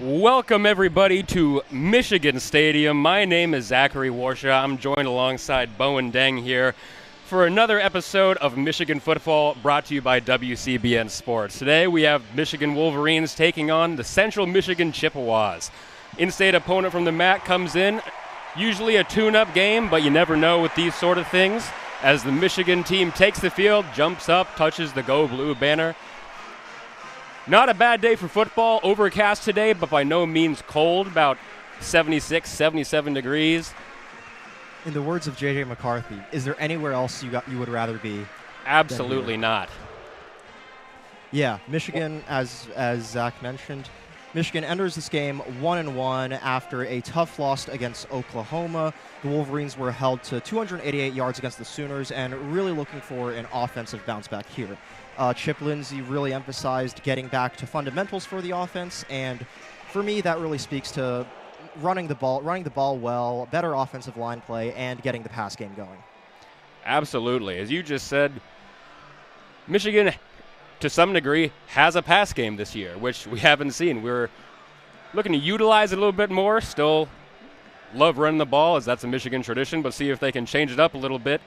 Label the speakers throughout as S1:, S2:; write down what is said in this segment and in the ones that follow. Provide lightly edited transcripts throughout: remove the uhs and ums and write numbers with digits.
S1: Welcome, everybody, to Michigan Stadium. My name is Zachary Warshaw. I'm joined alongside Bowen Deng here for another episode of Michigan Football brought to you by WCBN Sports. Today, we have Michigan Wolverines taking on the Central Michigan Chippewas. In-state opponent from the MAC comes in, usually a tune-up game, but you never know with these sort of things. As the Michigan team takes the field, jumps up, touches the Go Blue banner. Not a bad day for football. Overcast today, but by no means cold. About 76, 77 degrees.
S2: In the words of J.J. McCarthy, is there anywhere else you would rather be?
S1: Absolutely not.
S2: Yeah, Michigan, as Zach mentioned, Michigan enters this game 1-1 after a tough loss against Oklahoma. The Wolverines were held to 288 yards against the Sooners and really looking for an offensive bounce back here. Chip Lindsey really emphasized getting back to fundamentals for the offense, and for me, that really speaks to running the ball well, better offensive line play, and getting the pass game going.
S1: Absolutely. As you just said, Michigan, to some degree, has a pass game this year, which we haven't seen. We're looking to utilize it a little bit more. Still love running the ball, as that's a Michigan tradition, but see if they can change it up a little bit.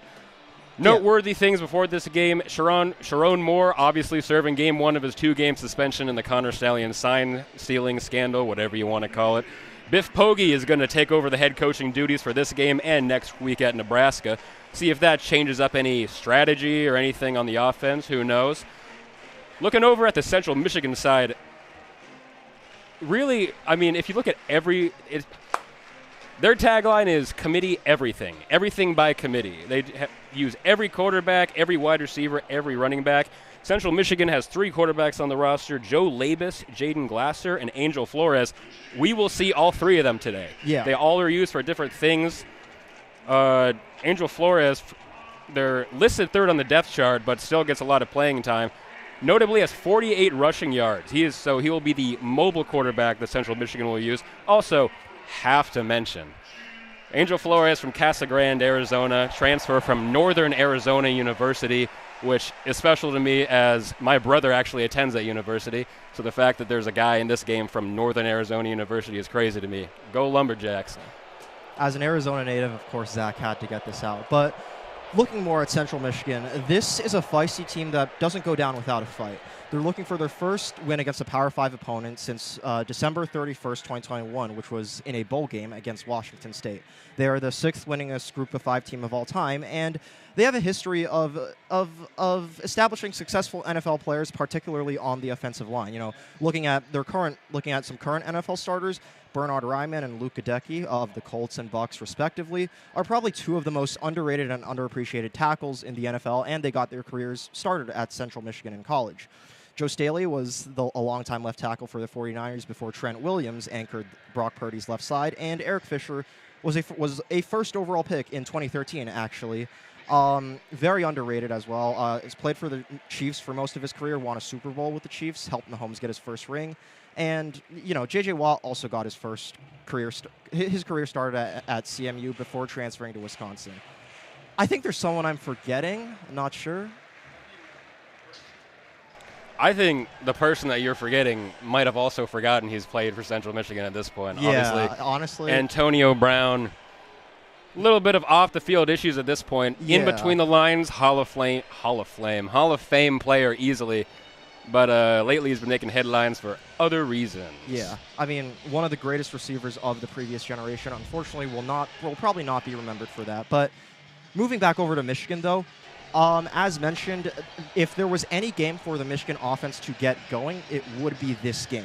S1: Noteworthy things before this game, Sherrone Moore obviously serving game one of his 2-game suspension in the Conor Stalions sign-stealing scandal, whatever you want to call it. Biff Poggi is going to take over the head coaching duties for this game and next week at Nebraska. See if that changes up any strategy or anything on the offense. Who knows? Looking over at the Central Michigan side, really, I mean, if you look at their tagline is committee everything. Everything by committee. They use every quarterback, every wide receiver, every running back. Central Michigan has 3 quarterbacks on the roster, Joe Labus, Jaden Glasser, and Angel Flores. We will see all 3 of them today.
S2: Yeah.
S1: They all are used for different things. Angel Flores, they're listed 3rd on the depth chart, but still gets a lot of playing time. Notably has 48 rushing yards. He will be the mobile quarterback that Central Michigan will use. Also, have to mention, Angel Flores from Casa Grande, Arizona, transfer from Northern Arizona University, which is special to me as my brother actually attends that university. So the fact that there's a guy in this game from Northern Arizona University is crazy to me. Go Lumberjacks.
S2: As an Arizona native, of course, Zach had to get this out. But looking more at Central Michigan, this is a feisty team that doesn't go down without a fight. They're looking for their first win against a Power 5 opponent since December 31st, 2021, which was in a bowl game against Washington State. They are the 6th winningest Group of 5 team of all time, and they have a history of establishing successful NFL players, particularly on the offensive line. You know, looking at some current NFL starters, Bernhard Raimann and Luke Lentz of the Colts and Bucks, respectively, are probably 2 of the most underrated and underappreciated tackles in the NFL, and they got their careers started at Central Michigan in college. Joe Staley was a longtime left tackle for the 49ers before Trent Williams anchored Brock Purdy's left side, and Eric Fisher was a first overall pick in 2013, actually. Very underrated as well. He's played for the Chiefs for most of his career, won a Super Bowl with the Chiefs, helped Mahomes get his first ring. And, you know, J.J. Watt also got his first career started at CMU before transferring to Wisconsin. I think there's someone I'm forgetting. I'm not sure.
S1: I think the person that you're forgetting might have also forgotten he's played for Central Michigan at this point.
S2: Yeah, honestly.
S1: Antonio Brown, a little bit of off-the-field issues at this point.
S2: Yeah.
S1: In between the lines, Hall of Fame player easily. But lately he's been making headlines for other reasons.
S2: Yeah, I mean, one of the greatest receivers of the previous generation. Unfortunately, will probably not be remembered for that. But moving back over to Michigan, though, as mentioned, if there was any game for the Michigan offense to get going, it would be this game.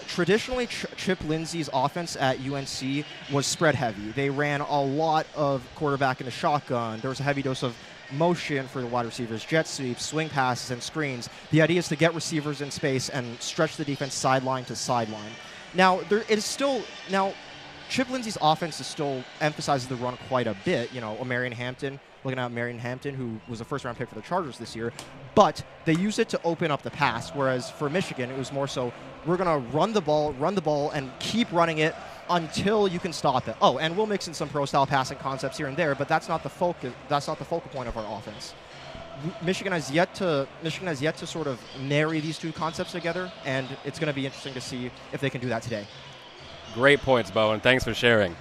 S2: Traditionally, Chip Lindsey's offense at UNC was spread heavy. They ran a lot of quarterback in the shotgun. There was a heavy dose of motion for the wide receivers, jet sweeps, swing passes, and screens. The idea is to get receivers in space and stretch the defense sideline to sideline. Now, Chip Lindsey's offense is still emphasizes the run quite a bit. You know, looking at Marion Hampton, who was a first-round pick for the Chargers this year, but they use it to open up the pass, whereas for Michigan, it was more so, we're going to run the ball, and keep running it until you can stop it. Oh, and we'll mix in some pro-style passing concepts here and there, but that's not the focal point of our offense. Michigan has yet to sort of marry these two concepts together, and it's going to be interesting to see if they can do that today.
S1: Great points, Bowen. Thanks for sharing.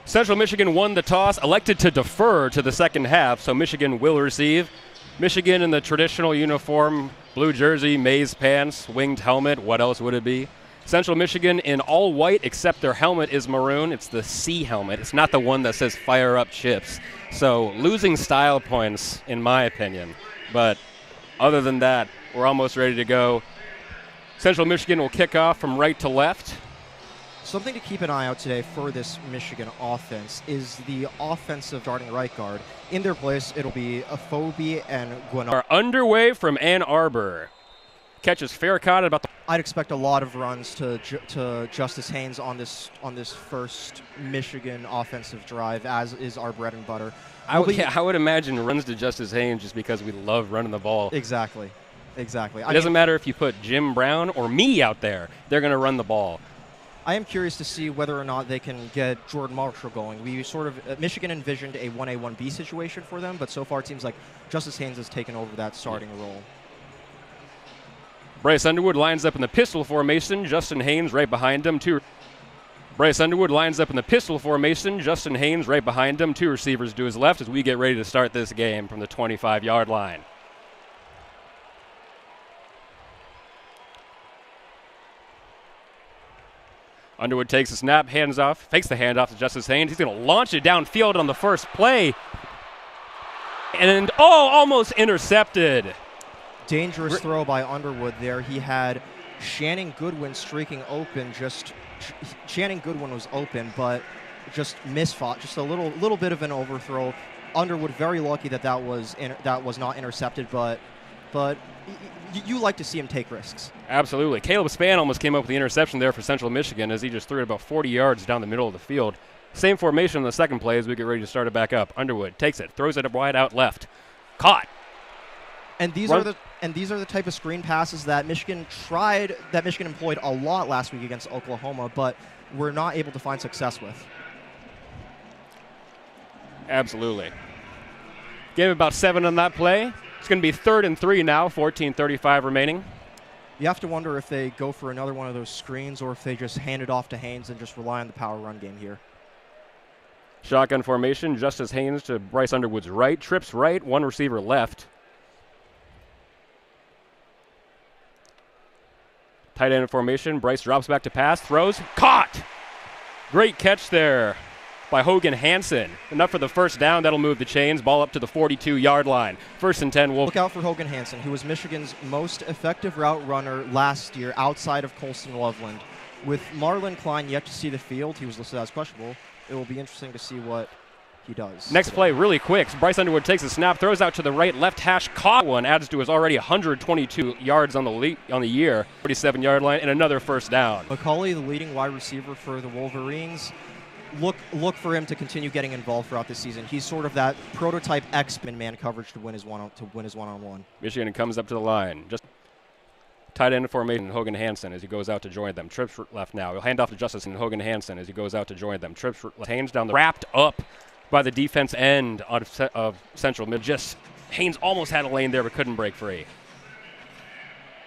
S1: Central Michigan won the toss, elected to defer to the second half, so Michigan will receive. Michigan in the traditional uniform, blue jersey, maize pants, winged helmet. What else would it be? Central Michigan in all white, except their helmet is maroon. It's the C helmet. It's not the one that says fire up chips. So losing style points, in my opinion. But other than that, we're almost ready to go. Central Michigan will kick off from right to left.
S2: Something to keep an eye out today for this Michigan offense is the offensive starting right guard. In their place, it'll be Afobe and Gwinnett.
S1: Are underway from Ann Arbor. Catches fair caught at about the...
S2: I'd expect a lot of runs to Justice Haynes on this first Michigan offensive drive, as is our bread and butter.
S1: I would imagine runs to Justice Haynes just because we love running the ball.
S2: Exactly. It
S1: doesn't matter if you put Jim Brown or me out there. They're going to run the ball.
S2: I am curious to see whether or not they can get Jordan Marshall going. We sort of Michigan envisioned a 1A, 1B situation for them, but so far it seems like Justice Haynes has taken over that starting role.
S1: Bryce Underwood lines up in the pistol formation. Justin Haynes right behind him. Bryce Underwood lines up in the pistol formation. Justin Haynes right behind him. Two receivers to his left as we get ready to start this game from the 25-yard line. Underwood takes a snap, hands off, fakes the handoff to Justice Haynes. He's going to launch it downfield on the first play. And, almost intercepted.
S2: Dangerous throw by Underwood there. He had Shannon Goodwin streaking open. Shannon Goodwin was open, but just misfought. Just a little bit of an overthrow. Underwood very lucky that was not intercepted, but you like to see him take risks.
S1: Absolutely. Caleb Spann almost came up with the interception there for Central Michigan as he just threw it about 40 yards down the middle of the field. Same formation on the second play as we get ready to start it back up. Underwood takes it, throws it wide out left. Caught.
S2: And these are the type of screen passes that Michigan employed a lot last week against Oklahoma, but were not able to find success with.
S1: Absolutely. Gave about 7 on that play. It's going to be 3rd and 3 now, 14:35 remaining.
S2: You have to wonder if they go for another one of those screens or if they just hand it off to Haynes and just rely on the power run game here.
S1: Shotgun formation, Justice Haynes to Bryce Underwood's right, trips right, one receiver left. Tight end formation, Bryce drops back to pass, throws, caught! Great catch there by Hogan Hansen. Enough for the first down. That'll move the chains. Ball up to the 42-yard line. 1st and 10.
S2: Look out for Hogan Hansen, who was Michigan's most effective route runner last year outside of Colston Loveland. With Marlon Klein yet to see the field, he was listed as questionable. It will be interesting to see what he does.
S1: Next play, really quick. Bryce Underwood takes a snap, throws out to the right, left hash, caught one, adds to his already 122 yards on the year, 47-yard line, and another first down.
S2: McCauley, the leading wide receiver for the Wolverines, look for him to continue getting involved throughout the season. He's sort of that prototype X-Men man coverage to win his one-on-one.
S1: Michigan comes up to the line. Just tight end formation, Hogan Hansen as he goes out to join them. Trips left now. He'll hand off to Justice and Hogan Hansen as he goes out to join them. Trips Haynes down the wrapped up by the defense end of Central Mid. Just Haynes almost had a lane there but couldn't break free.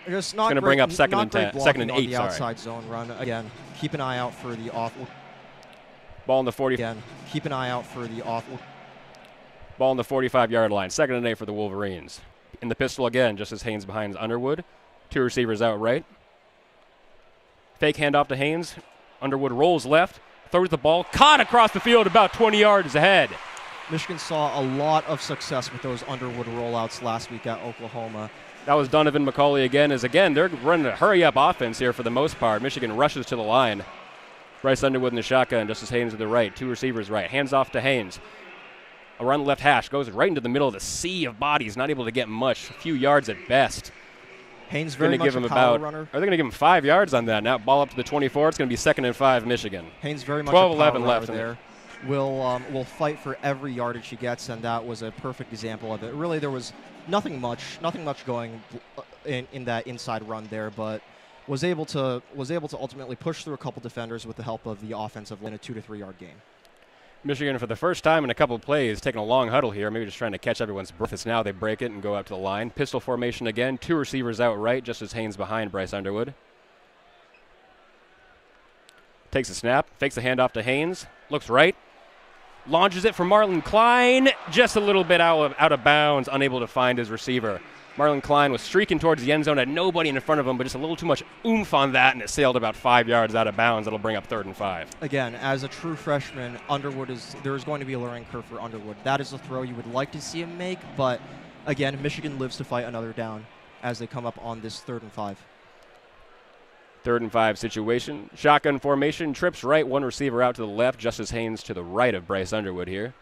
S2: Just not
S1: going to bring up second and 8.
S2: The outside zone run again. Keep an eye out for the off.
S1: Ball in the 40.
S2: Again, keep an eye out for the off.
S1: Ball in the 45-yard line. 2nd and 8 for the Wolverines. In the pistol again, just as Haynes behind Underwood. 2 receivers out right. Fake handoff to Haynes. Underwood rolls left, throws the ball, caught across the field about 20 yards ahead.
S2: Michigan saw a lot of success with those Underwood rollouts last week at Oklahoma.
S1: That was Donovan McCauley again, they're running a hurry-up offense here for the most part. Michigan rushes to the line. Bryce Underwood in the shotgun, Justice Haynes to the right, 2 receivers right. Hands off to Haynes. Around the left hash, goes right into the middle of the sea of bodies, not able to get much, a few yards at best.
S2: Haynes very much a power runner.
S1: Are they going to give him 5 yards on that? Now ball up to the 24. It's going to be 2nd and 5 Michigan.
S2: Haynes very much a power
S1: 12-11 left
S2: there. Will fight for every yardage he gets, and that was a perfect example of it. Really, there was nothing much going in that inside run there, but was able to ultimately push through a couple defenders with the help of the offensive line, a 2 to 3 yard gain.
S1: Michigan, for the first time in a couple of plays, taking a long huddle here, maybe just trying to catch everyone's breath. It's now they break it and go out to the line. Pistol formation again, 2 receivers out right, just as Haynes behind Bryce Underwood. Takes a snap, fakes the handoff to Haynes, looks right, launches it for Marlon Klein, just a little bit out of bounds, unable to find his receiver. Marlon Klein was streaking towards the end zone, had nobody in front of him, but just a little too much oomph on that, and it sailed about 5 yards out of bounds. That'll bring up 3rd and 5.
S2: Again, as a true freshman, there is going to be a learning curve for Underwood. That is a throw you would like to see him make, but again, Michigan lives to fight another down as they come up on this 3rd and 5.
S1: 3rd and 5 situation. Shotgun formation, trips right, 1 receiver out to the left, Justice Haynes to the right of Bryce Underwood here.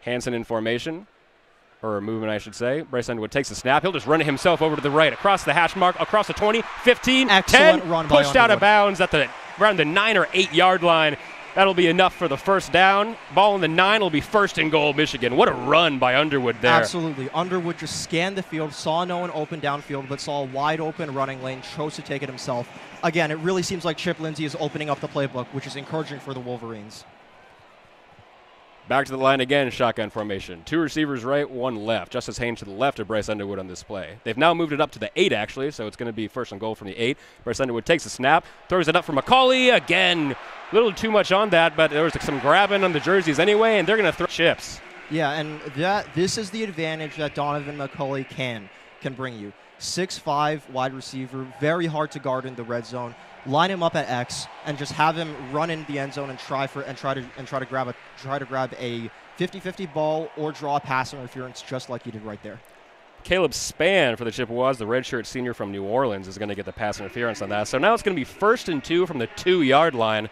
S1: Hansen in formation. Or a movement, I should say. Bryce Underwood takes the snap. He'll just run it himself over to the right, across the hash mark, across the 20, 15,
S2: Excellent
S1: 10,
S2: run by
S1: pushed out of
S2: Underwood.
S1: bounds at around the 9 or 8 yard line. That'll be enough for the first down. Ball in the 9 will be 1st and goal, Michigan. What a run by Underwood there.
S2: Absolutely. Underwood just scanned the field, saw no one open downfield, but saw a wide open running lane, chose to take it himself. Again, it really seems like Chip Lindsey is opening up the playbook, which is encouraging for the Wolverines.
S1: Back to the line again, shotgun formation. 2 receivers right, 1 left. Justice Haynes to the left of Bryce Underwood on this play. They've now moved it up to the 8, actually, so it's going to be 1st and goal from the 8. Bryce Underwood takes a snap, throws it up for McCauley. Again, a little too much on that, but there was some grabbing on the jerseys anyway, and they're going to throw chips.
S2: Yeah, and this is the advantage that Donovan McCauley can bring you. 6'5", wide receiver, very hard to guard in the red zone. Line him up at X and just have him run into the end zone and try to grab a 50-50 ball or draw a pass interference just like he did right there.
S1: Caleb Spann for the Chippewas, the redshirt senior from New Orleans, is going to get the pass interference on that. So now it's going to be 1st and 2 from the 2-yard line.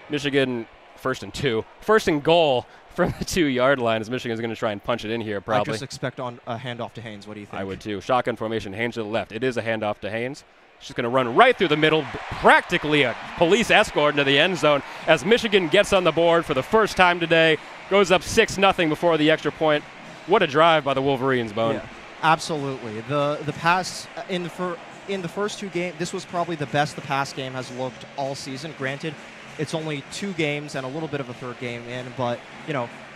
S1: Michigan 1st and 2, 1st and goal from the 2-yard line as Michigan's going to try and punch it in here probably.
S2: I just expect a handoff to Haynes. What do you think?
S1: I would too. Shotgun formation, Haynes to the left. It is a handoff to Haynes. She's going to run right through the middle, practically a police escort into the end zone as Michigan gets on the board for the first time today, goes up 6-0 before the extra point. What a drive by the Wolverines, Bowen.
S2: Yeah, absolutely. The pass in the first 2 games, this was probably the best the pass game has looked all season. Granted, it's only 2 games and a little bit of a 3rd game in, but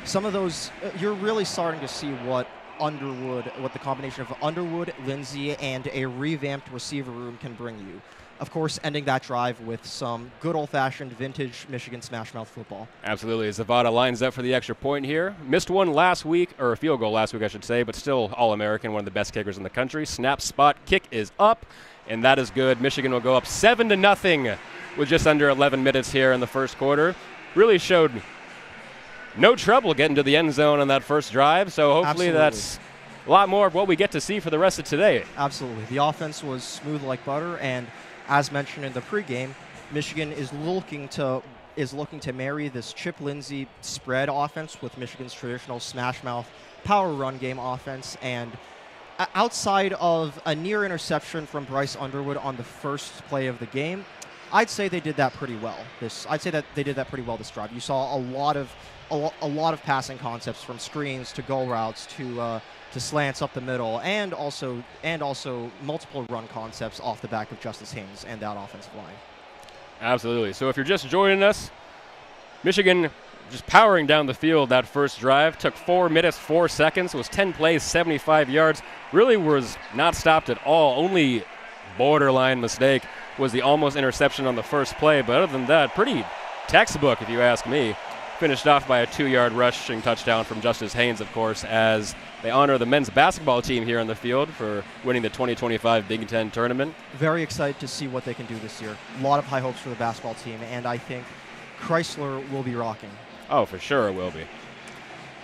S2: some of those you're really starting to see what the combination of Underwood, Lindsey, and a revamped receiver room can bring you. Of course, ending that drive with some good old-fashioned vintage Michigan smash mouth football.
S1: Absolutely. Zavada lines up for the extra point here. Missed one last week, or a field goal last week, I should say, but still All-American, one of the best kickers in the country. Snap spot, kick is up, and that is good. Michigan will go up 7-0 with just under 11 minutes here in the first quarter. Really showed no trouble getting to the end zone on that first drive, so hopefully that's a lot more of what we get to see for the rest of today.
S2: Absolutely. The offense was smooth like butter, and as mentioned in the pregame, Michigan is looking to marry this Chip Lindsey spread offense with Michigan's traditional smash mouth power run game offense. And outside of a near interception from Bryce Underwood on the first play of the game, I'd say they did that pretty well. This drive. You saw a lot of passing concepts, from screens to goal routes to slants up the middle, and also multiple run concepts off the back of Justice Haynes and that offensive line.
S1: Absolutely. So if you're just joining us, Michigan just powering down the field that first drive. Took 4 minutes, 4 seconds. Was 10 plays, 75 yards. Really was not stopped at all. Only borderline mistake was the almost interception on the first play. But other than that, pretty textbook if you ask me. Finished off by a 2-yard rushing touchdown from Justice Haynes, of course, as they honor the men's basketball team here on the field for winning the 2025 Big Ten tournament.
S2: Very excited to see what they can do this year. A lot of high hopes for the basketball team, and I think Chrysler will be rocking.
S1: Oh, for sure it will be.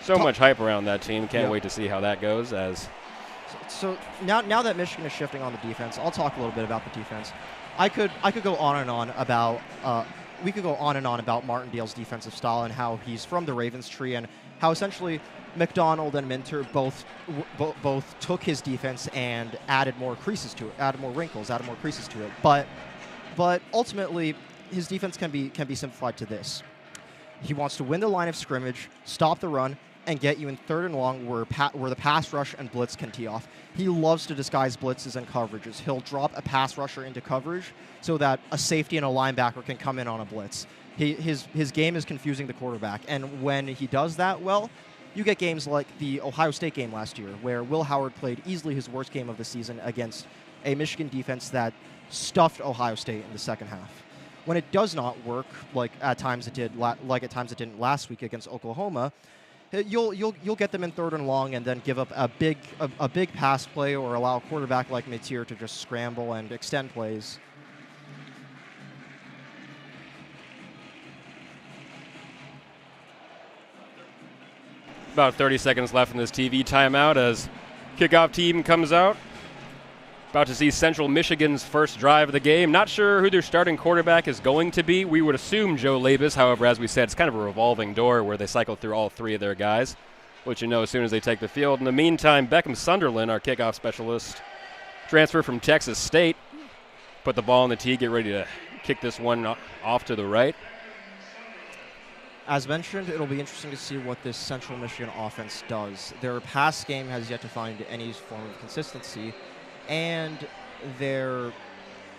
S1: So much hype around that team. Can't wait to see how that goes.
S2: So now that Michigan is shifting on the defense, I'll talk a little bit about the defense. I could go on and on about we could go on and on about Martindale's defensive style and how he's from the Ravens tree, and how essentially McDonald and Minter both took his defense and added more creases to it, added more wrinkles, added more creases to it. But ultimately, his defense can be simplified to this: he wants to win the line of scrimmage, stop the run, and get you in 3rd and long where the pass rush and blitz can tee off. He loves to disguise blitzes and coverages. He'll drop a pass rusher into coverage so that a safety and a linebacker can come in on a blitz. his game is confusing the quarterback. And when he does that well, you get games like the Ohio State game last year, where Will Howard played easily his worst game of the season against a Michigan defense that stuffed Ohio State in the second half. When it does not work, like at times it didn't last week against Oklahoma, you'll get them in 3rd and long and then give up a big pass play or allow a quarterback like Matier to just scramble and extend plays.
S1: About 30 seconds left in this TV timeout as kickoff team comes out. About to see Central Michigan's first drive of the game. Not sure who their starting quarterback is going to be. We would assume Joe Labus. However, as we said, it's kind of a revolving door where they cycle through all 3 of their guys, which you know as soon as they take the field. In the meantime, Beckham Sunderland, our kickoff specialist, transfer from Texas State, put the ball on the tee, get ready to kick this one off to the right.
S2: As mentioned, it'll be interesting to see what this Central Michigan offense does. Their pass game has yet to find any form of consistency, and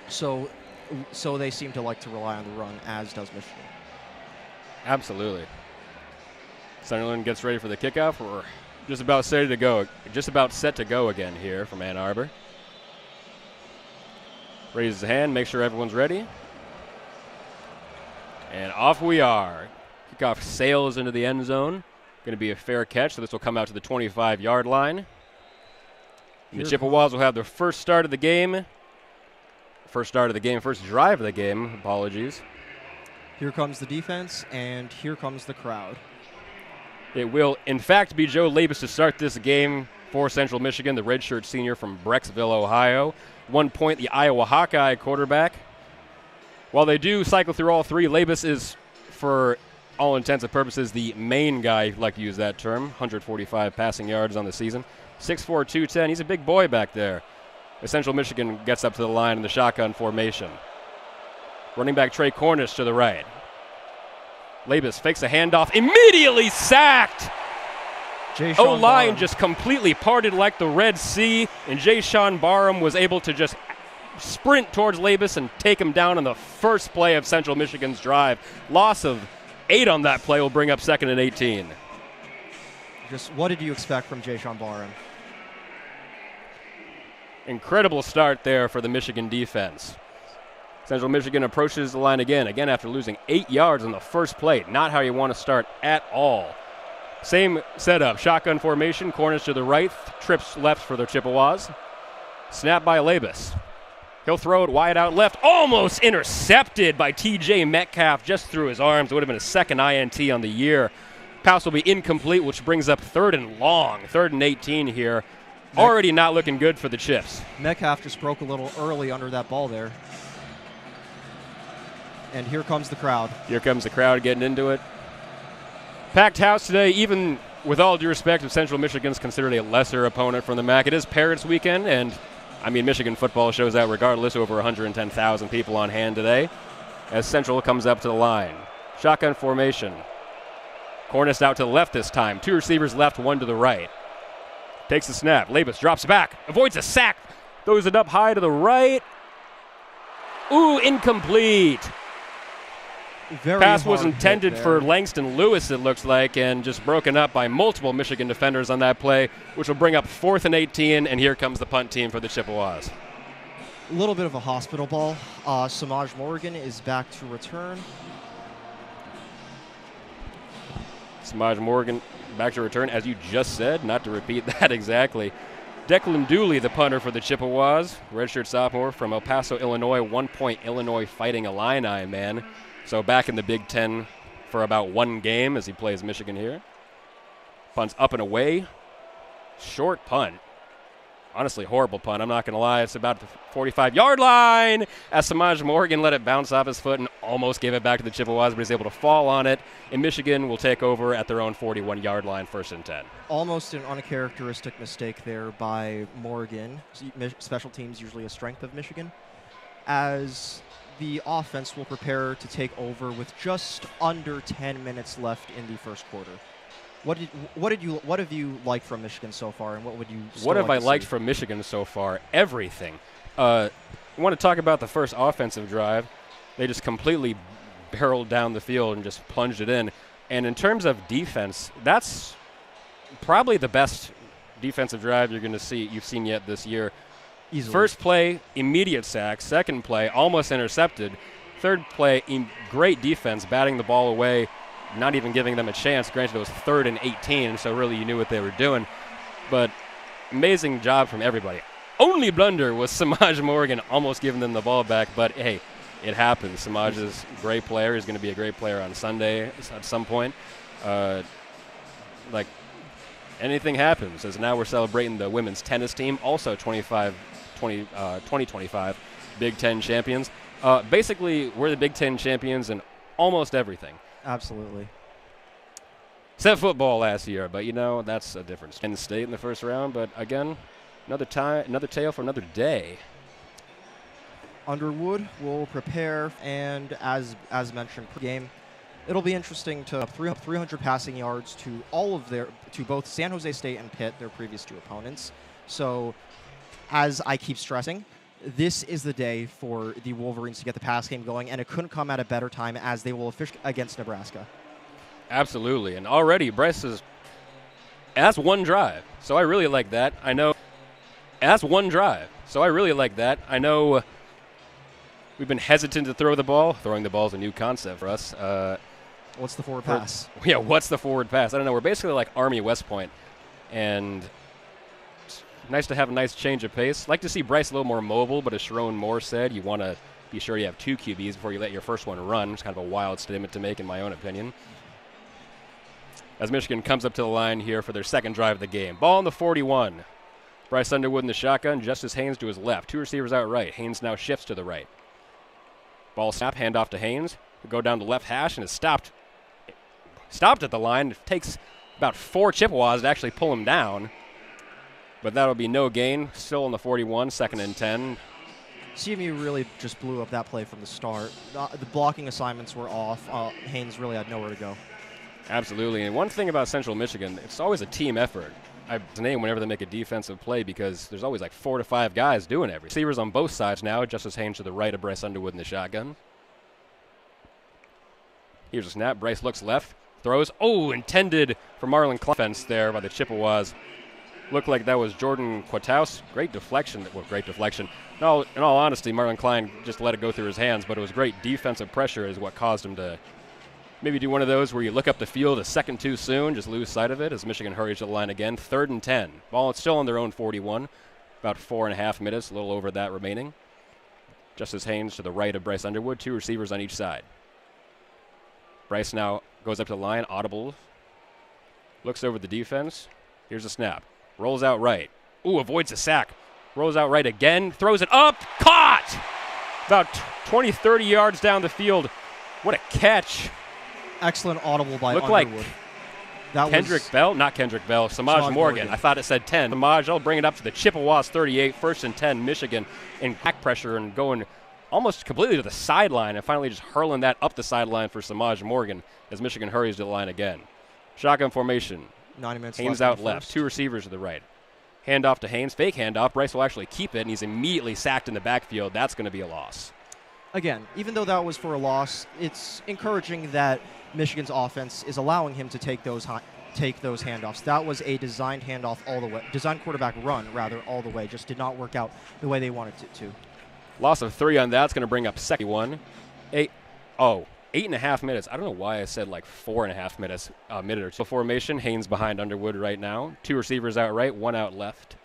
S2: so they seem to like to rely on the run, as does Michigan.
S1: Absolutely. Sunderland gets ready for the kickoff. We're just about set to go again here from Ann Arbor. Raises his hand, make sure everyone's ready. And off we are. Kickoff sails into the end zone. Going to be a fair catch, so this will come out to the 25-yard line. And the Chippewas will have their first drive of the game, apologies.
S2: Here comes the defense, and here comes the crowd.
S1: It will, in fact, be Joe Labus to start this game for Central Michigan, the redshirt senior from Brecksville, Ohio. 1 point, the Iowa Hawkeye quarterback. While they do cycle through all 3, Labus is, for all intents and purposes, the main guy, if you like to use that term. 145 passing yards on the season. 6'4", 210. He's a big boy back there. As Central Michigan gets up to the line in the shotgun formation. Running back Trey Cornish to the right. Labus fakes a handoff, immediately sacked. O-line just completely parted like the Red Sea, and Jay-Sean Barham was able to just sprint towards Labus and take him down on the first play of Central Michigan's drive. Loss of 8 on that play will bring up 2nd and 18.
S2: Just what did you expect from Jay-Sean Barham?
S1: Incredible start there for the Michigan defense. Central Michigan approaches the line again after losing 8 yards on the first play. Not how you want to start at all. Same setup, shotgun formation, Cornish to the right, trips left for the Chippewas. Snap by Labus. He'll throw it wide out left, almost intercepted by T.J. Metcalf just through his arms. It would have been a 2nd INT on the year. Pass will be incomplete, which brings up 3rd and long, 3rd and 18 here. Already not looking good for the Chips.
S2: Metcalf just broke a little early under that ball there. And here comes the crowd.
S1: Here comes the crowd getting into it. Packed house today, even with all due respect, if Central Michigan's considered a lesser opponent from the MAC. It is Parents Weekend, and Michigan football shows that regardless. Over 110,000 people on hand today as Central comes up to the line. Shotgun formation. Cornish out to the left this time. 2 receivers left, 1 to the right. Takes the snap. Labus drops back. Avoids a sack. Throws it up high to the right. Ooh, incomplete. Pass was intended for Langston Lewis, it looks like, and just broken up by multiple Michigan defenders on that play, which will bring up 4th and 18, and here comes the punt team for the Chippewas.
S2: A little bit of a hospital ball. Samaj Morgan is back to return.
S1: Samaj Morgan back to return, as you just said, not to repeat that exactly. Declan Dooley, the punter for the Chippewas, redshirt sophomore from El Paso, Illinois, 1 point Illinois Fighting Illini, man. So back in the Big Ten for about 1 game as he plays Michigan here. Punts up and away. Short punt. Honestly, horrible punt. I'm not going to lie. It's about the 45-yard line as Samaj Morgan let it bounce off his foot and almost gave it back to the Chippewas, but he's able to fall on it. And Michigan will take over at their own 41-yard line, 1st and 10.
S2: Almost an uncharacteristic mistake there by Morgan. Special teams usually a strength of Michigan. As the offense will prepare to take over with just under 10 minutes left in the first quarter. What have you liked from Michigan so far, and what would you?
S1: What have I liked from Michigan so far? Everything. I want to talk about the first offensive drive. They just completely barreled down the field and just plunged it in. And in terms of defense, that's probably the best defensive drive you've seen yet this year.
S2: Easily.
S1: First play, immediate sack. Second play, almost intercepted. Third play, great defense, batting the ball away, not even giving them a chance. Granted, it was 3rd and 18, so really you knew what they were doing. But amazing job from everybody. Only blunder was Semaj Morgan almost giving them the ball back, but hey, it happens. Semaj is a great player. He's going to be a great player on Sunday at some point. Anything happens, as now we're celebrating the women's tennis team, also 2025 Big Ten champions. Basically, we're the Big Ten champions in almost everything.
S2: Absolutely.
S1: Except football last year, but that's a difference. Penn State in the first round, but again, another tale for another day.
S2: Underwood will prepare, and as mentioned pre-game, it'll be interesting to 300 passing yards to both San Jose State and Pitt, their previous 2 opponents. So, as I keep stressing, this is the day for the Wolverines to get the pass game going, and it couldn't come at a better time as they will fish against Nebraska.
S1: Absolutely, and already Bryce that's one drive, so I really like that. I know we've been hesitant to throw the ball. Throwing the ball is a new concept for us.
S2: What's the forward pass?
S1: Yeah, what's the forward pass? I don't know. We're basically like Army West Point, and it's nice to have a nice change of pace. Like to see Bryce a little more mobile, but as Sherrone Moore said, you want to be sure you have 2 QBs before you let your first one run. It's kind of a wild statement to make, in my own opinion. As Michigan comes up to the line here for their second drive of the game. Ball on the 41. Bryce Underwood in the shotgun. Justice Haynes to his left. 2 receivers out right. Haynes now shifts to the right. Ball snap, handoff to Haynes. He'll go down the left hash and is stopped at the line. It takes about 4 Chippewas to actually pull him down. But that'll be no gain. Still on the 41, 2nd and 10.
S2: CMU really just blew up that play from the start. The blocking assignments were off. Haynes really had nowhere to go.
S1: Absolutely. And one thing about Central Michigan, it's always a team effort. I name whenever they make a defensive play because there's always like 4 to 5 guys doing everything. Receivers on both sides now. Justice Haynes to the right of Bryce Underwood in the shotgun. Here's a snap. Bryce looks left. Throws. Oh, intended for Marlon Klein. Fence there by the Chippewas. Looked like that was Jordan Quataus. Great deflection. Well, great deflection. No, in all honesty, Marlon Klein just let it go through his hands, but it was great defensive pressure is what caused him to maybe do one of those where you look up the field a second too soon, just lose sight of it as Michigan hurries to the line again. 3rd and 10. Ball still on their own 41. About 4.5 minutes, a little over that remaining. Justice Haynes to the right of Bryce Underwood. 2 receivers on each side. Bryce now goes up to the line, audible. Looks over the defense. Here's a snap. Rolls out right. Ooh, avoids a sack. Rolls out right again. Throws it up. Caught! About 20, 30 yards down the field. What a catch.
S2: Excellent audible by
S1: Looked
S2: Underwood.
S1: Like Kendrick Bell? Not Kendrick Bell. Semaj Morgan. I thought it said 10. Semaj, I'll bring it up to the Chippewas 38. 1st and 10, Michigan in back pressure and going almost completely to the sideline and finally just hurling that up the sideline for Semaj Morgan as Michigan hurries to the line again. Shotgun formation.
S2: 90 minutes
S1: Haynes out left. 2 receivers to the right. Handoff to Haynes. Fake handoff. Bryce will actually keep it, and he's immediately sacked in the backfield. That's going to be a loss.
S2: Again, even though that was for a loss, it's encouraging that Michigan's offense is allowing him to take those handoffs. That was a designed handoff all the way. Designed quarterback run, rather, all the way. Just did not work out the way they wanted it to.
S1: Loss of 3 on that's going to bring up second one. 8.5 minutes. I don't know why I said like 4.5 minutes, a minute or 2. Formation, Haynes behind Underwood right now. 2 receivers out right, 1 out left.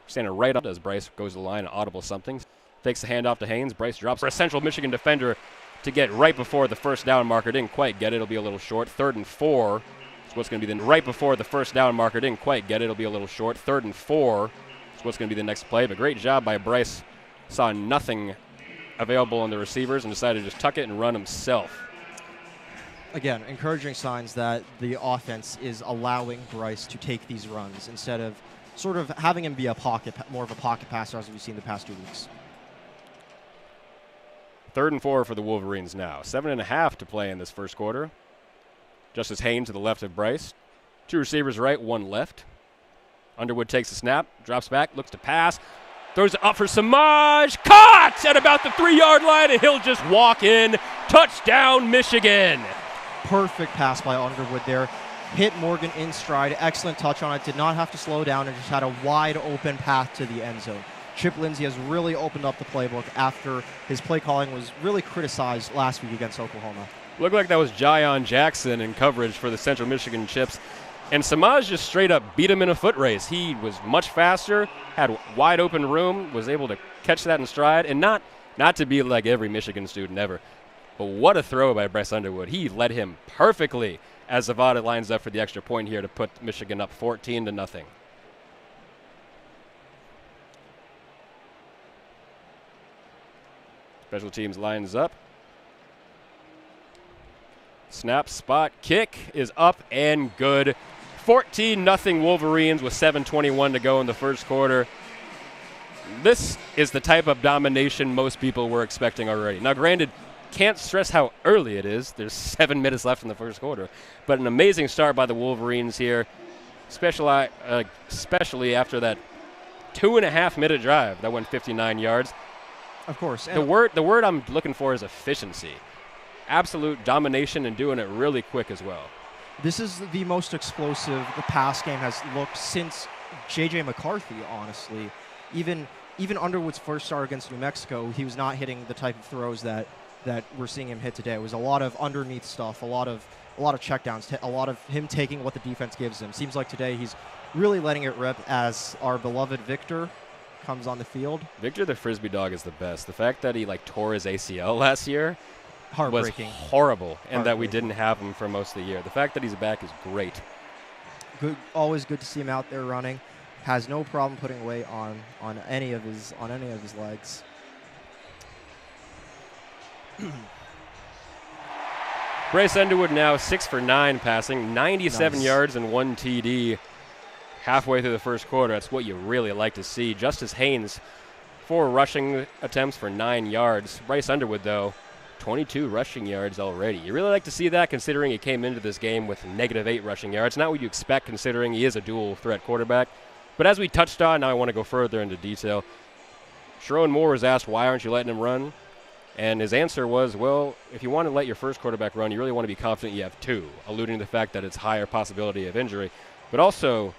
S1: Standing right up as Bryce goes to the line, audible something. Takes the handoff to Haynes. Bryce drops for a Central Michigan defender to get right before the first down marker. Didn't quite get it. It'll be a little short. 3rd and 4. It's what's going to be right before the first down marker. Didn't quite get it. It'll be a little short. 3rd and 4. It's what's going to be the next play. But great job by Bryce. Saw nothing available on the receivers and decided to just tuck it and run himself.
S2: Again, encouraging signs that the offense is allowing Bryce to take these runs instead of sort of having him be more of a pocket passer as we've seen the past 2 weeks.
S1: 3rd and 4 for the Wolverines now. 7.5 to play in this first quarter. Justice Haynes to the left of Bryce. 2 receivers right, 1 left. Underwood takes the snap, drops back, looks to pass. Throws it up for Semaj. Caught at about the 3-yard line, and he'll just walk in Touchdown, Michigan!
S2: Perfect pass by Underwood there. Hit Morgan in stride. Excellent touch on it. Did not have to slow down and just had a wide open path to the end zone. Chip Lindsey has really opened up the playbook after his play calling was really criticized last week against Oklahoma.
S1: Looked like that was Jayon Jackson in coverage for the Central Michigan Chips. And Samaj just straight up beat him in a foot race. He was much faster, had wide open room, was able to catch that in stride, and not to be like every Michigan student ever. But what a throw by Bryce Underwood. He led him perfectly as Zavada lines up for the extra point here to put Michigan up 14-0. Special teams lines up. Snap, spot, kick is up and good. 14-0 Wolverines with 7:21 to go in the first quarter. This is the type of domination most people were expecting already. Now, granted, can't stress how early it is. There's 7 minutes left in the first quarter. But an amazing start by the Wolverines here, especially after that 2.5-minute drive that went 59 yards.
S2: Of course.
S1: The word I'm looking for is efficiency. Absolute domination and doing it really quick as well.
S2: This is the most explosive the pass game has looked since J.J. McCarthy, honestly. Even Underwood's first start against New Mexico, he was not hitting the type of throws that we're seeing him hit today. It was a lot of underneath stuff, a lot of checkdowns, a lot of him taking what the defense gives him. Seems like today he's really letting it rip as our beloved Victor comes on the field.
S1: Victor the Frisbee dog is the best. The fact that he tore his ACL last year
S2: heartbreaking,
S1: was horrible, and that we didn't have him for most of the year. The fact that he's back is great.
S2: Good, always good to see him out there running. Has no problem putting weight on any of his legs.
S1: Bryce Underwood now 6 for 9 passing, 97 yards and 1 TD halfway through the first quarter. That's what you really like to see. Justice Haynes, 4 rushing attempts for 9 yards. Bryce Underwood, though, 22 rushing yards already. You really like to see that considering he came into this game with -8 rushing yards. Not what you expect considering he is a dual threat quarterback. But as we touched on, now I want to go further into detail. Sherrone Moore was asked, why aren't you letting him run? And his answer was, well, if you want to let your first quarterback run, you really want to be confident you have 2, alluding to the fact that it's higher possibility of injury. But also,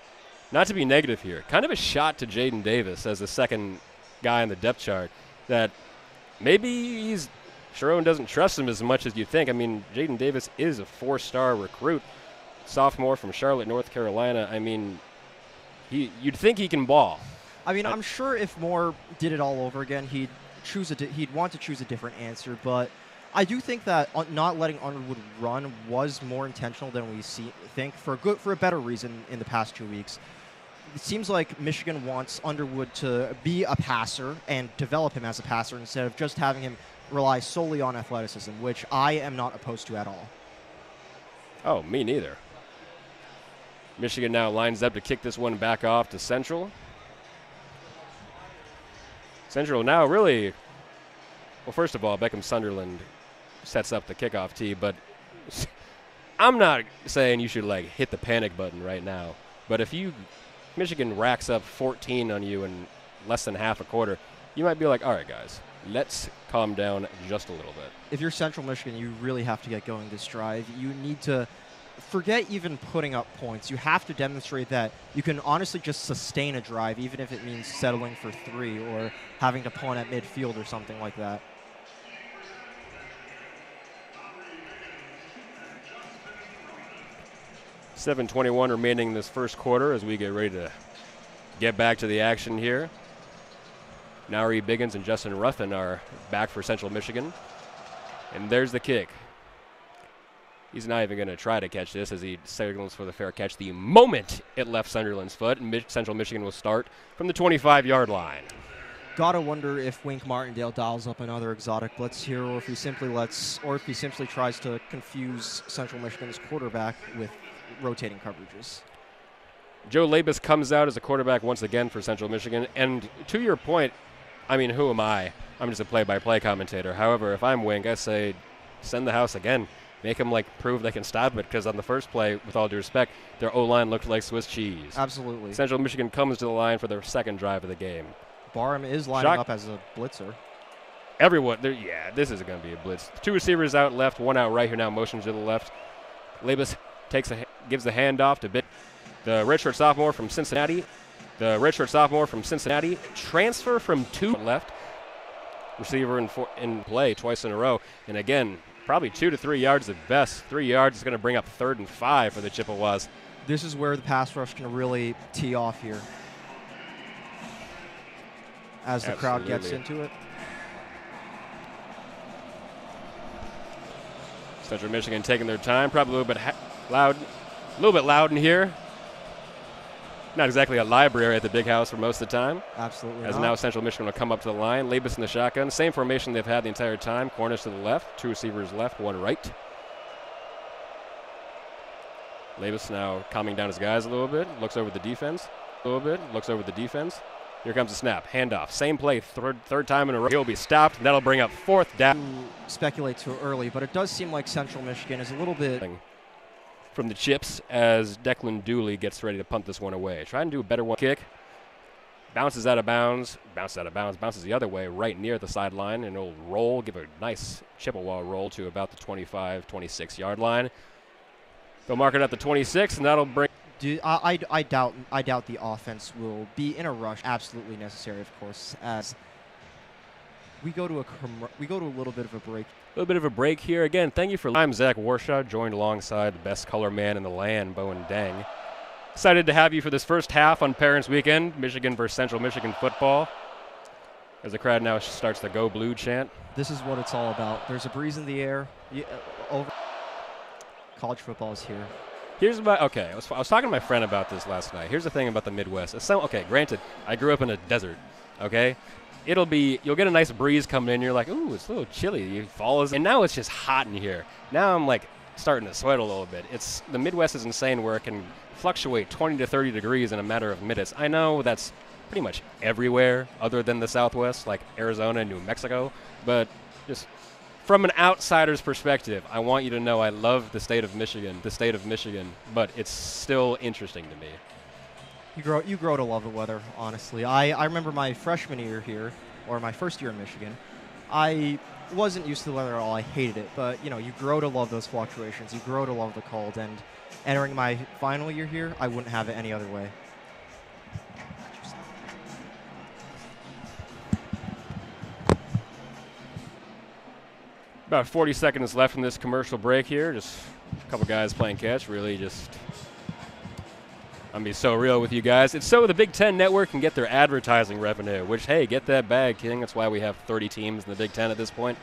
S1: not to be negative here, kind of a shot to Jaden Davis as the second guy on the depth chart, that maybe Sherrone doesn't trust him as much as you think. I mean, Jaden Davis is a 4-star recruit, sophomore from Charlotte, North Carolina. I mean, you'd think he can ball.
S2: I mean, I'm sure if Moore did it all over again, he'd want to choose a different answer. But I do think that not letting Underwood run was more intentional than we think for a better reason in the past 2 weeks. It seems like Michigan wants Underwood to be a passer and develop him as a passer instead of just having him rely solely on athleticism, which I am not opposed to at all.
S1: Oh, me neither. Michigan now lines up to kick this one back off to Central. Central now really, well, first of all, Beckham Sunderland sets up the kickoff tee, but I'm not saying you should hit the panic button right now. But if Michigan racks up 14 on you in less than half a quarter, you might be like, all right, guys, let's calm down just a little bit. If
S2: you're Central Michigan, you really have to get going this drive. You need to forget even putting up points. You have to demonstrate that you can honestly just sustain a drive, even if it means settling for 3 or having to punt at midfield or something like that.
S1: $7:21 remaining in this first quarter as we get ready to get back to the action here. Nowry Biggins and Justin Ruffin are back for Central Michigan. And there's the kick. He's not even going to try to catch this as he signals for the fair catch the moment it left Sunderland's foot. And Central Michigan will start from the 25-yard line.
S2: Gotta wonder if Wink Martindale dials up another exotic blitz here, or if he simply tries to confuse Central Michigan's quarterback with rotating coverages.
S1: Joe Labus comes out as a quarterback once again for Central Michigan. And to your point, I mean, who am I? I'm just a play-by-play commentator. However, if I'm Wink, I say send the house again. Make them prove they can stop it, because on the first play, with all due respect, their O-line looked like Swiss cheese.
S2: Absolutely.
S1: Central Michigan comes to the line for their second drive of the game.
S2: Barham is lining up as a blitzer.
S1: everyone. Yeah, this is going to be a blitz. 2 receivers out left, 1 out right here now. Motions to the left. Labus gives the handoff to Biff. The redshirt sophomore from Cincinnati. Transfer from 2 left. Receiver in play twice in a row. And again, probably 2 to 3 yards at best. 3 yards is going to bring up 3rd and 5 for the Chippewas.
S2: This is where the pass rush can really tee off here as the crowd gets into it.
S1: Central Michigan taking their time, probably a little bit loud in here. Not exactly a library at the big house for most of the time.
S2: Absolutely
S1: As
S2: not.
S1: now Central Michigan will come up to the line. Labus in the shotgun. Same formation they've had the entire time. Corners to the left. 2 receivers left, 1 right. Labus now calming down his guys a little bit. Looks over the defense. Here comes the snap. Handoff. Same play. Third time in a row. He'll be stopped. That'll bring up 4th down.
S2: Speculate too early, but it does seem like Central Michigan is a little bit
S1: from the chips as Declan Dooley gets ready to punt this one away. Try and do a better one. Kick. Bounces out of bounds. Bounces the other way right near the sideline, and it'll roll, give a nice Chippewa roll to about the 25, 26-yard line. They'll mark it at the 26, and that'll bring...
S2: I doubt the offense will be in a rush. Absolutely necessary, of course, as we go to a little bit of a break.
S1: A little bit of a break here. Again, thank you for... I'm Zach Warshaw, joined alongside the best color man in the land, Bowen Deng. Excited to have you for this first half on Parents Weekend, Michigan versus Central Michigan football. As the crowd now starts the Go Blue chant.
S2: This is what it's all about. There's a breeze in the air. College football is here.
S1: Okay, I was talking to my friend about this last night. Here's the thing about the Midwest. Okay, granted, I grew up in a desert, okay? You'll get a nice breeze coming in. You're like, ooh, it's a little chilly. And now it's just hot in here. Now I'm like starting to sweat a little bit. The Midwest is insane where it can fluctuate 20 to 30 degrees in a matter of minutes. I know that's pretty much everywhere other than the Southwest, like Arizona and New Mexico. But just from an outsider's perspective, I want you to know I love the state of Michigan, but it's still interesting to me.
S2: You grow to love the weather, honestly. I remember my freshman year here, or my first year in Michigan. I wasn't used to the weather at all. I hated it. But, you grow to love those fluctuations. You grow to love the cold. And entering my final year here, I wouldn't have it any other way.
S1: About 40 seconds left in this commercial break here. Just a couple guys playing catch. Really just... I'm going to be so real with you guys. It's so the Big Ten Network can get their advertising revenue, which, hey, get that bag, King. That's why we have 30 teams in the Big Ten at this point.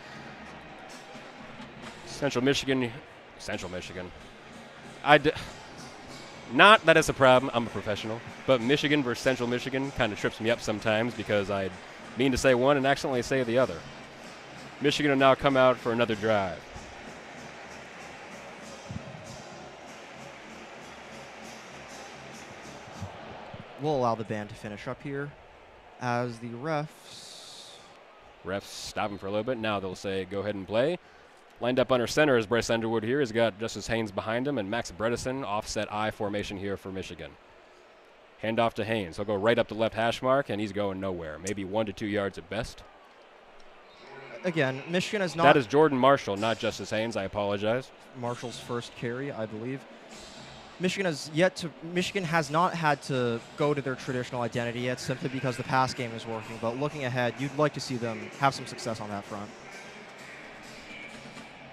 S1: Central Michigan. Not that it's a problem. I'm a professional. But Michigan versus Central Michigan kind of trips me up sometimes because I mean to say one and accidentally say the other. Michigan will now come out for another drive.
S2: We'll allow the band to finish up here as the refs
S1: stop him for a little bit. Now they'll say go ahead and play. Lined up under center is Bryce Underwood here. He's got Justice Haynes behind him and Max Bredesen, offset I formation here for Michigan. Handoff to Haynes. He'll go right up the left hash mark, and he's going nowhere. Maybe 1 to 2 yards at best.
S2: Again, Michigan has not...
S1: That is Jordan Marshall, not Justice Haynes. I apologize.
S2: Marshall's first carry, I believe. Michigan has not had to go to their traditional identity yet simply because the pass game is working. But looking ahead, you'd like to see them have some success on that front.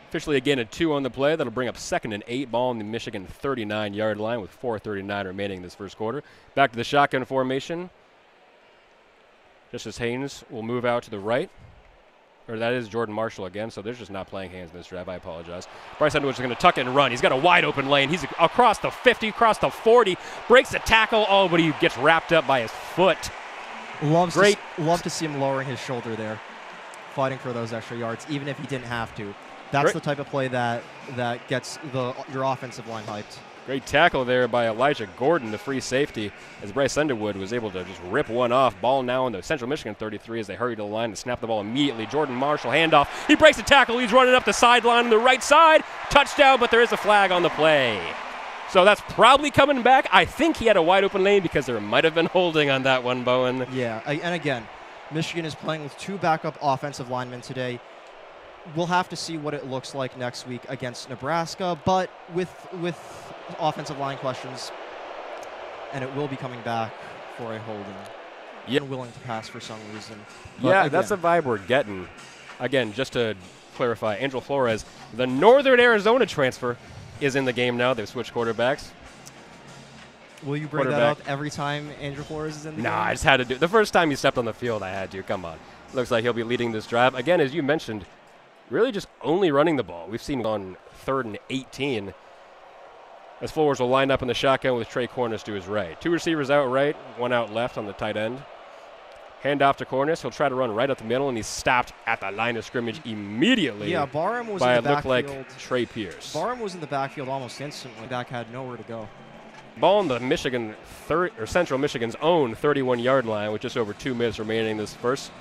S1: Officially again a 2 on the play. That'll bring up 2nd and 8, ball on the Michigan 39-yard line with 4:39 remaining in this first quarter. Back to the shotgun formation. Justice Haynes will move out to the right. Or that is Jordan Marshall again, so they're just not playing hands in this drive. I apologize. Bryce Underwood's going to tuck it and run. He's got a wide open lane. He's across the 50, across the 40, breaks the tackle. Oh, but he gets wrapped up by his foot.
S2: Love to see him lowering his shoulder there, fighting for those extra yards, even if he didn't have to. That's the type of play that gets your offensive line hyped.
S1: Great tackle there by Elijah Gordon, the free safety, as Bryce Underwood was able to just rip one off. Ball now in the Central Michigan 33 as they hurry to the line and snap the ball immediately. Jordan Marshall, handoff. He breaks the tackle. He's running up the sideline on the right side. Touchdown, but there is a flag on the play. So that's probably coming back. I think he had a wide open lane because there might have been holding on that one, Bowen.
S2: Yeah, and again, Michigan is playing with 2 backup offensive linemen today. We'll have to see what it looks like next week against Nebraska, but with offensive line questions, and it will be coming back for a holding.
S1: Yep.
S2: Unwilling to pass for some reason. But
S1: yeah,
S2: again,
S1: that's a vibe we're getting. Again, just to clarify, Angel Flores, the Northern Arizona transfer, is in the game now. They've switched quarterbacks.
S2: Will you bring that up every time Angel Flores is in the game?
S1: Nah, I just had to do it. The first time he stepped on the field, I had to. Come on. Looks like he'll be leading this drive. Again, as you mentioned, really just only running the ball. We've seen on 3rd and 18. As Flores will line up in the shotgun with Trey Cornish to his right. 2 receivers out right, 1 out left on the tight end. Hand off to Cornish. He'll try to run right up the middle, and he's stopped at the line of scrimmage immediately.
S2: Yeah, Barham was
S1: by
S2: in the
S1: it looked
S2: backfield.
S1: like Trey Pierce.
S2: Barham was in the backfield almost instantly. Back had nowhere to go.
S1: Ball on the Central Michigan's own 31-yard line with just over 2 minutes remaining this first.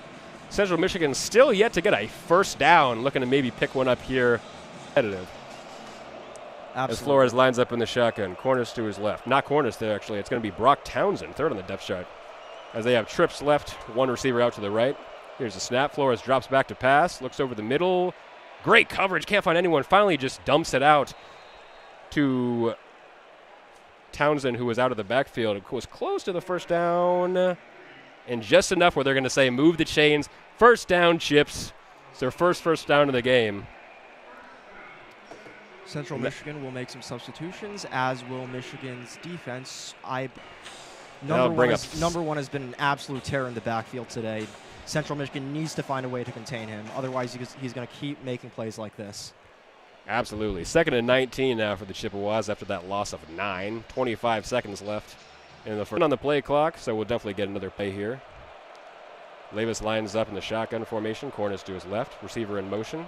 S1: Central Michigan still yet to get a first down, looking to maybe pick one up here. Competitive.
S2: Absolutely.
S1: As Flores lines up in the shotgun. Cornish to his left. Not Cornish there, actually. It's going to be Brock Townsend, 3rd on the depth chart. As they have trips left, 1 receiver out to the right. Here's the snap. Flores drops back to pass, looks over the middle. Great coverage. Can't find anyone. Finally just dumps it out to Townsend, who was out of the backfield. It was close to the first down, and just enough where they're going to say move the chains. First down, Chips. It's their first down of the game.
S2: Central Michigan will make some substitutions, as will Michigan's defense. Number one has been an absolute terror in the backfield today. Central Michigan needs to find a way to contain him. Otherwise, he's going to keep making plays like this.
S1: Absolutely. 2nd and 19 now for the Chippewas after that loss of 9. 25 seconds left in the first on the play clock, so we'll definitely get another play here. Levis lines up in the shotgun formation. Cornish to his left. Receiver in motion.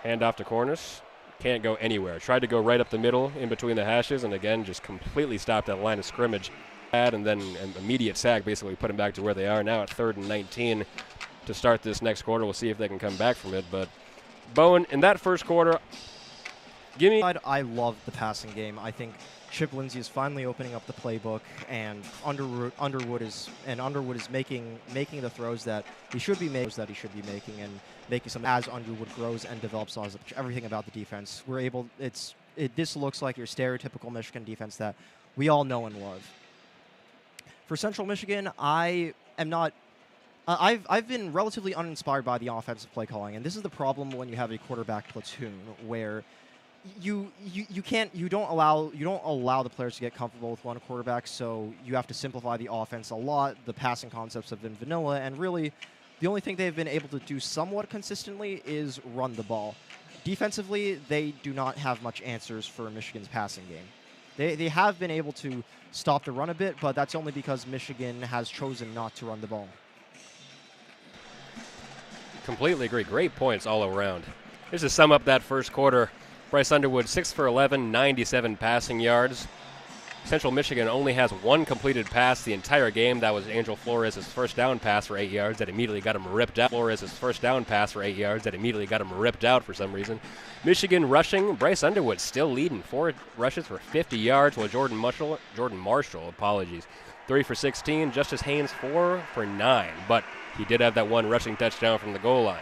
S1: Hand off to Cornish. Can't go anywhere. Tried to go right up the middle in between the hashes, and again, just completely stopped that line of scrimmage. And then an immediate sack basically put them back to where they are now at 3rd and 19 to start this next quarter. We'll see if they can come back from it. But Bowen, in that first quarter, give me.
S2: I love the passing game. I think Chip Lindsey is finally opening up the playbook, and Underwood is making the throws that he should be making, and making some as Underwood grows and develops everything about the defense. This looks like your stereotypical Michigan defense that we all know and love. For Central Michigan, I've been relatively uninspired by the offensive play calling, and this is the problem when you have a quarterback platoon where you don't allow the players to get comfortable with one quarterback, so you have to simplify the offense a lot. The passing concepts have been vanilla, and really the only thing they've been able to do somewhat consistently is run the ball. Defensively, they do not have much answers for Michigan's passing game. They have been able to stop the run a bit, but that's only because Michigan has chosen not to run the ball.
S1: Completely agree. Great points all around. Just to sum up that first quarter, Bryce Underwood 6 for 11, 97 passing yards. Central Michigan only has 1 completed pass the entire game. That was Angel Flores' first down pass for 8 yards that immediately got him ripped out. Flores' first down pass for 8 yards that immediately got him ripped out for some reason. Michigan rushing, Bryce Underwood still leading. 4 rushes for 50 yards, while Jordan Marshall, 3 for 16. Justice Haynes 4 for 9, but he did have that 1 rushing touchdown from the goal line.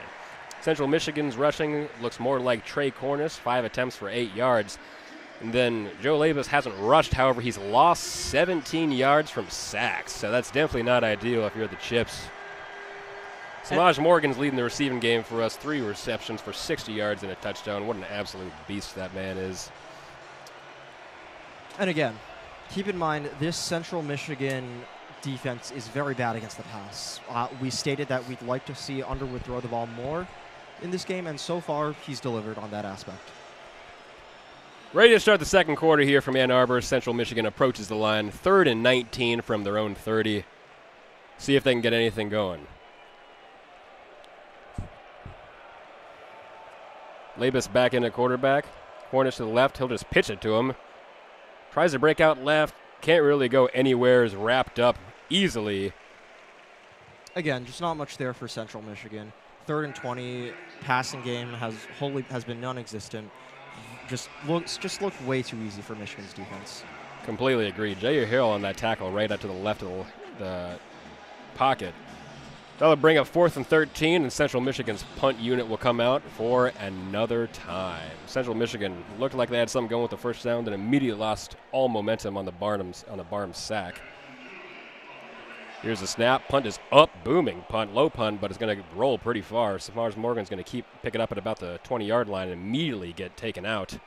S1: Central Michigan's rushing looks more like Trey Cornish, 5 attempts for 8 yards. And then Joe Labus hasn't rushed. However, he's lost 17 yards from sacks. So that's definitely not ideal if you're the Chips. Samaj Morgan's leading the receiving game for us. 3 receptions for 60 yards and a touchdown. What an absolute beast that man is.
S2: And again, keep in mind, this Central Michigan defense is very bad against the pass. We stated that we'd like to see Underwood throw the ball more in this game, and so far he's delivered on that aspect.
S1: Ready to start the second quarter here from Ann Arbor. Central Michigan approaches the line. 3rd and 19 from their own 30. See if they can get anything going. Labus back in at quarterback. Cornish to the left. He'll just pitch it to him. Tries to break out left. Can't really go anywhere. Is wrapped up easily.
S2: Again, just not much there for Central Michigan. 3rd and 20. Passing game has been non-existent. Just looked way too easy for Michigan's defense.
S1: Completely agreed. Jair Hill on that tackle right up to the left of the pocket. That'll bring up 4th and 13, and Central Michigan's punt unit will come out for another time. Central Michigan looked like they had something going with the first down, then immediately lost all momentum on the Barnum's sack. Here's the snap. Punt is up, booming punt, low punt, but it's going to roll pretty far. Samars Morgan's going to pick it up at about the 20-yard line and immediately get taken out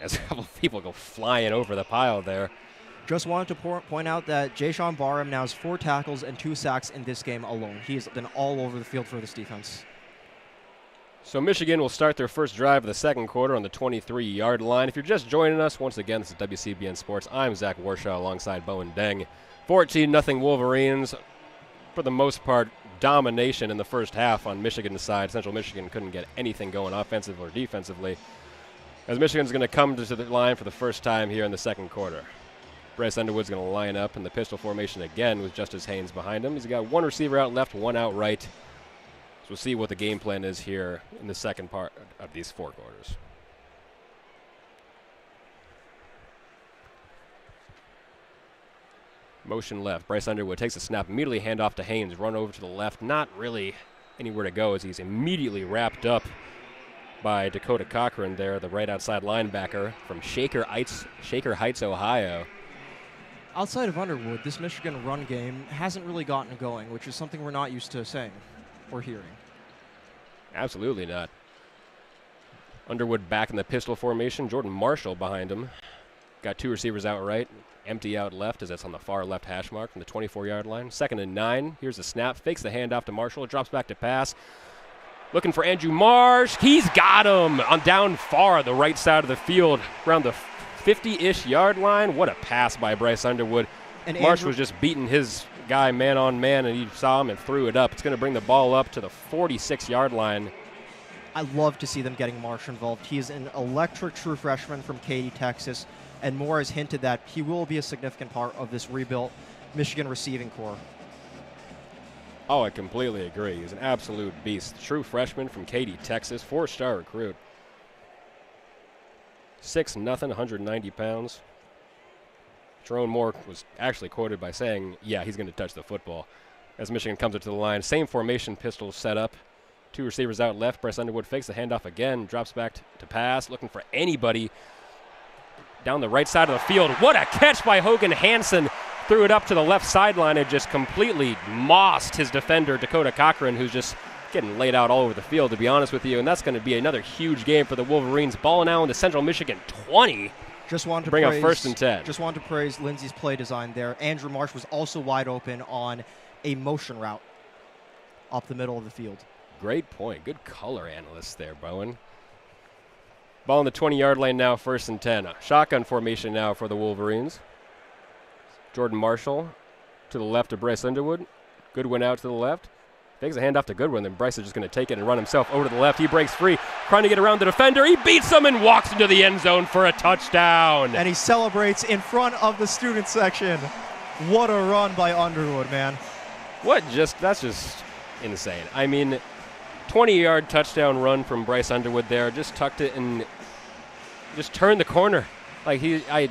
S1: as a couple of people go flying over the pile there.
S2: Just wanted to point out that Jayshawn Barham now has 4 tackles and 2 sacks in this game alone. He's been all over the field for this defense.
S1: So Michigan will start their first drive of the second quarter on the 23-yard line. If you're just joining us, once again, this is WCBN Sports. I'm Zach Warshaw alongside Bowen Deng. 14-0 Wolverines. For the most part, domination in the first half on Michigan's side. Central Michigan couldn't get anything going offensively or defensively, as Michigan's going to come to the line for the first time here in the second quarter. Bryce Underwood's going to line up in the pistol formation again with Justice Haynes behind him. He's got 1 receiver out left, 1 out right. So we'll see what the game plan is here in the second part of these 4 quarters. Motion left. Bryce Underwood takes a snap, immediately hand off to Haynes, run over to the left. Not really anywhere to go as he's immediately wrapped up by Dakota Cochran there, the right outside linebacker from Shaker Heights, Ohio.
S2: Outside of Underwood, this Michigan run game hasn't really gotten going, which is something we're not used to saying or hearing.
S1: Absolutely not. Underwood back in the pistol formation. Jordan Marshall behind him. Got 2 receivers out right, empty out left as that's on the far left hash mark from the 24-yard line. 2nd and 9. Here's the snap. Fakes the handoff to Marshall. Drops back to pass. Looking for Andrew Marsh. He's got him on down far the right side of the field around the 50-ish yard line. What a pass by Bryce Underwood. And Marsh was just beating his guy man on man, and he saw him and threw it up. It's going to bring the ball up to the 46-yard line.
S2: I love to see them getting Marsh involved. He is an electric true freshman from Katy, Texas, and Moore has hinted that he will be a significant part of this rebuilt Michigan receiving corps.
S1: Oh, I completely agree. He's an absolute beast. True freshman from Katy, Texas, 4-star recruit. 6'0", 190 pounds. Sherrone Moore was actually quoted by saying, yeah, he's going to touch the football. As Michigan comes up to the line, same formation, pistol set up. 2 receivers out left. Bryce Underwood fakes the handoff again, drops back to pass, looking for anybody down the right side of the field. What a catch by Hogan Hansen. Threw it up to the left sideline and just completely mossed his defender, Dakota Cochran, who's just getting laid out all over the field, to be honest with you. And that's going to be another huge game for the Wolverines. Ball now in the Central Michigan 20.
S2: Just wanted to
S1: bring
S2: praise,
S1: up 1st and 10.
S2: Just wanted to praise Lindsey's play design there. Andrew Marsh was also wide open on a motion route up the middle of the field.
S1: Great point. Good color analyst there, Bowen. Ball in the 20-yard lane now, 1st and 10. Shotgun formation now for the Wolverines. Jordan Marshall to the left of Bryce Underwood. Goodwin out to the left. Takes a handoff to Goodwin, then Bryce is just going to take it and run himself over to the left. He breaks free, trying to get around the defender. He beats him and walks into the end zone for a touchdown.
S2: And he celebrates in front of the student section. What a run by Underwood, man.
S1: That's just insane. I mean, 20-yard touchdown run from Bryce Underwood there. Just tucked it and just turned the corner. I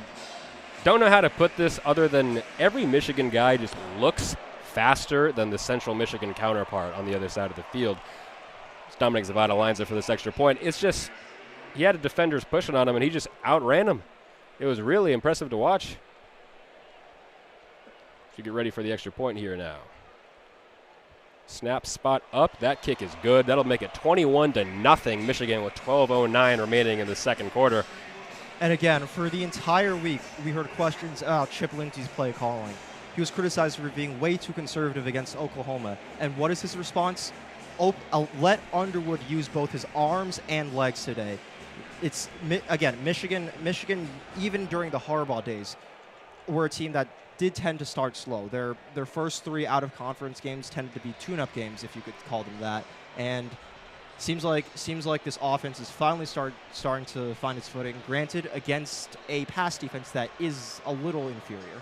S1: don't know how to put this other than every Michigan guy just looks faster than the Central Michigan counterpart on the other side of the field. Dominic Zavada lines it for this extra point. It's just, he had defenders pushing on him, and he just outran him. It was really impressive to watch. So get ready for the extra point here now. Snap spot up. That kick is good. That'll make it 21-0 Michigan with 12:09 remaining in the second quarter.
S2: And again, for the entire week, we heard questions about Chip Lindsey's play calling. He was criticized for being way too conservative against Oklahoma. And what is his response? Let Underwood use both his arms and legs today. It's, again, Michigan, even during the Harbaugh days, were a team that did tend to start slow. Their first 3 out-of-conference games tended to be tune-up games, if you could call them that. And seems like this offense is finally starting to find its footing, granted against a pass defense that is a little inferior.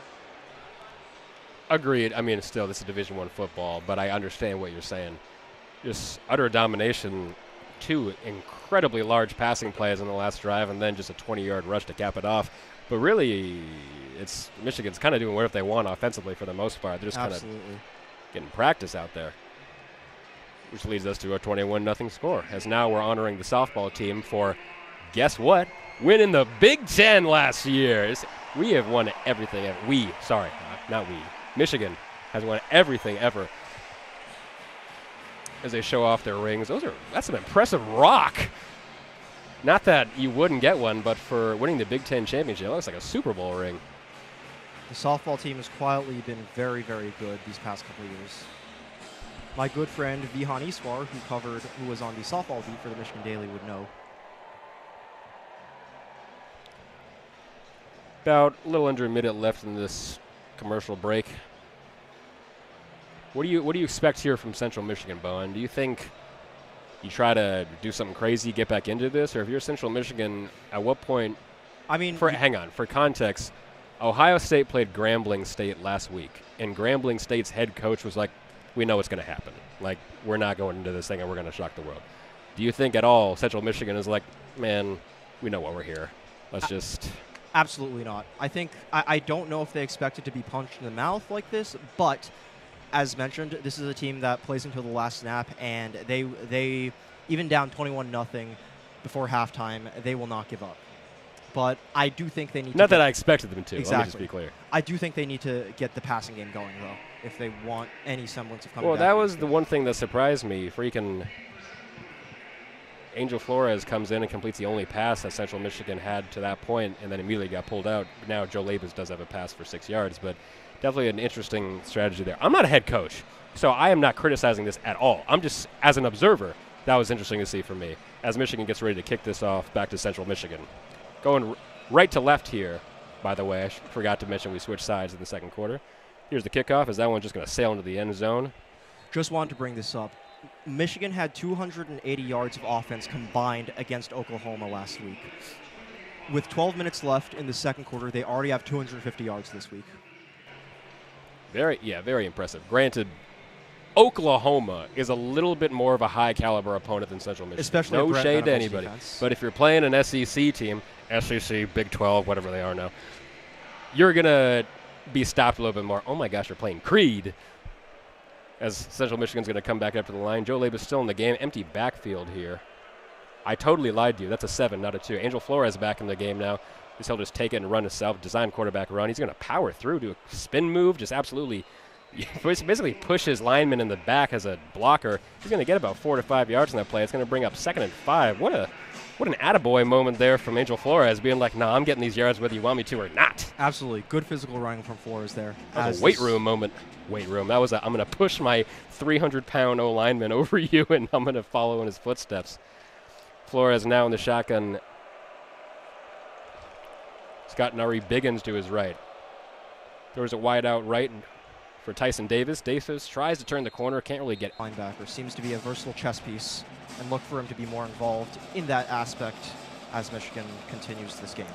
S1: Agreed. I mean, still, this is Division I football, but I understand what you're saying. Just utter domination, 2 incredibly large passing plays in the last drive, and then just a 20-yard rush to cap it off. But really, Michigan's kind of doing whatever they want offensively for the most part. They're just kind of getting practice out there. which leads us to a 21-0 score. As now we're honoring the softball team for, guess what, winning the Big Ten last year. We have won everything. Not we. Michigan has won everything ever. As they show off their rings, that's an impressive rock. Not that you wouldn't get one, but for winning the Big Ten championship, it looks like a Super Bowl ring.
S2: The softball team has quietly been very, very good these past couple of years. My good friend Vihan Iswar, who was on the softball beat for the Michigan Daily, would know.
S1: About a little under a minute left in this commercial break. What do you expect here from Central Michigan, Bowen? Do you think you try to do something crazy, get back into this, or if you're Central Michigan, at what point? I mean, hang on. For context, Ohio State played Grambling State last week, and Grambling State's head coach was like, "We know what's going to happen. Like, we're not going into this thing, and we're going to shock the world." Do you think at all Central Michigan is like, "Man, we know why we're here. Let's just."
S2: Absolutely not. I don't know if they expect it to be punched in the mouth like this, but as mentioned, this is a team that plays until the last snap, and they even down 21-0 before halftime, they will not give up. But I do think they need to.
S1: Not that I expected them to.
S2: Exactly.
S1: Let me just be clear.
S2: I do think they need to get the passing game going, though, if they want any semblance of coming back.
S1: Well, that was the one thing that surprised me. Freaking Angel Flores comes in and completes the only pass that Central Michigan had to that point, and then immediately got pulled out. Now Joe Labus does have a pass for 6 yards, but definitely an interesting strategy there. I'm not a head coach, so I am not criticizing this at all. I'm just, as an observer, that was interesting to see for me. As Michigan gets ready to kick this off back to Central Michigan. Going right to left here, by the way. I forgot to mention we switched sides in the second quarter. Here's the kickoff. Is that one just going to sail into the end zone?
S2: Just wanted to bring this up. Michigan had 280 yards of offense combined against Oklahoma last week. With 12 minutes left in the second quarter, they already have 250 yards this week.
S1: Very impressive. Granted, Oklahoma is a little bit more of a high-caliber opponent than Central Michigan.
S2: Especially
S1: no shade to anybody.
S2: Defense.
S1: But if you're playing an SEC team, SEC, Big 12, whatever they are now, you're going to be stopped a little bit more. Oh, my gosh, you're playing Creed. As Central Michigan's going to come back up to the line. Joe Labus still in the game. Empty backfield here. I totally lied to you. That's a 7, not a 2. Angel Flores back in the game now. He'll just take it and run a self-designed quarterback run. He's going to power through, do a spin move, just absolutely basically push his lineman in the back as a blocker. He's going to get about 4 to 5 yards on that play. It's going to bring up 2nd and 5. What an attaboy moment there from Angel Flores, being like, "Nah, I'm getting these yards whether you want me to or not."
S2: Absolutely. Good physical running from Flores there.
S1: That was a weight room moment. Weight room. That was I'm going to push my 300-pound O-lineman over you, and I'm going to follow in his footsteps. Flores now in the shotgun. Scott Nari Biggins to his right. Throws it wide out right for Tyson Davis. Davis tries to turn the corner, can't really get.
S2: Linebacker seems to be a versatile chess piece, and look for him to be more involved in that aspect as Michigan continues this game.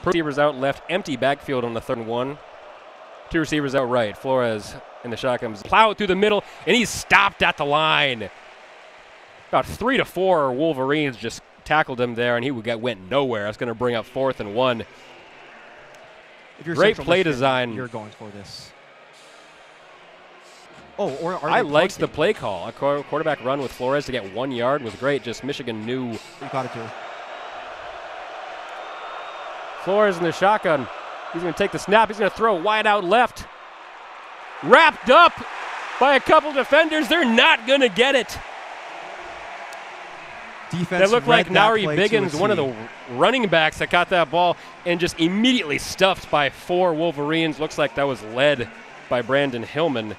S1: Receivers out left, empty backfield on the 3rd and 1. 2 receivers out right. Flores in the shotgun. Plow it through the middle, and he's stopped at the line. About 3 to 4 Wolverines just tackled him there, and he went nowhere. That's going to bring up 4th and 1.
S2: If you're
S1: Great
S2: Central
S1: play
S2: Michigan,
S1: design.
S2: You're going for this. Oh, or are
S1: I
S2: they
S1: liked the
S2: punting?
S1: play call. A quarterback run with Flores to get 1 yard was great. Just Michigan knew.
S2: You got to do.
S1: Flores in the shotgun. He's going to take the snap. He's going to throw wide out left. Wrapped up by a couple defenders. They're not going to get it.
S2: Defense
S1: That looked like Nari Biggins, one of
S2: T.
S1: the running backs that caught that ball and just immediately stuffed by 4 Wolverines. Looks like that was led by Brandon Hillman.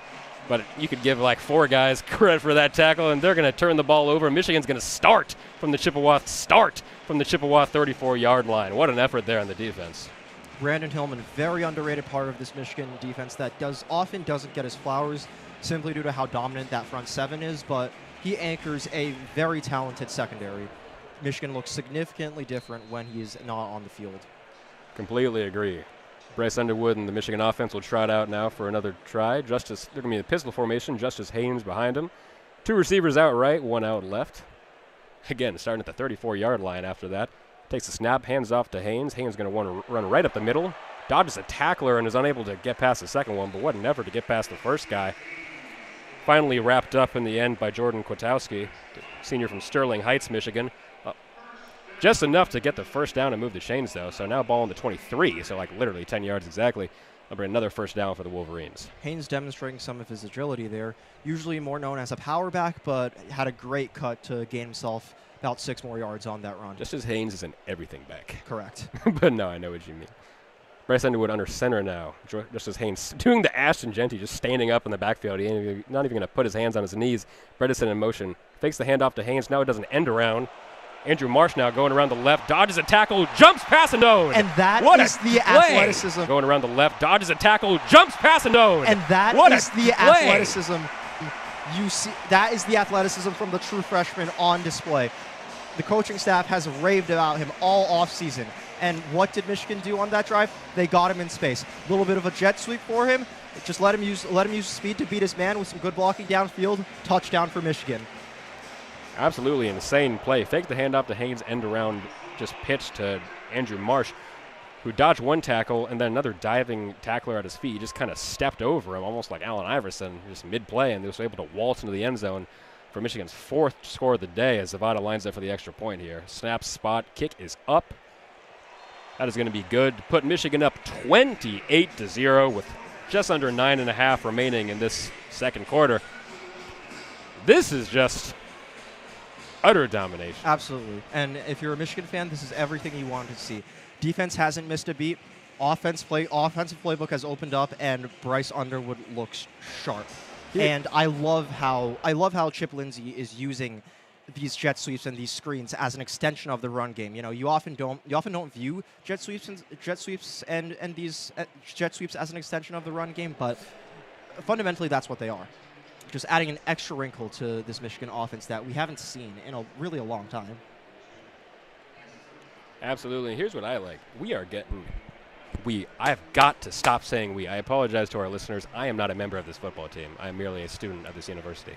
S1: But you could give like 4 guys credit for that tackle, and they're going to turn the ball over. Michigan's going to start from the Chippewa 34-yard line. What an effort there on the defense.
S2: Brandon Hillman, very underrated part of this Michigan defense that often doesn't get his flowers simply due to how dominant that front 7 is, but he anchors a very talented secondary. Michigan looks significantly different when he is not on the field.
S1: Completely agree. Bryce Underwood and the Michigan offense will trot out now for another try. They're going to be in the pistol formation. Justice Haynes behind him. 2 receivers out right, 1 out left. Again, starting at the 34-yard line after that. Takes the snap, hands off to Haynes. Haynes going to want to run right up the middle. Dodges a tackler and is unable to get past the second one, but what an effort to get past the first guy. finally wrapped up in the end by Jordan Kwiatkowski, senior from Sterling Heights, Michigan. Just enough to get the first down and move the chains, though. So now ball on the 23, so like literally 10 yards exactly. But another first down for the Wolverines.
S2: Haynes demonstrating some of his agility there. Usually more known as a power back, but had a great cut to gain himself about 6 more yards on that run.
S1: Just as Haynes is an everything back.
S2: Correct.
S1: But no, I know what you mean. Bryce Underwood under center now, just as Haynes doing the Ashton Genty, just standing up in the backfield. He ain't not even going to put his hands on his knees. Bredesen in motion. Fakes the handoff to Haynes. Now it does an end around. Andrew Marsh now going around the left, dodges a tackle, jumps past a node.
S2: And that is the athleticism.
S1: Going around the left, dodges a tackle, jumps past a node.
S2: And that is the athleticism. You see, that is the athleticism from the true freshman on display. The coaching staff has raved about him all offseason. And what did Michigan do on that drive? They got him in space. A little bit of a jet sweep for him. Just let him use speed to beat his man with some good blocking downfield. Touchdown for Michigan.
S1: Absolutely insane play. Fake the handoff to Haynes, end around, just pitch to Andrew Marsh, who dodged one tackle and then another diving tackler at his feet. He just kind of stepped over him, almost like Allen Iverson, just mid-play, and he was able to waltz into the end zone for Michigan's 4th score of the day as Zavada lines up for the extra point here. Snap, spot, kick is up. That is going to be good. Put Michigan up 28-0 with just under 9.5 remaining in this second quarter. This is just utter domination.
S2: Absolutely. And if you're a Michigan fan, this is everything you wanted to see. Defense hasn't missed a beat. Offensive playbook has opened up, and Bryce Underwood looks sharp. Yeah. And I love how Chip Lindsey is using these jet sweeps and these screens as an extension of the run game. You know, you often don't view jet sweeps and these jet sweeps as an extension of the run game, but fundamentally that's what they are. Just adding an extra wrinkle to this Michigan offense that we haven't seen in a long time.
S1: Absolutely. Here's what I like. I've got to stop saying we. I apologize to our listeners. I am not a member of this football team. I am merely a student of this university.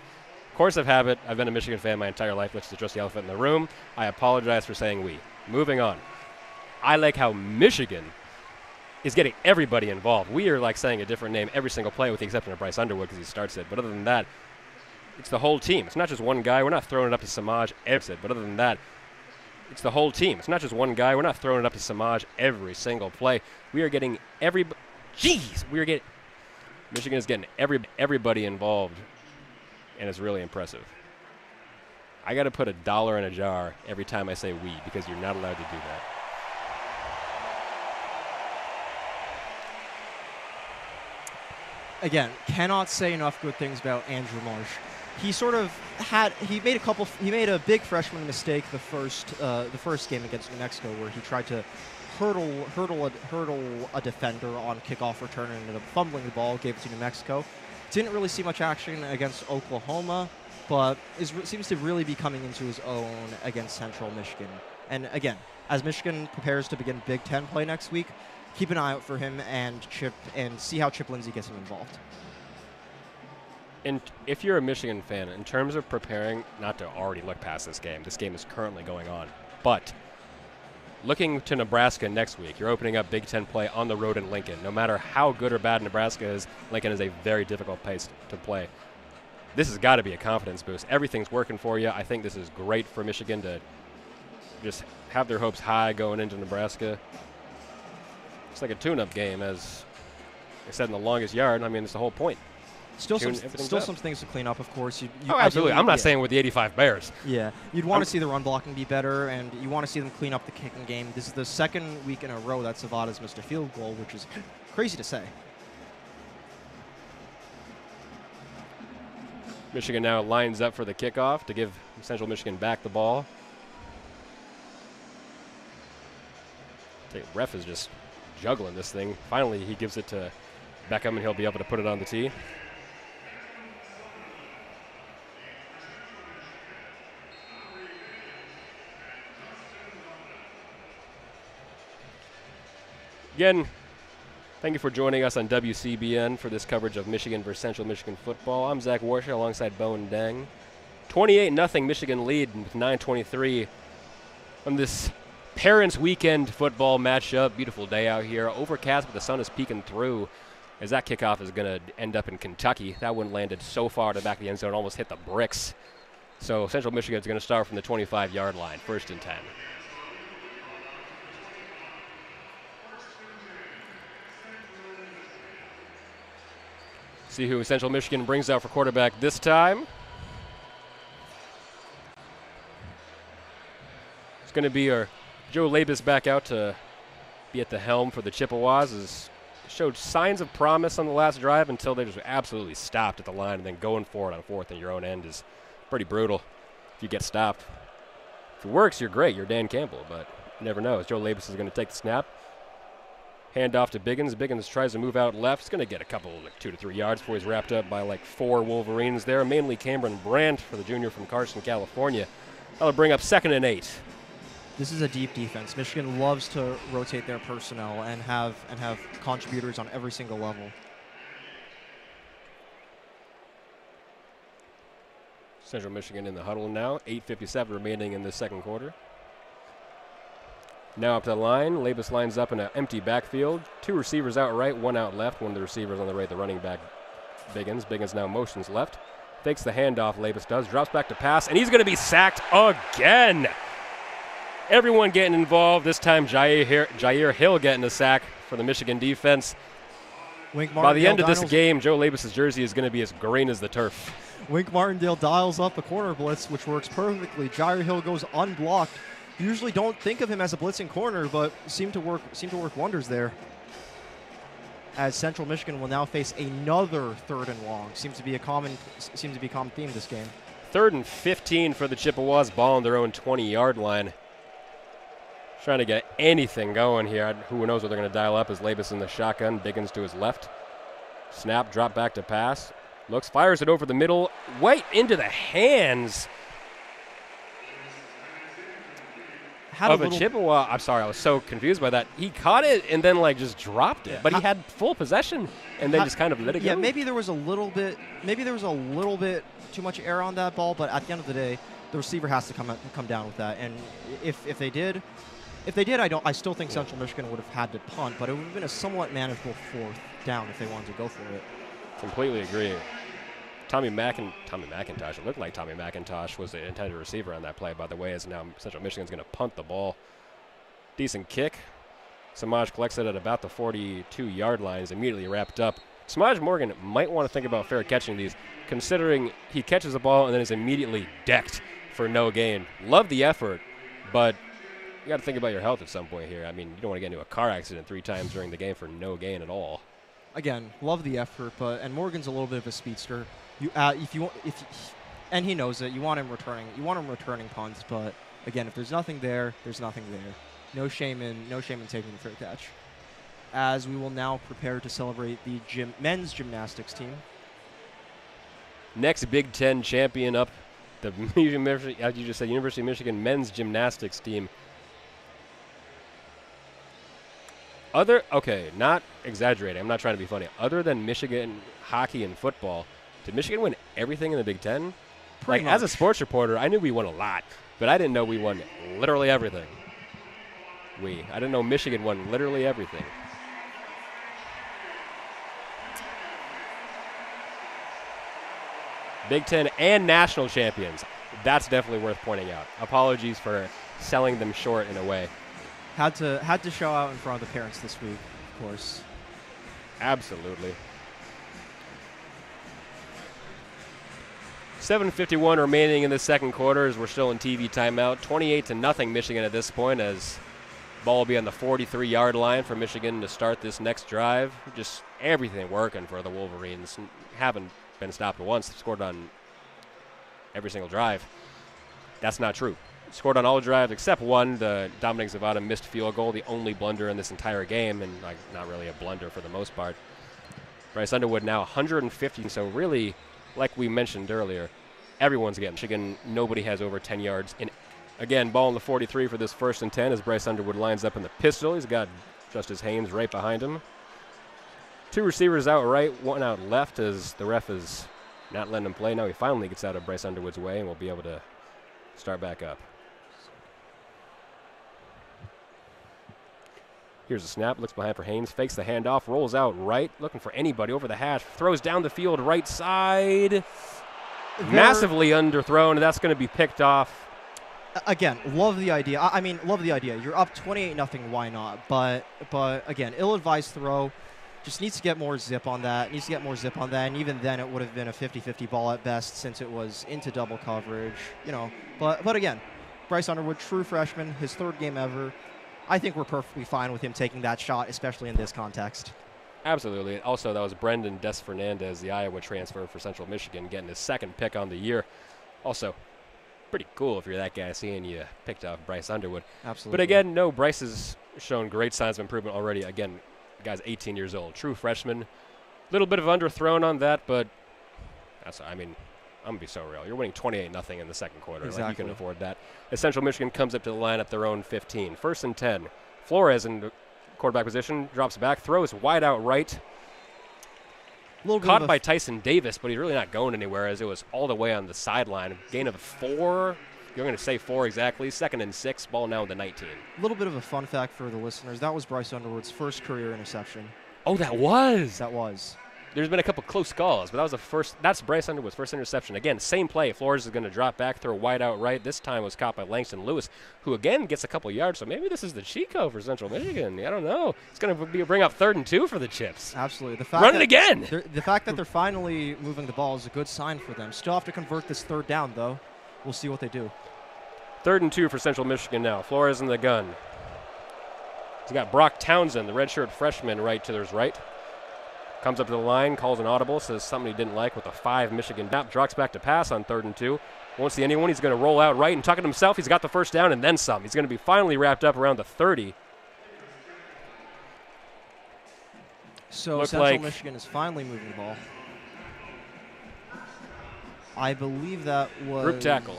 S1: Course of habit. I've been a Michigan fan my entire life, which is just the elephant in the room. I apologize for saying we. Moving on. I like how Michigan is getting everybody involved. We are like saying a different name every single play with the exception of Bryce Underwood because he starts it. But other than that, it's the whole team. It's not just one guy. We're not throwing it up to Samaj. But other than that, it's the whole team. It's not just one guy. We're not throwing it up to Samaj every single play. We are getting Michigan is getting everybody involved, and it's really impressive. I got to put $1 in a jar every time I say we because you're not allowed to do that.
S2: Again, cannot say enough good things about Andrew Marsh. He made a big freshman mistake the first game against New Mexico where he tried to hurdle a defender on kickoff return and ended up fumbling the ball, gave it to New Mexico. Didn't really see much action against Oklahoma, but seems to really be coming into his own against Central Michigan. And again, as Michigan prepares to begin Big Ten play next week, keep an eye out for him and see how Chip Lindsey gets him involved.
S1: And if you're a Michigan fan, in terms of preparing, not to already look past this game is currently going on, but looking to Nebraska next week, you're opening up Big Ten play on the road in Lincoln. No matter how good or bad Nebraska is, Lincoln is a very difficult place to play. This has got to be a confidence boost. Everything's working for you. I think this is great for Michigan to just have their hopes high going into Nebraska. It's like a tune-up game, as I said in the longest yard. I mean, it's the whole point.
S2: Still some things to clean up, of course.
S1: Absolutely. I'm not saying with the 85 Bears.
S2: Yeah. You'd want to see the run blocking be better, and you want to see them clean up the kicking game. This is the second week in a row that Zavada's missed a field goal, which is crazy to say.
S1: Michigan now lines up for the kickoff to give Central Michigan back the ball. The ref is just juggling this thing. Finally, he gives it to Beckham, and he'll be able to put it on the tee. Again, thank you for joining us on WCBN for this coverage of Michigan versus Central Michigan football. I'm Zach Warshaw alongside Bowen Deng. 28-0 Michigan lead with 9:23 on this Parents Weekend football matchup. Beautiful day out here. Overcast, but the sun is peeking through. as that kickoff is going to end up in Kentucky. That one landed so far to the back of the end zone, almost hit the bricks. So Central Michigan is going to start from the 25-yard line, 1st and 10. See who Central Michigan brings out for quarterback this time. It's going to be our Joe Labus back out to be at the helm for the Chippewas. As showed signs of promise on the last drive until they just absolutely stopped at the line, and then going for it on 4th and your own end is pretty brutal if you get stopped. If it works, you're great. You're Dan Campbell, but you never know. As Joe Labus is going to take the snap. Hand off to Biggins. Biggins tries to move out left. He's going to get a couple, like 2 to 3 yards before he's wrapped up by like 4 Wolverines there, mainly Cameron Brandt for the junior from Carson, California. That'll bring up 2nd and 8.
S2: This is a deep defense. Michigan loves to rotate their personnel and have contributors on every single level.
S1: Central Michigan in the huddle now. 8:57 remaining in the second quarter. Now up to the line. Labus lines up in an empty backfield. 2 receivers out right, 1 out left. One of the receivers on the right, the running back, Biggins. Biggins now motions left. Takes the handoff, Labus does. Drops back to pass, and he's going to be sacked again. Everyone getting involved. This time, Jair Hill getting a sack for the Michigan defense. By the end of this game, Joe Labus' jersey is going to be as green as the turf.
S2: Wink Martindale dials up a corner blitz, which works perfectly. Jair Hill goes unblocked. You usually don't think of him as a blitzing corner, but seem to work wonders there. As Central Michigan will now face another 3rd and long. Seems to be a common theme this game.
S1: 3rd and 15 for the Chippewas, ball on their own 20-yard line. Trying to get anything going here. Who knows what they're going to dial up as Labus in the shotgun. Biggins to his left. Snap, drop back to pass. Looks, fires it over the middle, right into the hands of a Chippewa. I'm sorry, I was so confused by that. He caught it and then like just dropped it, yeah. But he had full possession and then just kind of let it go.
S2: Yeah, maybe there was a little bit too much air on that ball, but at the end of the day, the receiver has to come down with that. And if they did, I still think Central Michigan would have had to punt, but it would have been a somewhat manageable 4th down if they wanted to go for it.
S1: Completely agree. Tommy McIntosh. It looked like Tommy McIntosh was the intended receiver on that play, by the way, as now Central Michigan's going to punt the ball. Decent kick. Samaj collects it at about the 42-yard line. Is immediately wrapped up. Samaj Morgan might want to think about fair catching these, considering he catches the ball and then is immediately decked for no gain. Love the effort, but you got to think about your health at some point here. I mean, you don't want to get into a car accident 3 times during the game for no gain at all.
S2: Again, love the effort, and Morgan's a little bit of a speedster. And he knows it. You want him returning punts, but again, if there's nothing there, there's nothing there. No shame in taking the fair catch. As we will now prepare to celebrate the men's gymnastics team.
S1: Next Big Ten champion up, the as you just said, University of Michigan men's gymnastics team. Not exaggerating. I'm not trying to be funny. Other than Michigan hockey and football, did Michigan win everything in the Big Ten?
S2: Pretty much.
S1: As a sports reporter, I knew we won a lot, but I didn't know we won literally everything. I didn't know Michigan won literally everything. Big Ten and national champions. That's definitely worth pointing out. Apologies for selling them short in a way.
S2: Had to show out in front of the parents this week, of course.
S1: Absolutely. 7:51 remaining in the second quarter as we're still in TV timeout. 28-0 Michigan at this point, as ball will be on the 43-yard line for Michigan to start this next drive. Just everything working for the Wolverines. Haven't been stopped once. They've scored on every single drive. That's not true. Scored on all drives except one, the Dominic Zavada missed field goal, the only blunder in this entire game, and not really a blunder for the most part. Bryce Underwood now 150, so really, like we mentioned earlier, everyone's getting Michigan. Nobody has over 10 yards. Again, ball on the 43 for this 1st and 10 as Bryce Underwood lines up in the pistol. He's got Justice Haynes right behind him. 2 receivers out right, 1 out left, as the ref is not letting him play. Now he finally gets out of Bryce Underwood's way and will be able to start back up. Here's a snap, looks behind for Haynes, fakes the handoff, rolls out right, looking for anybody over the hash, throws down the field right side. Massively underthrown. That's going to be picked off.
S2: Again, love the idea. I mean, love the idea. You're up 28-0. Why not? But again, ill-advised throw. Just needs to get more zip on that. And even then, it would have been a 50-50 ball at best since it was into double coverage. You know. But again, Bryce Underwood, true freshman, his 3rd game ever. I think we're perfectly fine with him taking that shot, especially in this context.
S1: Absolutely. Also, that was Brendan Des Fernandez, the Iowa transfer for Central Michigan, getting his 2nd pick on the year. Also, pretty cool if you're that guy seeing you picked off Bryce Underwood.
S2: Absolutely.
S1: But again, no, Bryce has shown great signs of improvement already. Again, the guy's 18 years old, true freshman. Little bit of underthrown on that, but that's, I mean, I'm going to be so real. You're winning 28-0 in the 2nd quarter.
S2: Exactly.
S1: Like, you can afford that. As Central Michigan comes up to the line at their own 15. 1st and 10. Flores in quarterback position, drops back, throws wide out right. Caught by Tyson Davis, but he's really not going anywhere as it was all the way on the sideline. Gain of 4. You're going to say 4 exactly. 2nd and 6. Ball now in the 19.
S2: A little bit of a fun fact for the listeners. That was Bryce Underwood's 1st career interception.
S1: Oh, that was?
S2: That was.
S1: There's been a couple close calls, but that was the first. That's Bryce Underwood's 1st interception. Again, same play. Flores is going to drop back, throw wide out right. This time was caught by Langston Lewis, who again gets a couple yards. So maybe this is the cheat code for Central Michigan. I don't know. It's going to bring up 3rd and 2 for the Chips.
S2: Absolutely.
S1: Run it again.
S2: The fact that they're finally moving the ball is a good sign for them. Still have to convert this 3rd down, though. We'll see what they do.
S1: 3rd and 2 for Central Michigan now. Flores in the gun. He's got Brock Townsend, the redshirt freshman, right to his right. Comes up to the line, calls an audible, says something he didn't like with a 5 Michigan snap. Drops back to pass on 3rd and 2. Won't see anyone. He's going to roll out right and tuck it himself. He's got the 1st down and then some. He's going to be finally wrapped up around the 30.
S2: So Central Michigan is finally moving the ball. I believe that was...
S1: Group tackle.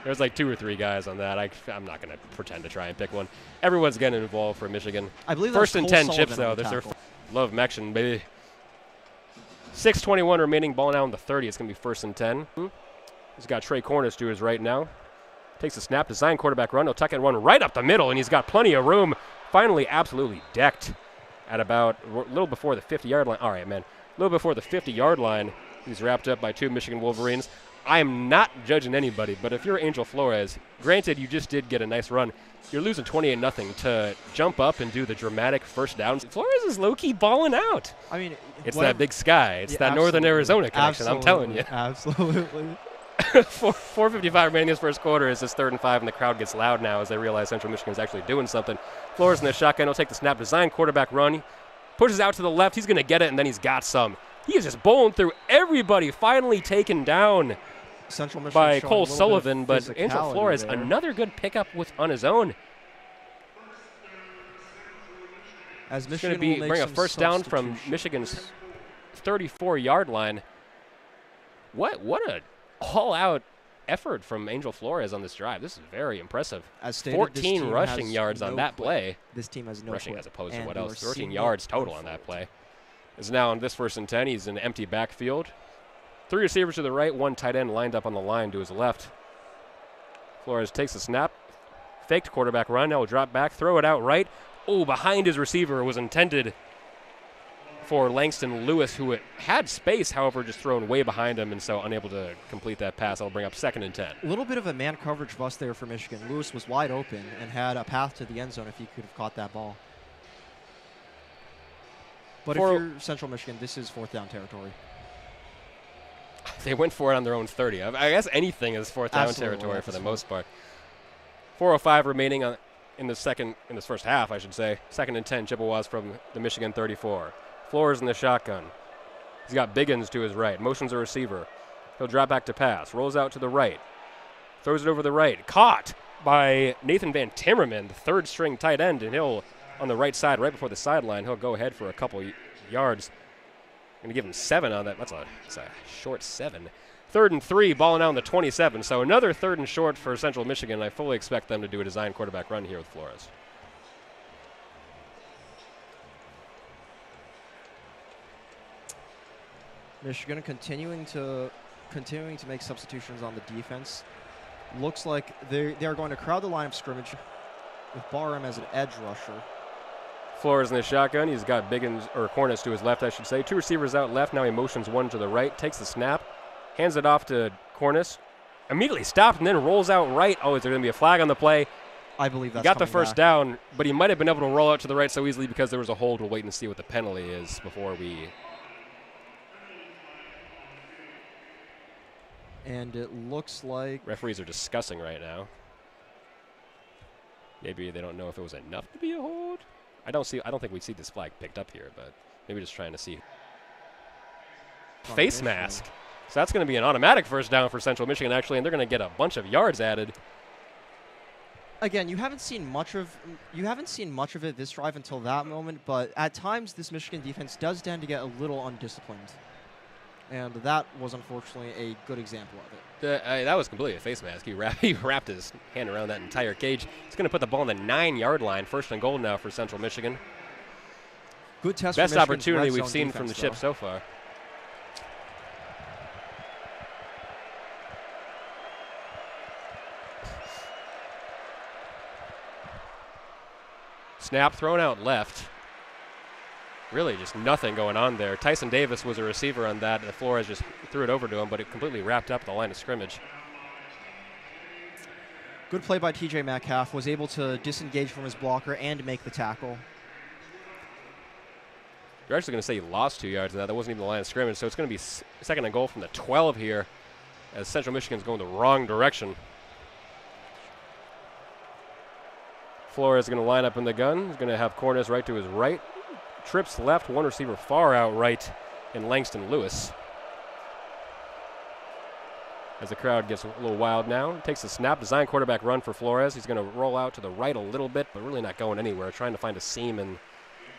S1: There's like 2 or 3 guys on that. I'm not going to pretend to try and pick one. Everyone's getting involved for Michigan.
S2: I believe
S1: 1st and 10 Chips, though. There's their love MACtion, baby. 6:21 remaining. Ball now on the 30. It's going to be 1st and 10. He's got Trey Cornish to his right now. Takes a snap, design quarterback run. He'll tuck and run right up the middle, and he's got plenty of room. Finally, absolutely decked at about a little before the 50-yard line. All right, man. A little before the 50-yard line. He's wrapped up by 2 Michigan Wolverines. I am not judging anybody, but if you're Angel Flores, granted you just did get a nice run, you're losing 28-0 to jump up and do the dramatic 1st down. Flores is low-key balling out.
S2: I mean,
S1: it's that big sky. It's that Northern Arizona connection. I'm telling you.
S2: Absolutely.
S1: 4:55 remaining in this 1st quarter as it's 3rd and 5, and the crowd gets loud now as they realize Central Michigan is actually doing something. Flores in the shotgun. He'll take the snap, design quarterback run. Pushes out to the left. He's going to get it, and then he's got some. He is just bowling through everybody, finally taken down by Cole Sullivan, but Angel Flores, another good pickup on his own.
S2: As
S1: He's going to bring a 1st down from Michigan's 34-yard line. What a all-out effort from Angel Flores on this drive. This is very impressive.
S2: As stated,
S1: 14 rushing yards on that play.
S2: This team has no
S1: rushing as opposed to what else? 13 yards total on that play. Is now on this 1st and 10. He's in an empty backfield. 3 receivers to the right, 1 tight end lined up on the line to his left. Flores takes the snap, faked quarterback run. Now will drop back, throw it out right. Oh, behind his receiver. It was intended for Langston Lewis, who had space, however, just thrown way behind him, and so unable to complete that pass. That'll bring up 2nd and 10.
S2: A little bit of a man coverage bust there for Michigan. Lewis was wide open and had a path to the end zone if he could have caught that ball. But if you're Central Michigan, this is 4th down territory.
S1: They went for it on their own 30. I guess anything is 4th down territory for the most part. 4:05 remaining in this 1st half, I should say. 2nd and 10 Chippewas from the Michigan 34. Flores in the shotgun. He's got Biggins to his right. Motions a receiver. He'll drop back to pass. Rolls out to the right. Throws it over the right. Caught by Nathan Van Timmerman, the 3rd-string tight end, and he'll, on the right side, right before the sideline, he'll go ahead for a couple yards. Going to give him 7 on that. That's a short 7. 3rd and 3, balling out on the 27. So another 3rd and short for Central Michigan. I fully expect them to do a design quarterback run here with Flores.
S2: Michigan continuing to make substitutions on the defense. Looks like they are going to crowd the line of scrimmage with Barham as an edge rusher.
S1: Flores in the shotgun. He's got Cornish to his left, I should say. 2 receivers out left. Now he motions one to the right, takes the snap, hands it off to Cornish, immediately stopped and then rolls out right. Oh, is there going to be a flag on the play?
S2: I believe that's
S1: He got the
S2: coming
S1: first
S2: back.
S1: down, but he might have been able to roll out to the right so easily because there was a hold. We'll wait and see what the penalty is before we...
S2: And it looks like...
S1: Referees are discussing right now. Maybe they don't know if it was enough to be a hold. I don't think we see this flag picked up here, but maybe just trying to see. Face mask. So that's going to be an automatic first down for Central Michigan, actually, and they're going to get a bunch of yards added.
S2: Again, you haven't seen much of it this drive until that moment, but at times this Michigan defense does tend to get a little undisciplined, and that was unfortunately a good example of it.
S1: That was completely a face mask. He wrapped his hand around that entire cage. He's going to put the ball on the 9-yard line, 1st and goal now for Central Michigan.
S2: Good test.
S1: Best
S2: for
S1: opportunity we've seen from the Chip so far. Snap thrown out left. Really just nothing going on there. Tyson Davis was a receiver on that, and Flores just threw it over to him, but it completely wrapped up the line of scrimmage.
S2: Good play by TJ Metcalf, was able to disengage from his blocker and make the tackle.
S1: You're actually going to say he lost 2 yards in that. That wasn't even the line of scrimmage, so it's going to be 2nd and goal from the 12 here as Central Michigan's going the wrong direction. Flores is going to line up in the gun. He's going to have Cornish right to his right. Trips left, 1 receiver far out right in Langston Lewis. As the crowd gets a little wild now, takes the snap, design quarterback run for Flores. He's going to roll out to the right a little bit, but really not going anywhere, trying to find a seam in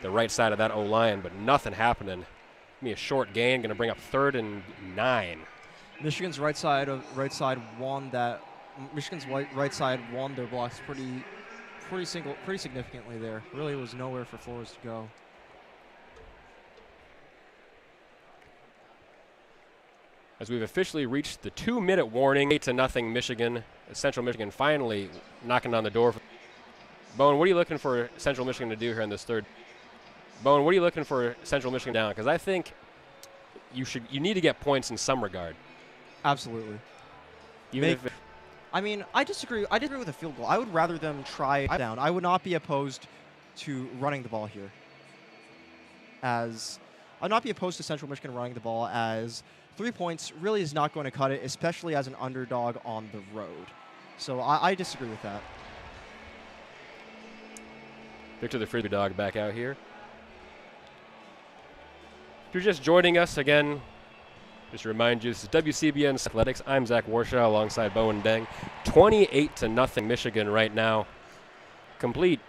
S1: the right side of that O-line, but nothing happening. Give me a short gain, going to bring up 3rd and 9.
S2: Michigan's right side won that. Michigan's right side won their blocks pretty significantly there. Really was nowhere for Flores to go.
S1: As we've officially reached the 2-minute warning, 8-0 Michigan. Central Michigan finally knocking on the door. Bowen, what are you looking for Central Michigan to do here in this third? Bowen, what are you looking for Central Michigan down? Because I think you need to get points in some regard.
S2: Absolutely. I mean, I disagree. I disagree with a field goal. I would rather them try it down. I would not be opposed to running the ball here. I'd not be opposed to Central Michigan running the ball, as 3 points really is not going to cut it, especially as an underdog on the road. So I disagree with that.
S1: Victor the Free Dog back out here. If you're just joining us again, just to remind you, this is WCBN Athletics. I'm Zach Warshaw alongside Bowen Deng. 28-0 Michigan right now. Complete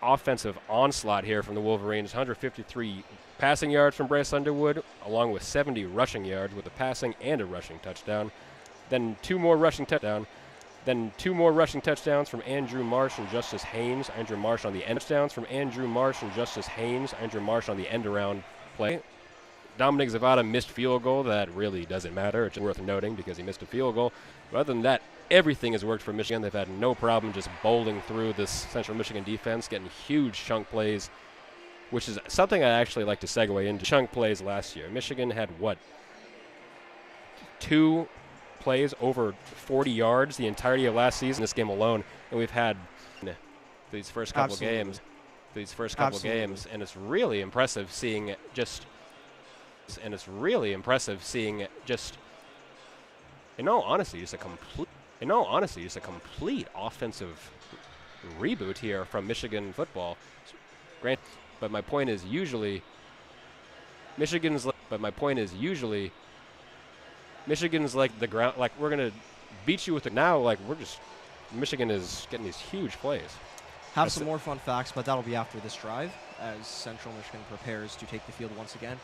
S1: offensive onslaught here from the Wolverines. 153 passing yards from Bryce Underwood, along with 70 rushing yards with a passing and a rushing touchdown. Then two more rushing touchdowns from Andrew Marsh and Justice Haynes. Andrew Marsh on the end touchdowns from Andrew Marsh and Justice Haynes. Andrew Marsh on the end around play. Dominic Zavada missed field goal. That really doesn't matter. It's worth noting because he missed a field goal. But other than that, everything has worked for Michigan. They've had no problem just bowling through this Central Michigan defense, getting huge chunk plays, which is something I actually like to segue into. Chunk plays last year. Michigan had, 2 plays over 40 yards the entirety of last season, this game alone. And we've had these first couple games, and it's really impressive seeing in all honesty, just a complete offensive reboot here from Michigan football. But my point is usually Michigan's like the ground, like we're going to beat you with it now, like Michigan is getting these huge plays.
S2: Have some more fun facts, but that'll be after this drive as Central Michigan prepares to take the field once again.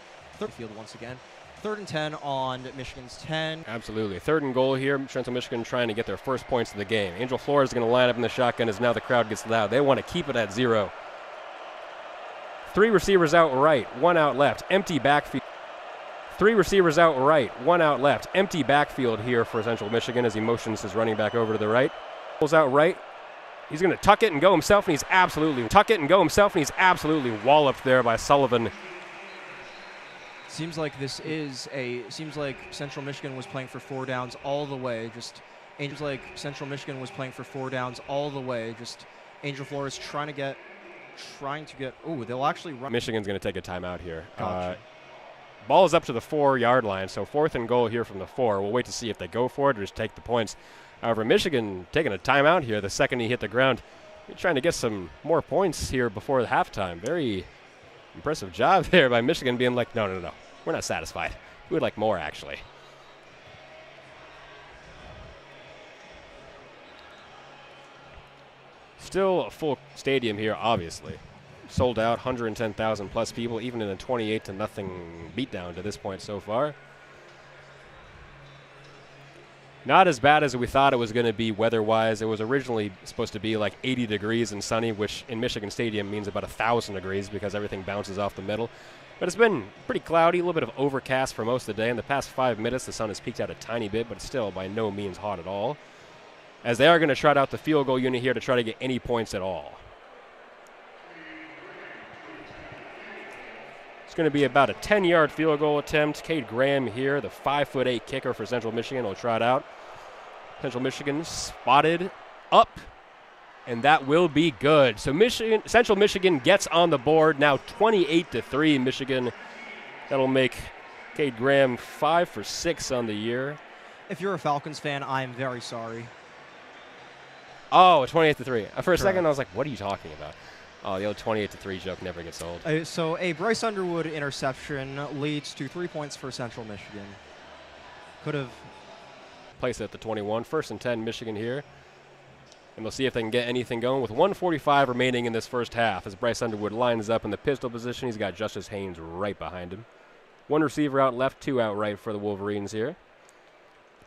S2: 3rd and 10 on Michigan's 10.
S1: Absolutely. 3rd and goal here. Central Michigan trying to get their first points of the game. Angel Flores is going to line up in the shotgun as now the crowd gets loud. They want to keep it at 0. 3 receivers out right, 1 out left. Empty backfield. 3 receivers out right, 1 out left. Empty backfield here for Central Michigan as he motions his running back over to the right. Pulls out right. He's going to tuck it and go himself, and he's absolutely walloped there by Sullivan.
S2: Seems like Central Michigan was playing for 4 downs all the way. Angel Flores trying to get. Oh, they'll actually run.
S1: Michigan's going to take a timeout here.
S2: Gotcha.
S1: Ball is up to the 4-yard line, so 4th and goal here from the 4. We'll wait to see if they go for it or just take the points. However, Michigan taking a timeout here the second he hit the ground. He's trying to get some more points here before the halftime. Very impressive job there by Michigan being like, no. We're not satisfied. We would like more, actually. Still a full stadium here, obviously. Sold out, 110,000 plus people, even in a 28-0 beatdown to this point so far. Not as bad as we thought it was going to be weather-wise. It was originally supposed to be like 80 degrees and sunny, which in Michigan Stadium means about 1,000 degrees because everything bounces off the middle. But it's been pretty cloudy, a little bit of overcast for most of the day. In the past 5 minutes, the sun has peaked out a tiny bit, but it's still by no means hot at all. As they are going to trot out the field goal unit here to try to get any points at all. It's going to be about a 10-yard field goal attempt. Cade Graham here, the 5'8" kicker for Central Michigan, will trot out. Central Michigan spotted up, and that will be good. So Central Michigan gets on the board now, 28-3 Michigan. That'll make Cade Graham 5 for 6 on the year.
S2: If you're a Falcons fan, I'm very sorry.
S1: Oh, 28-3. For a second, I was like, what are you talking about? Oh, the old 28-3 joke never gets old.
S2: So a Bryce Underwood interception leads to 3 points for Central Michigan. Could have
S1: placed it at the 21. 1st and 10, Michigan here. And they'll see if they can get anything going with 1:45 remaining in this first half. As Bryce Underwood lines up in the pistol position, he's got Justice Haynes right behind him. 1 receiver out left, 2 out right for the Wolverines here.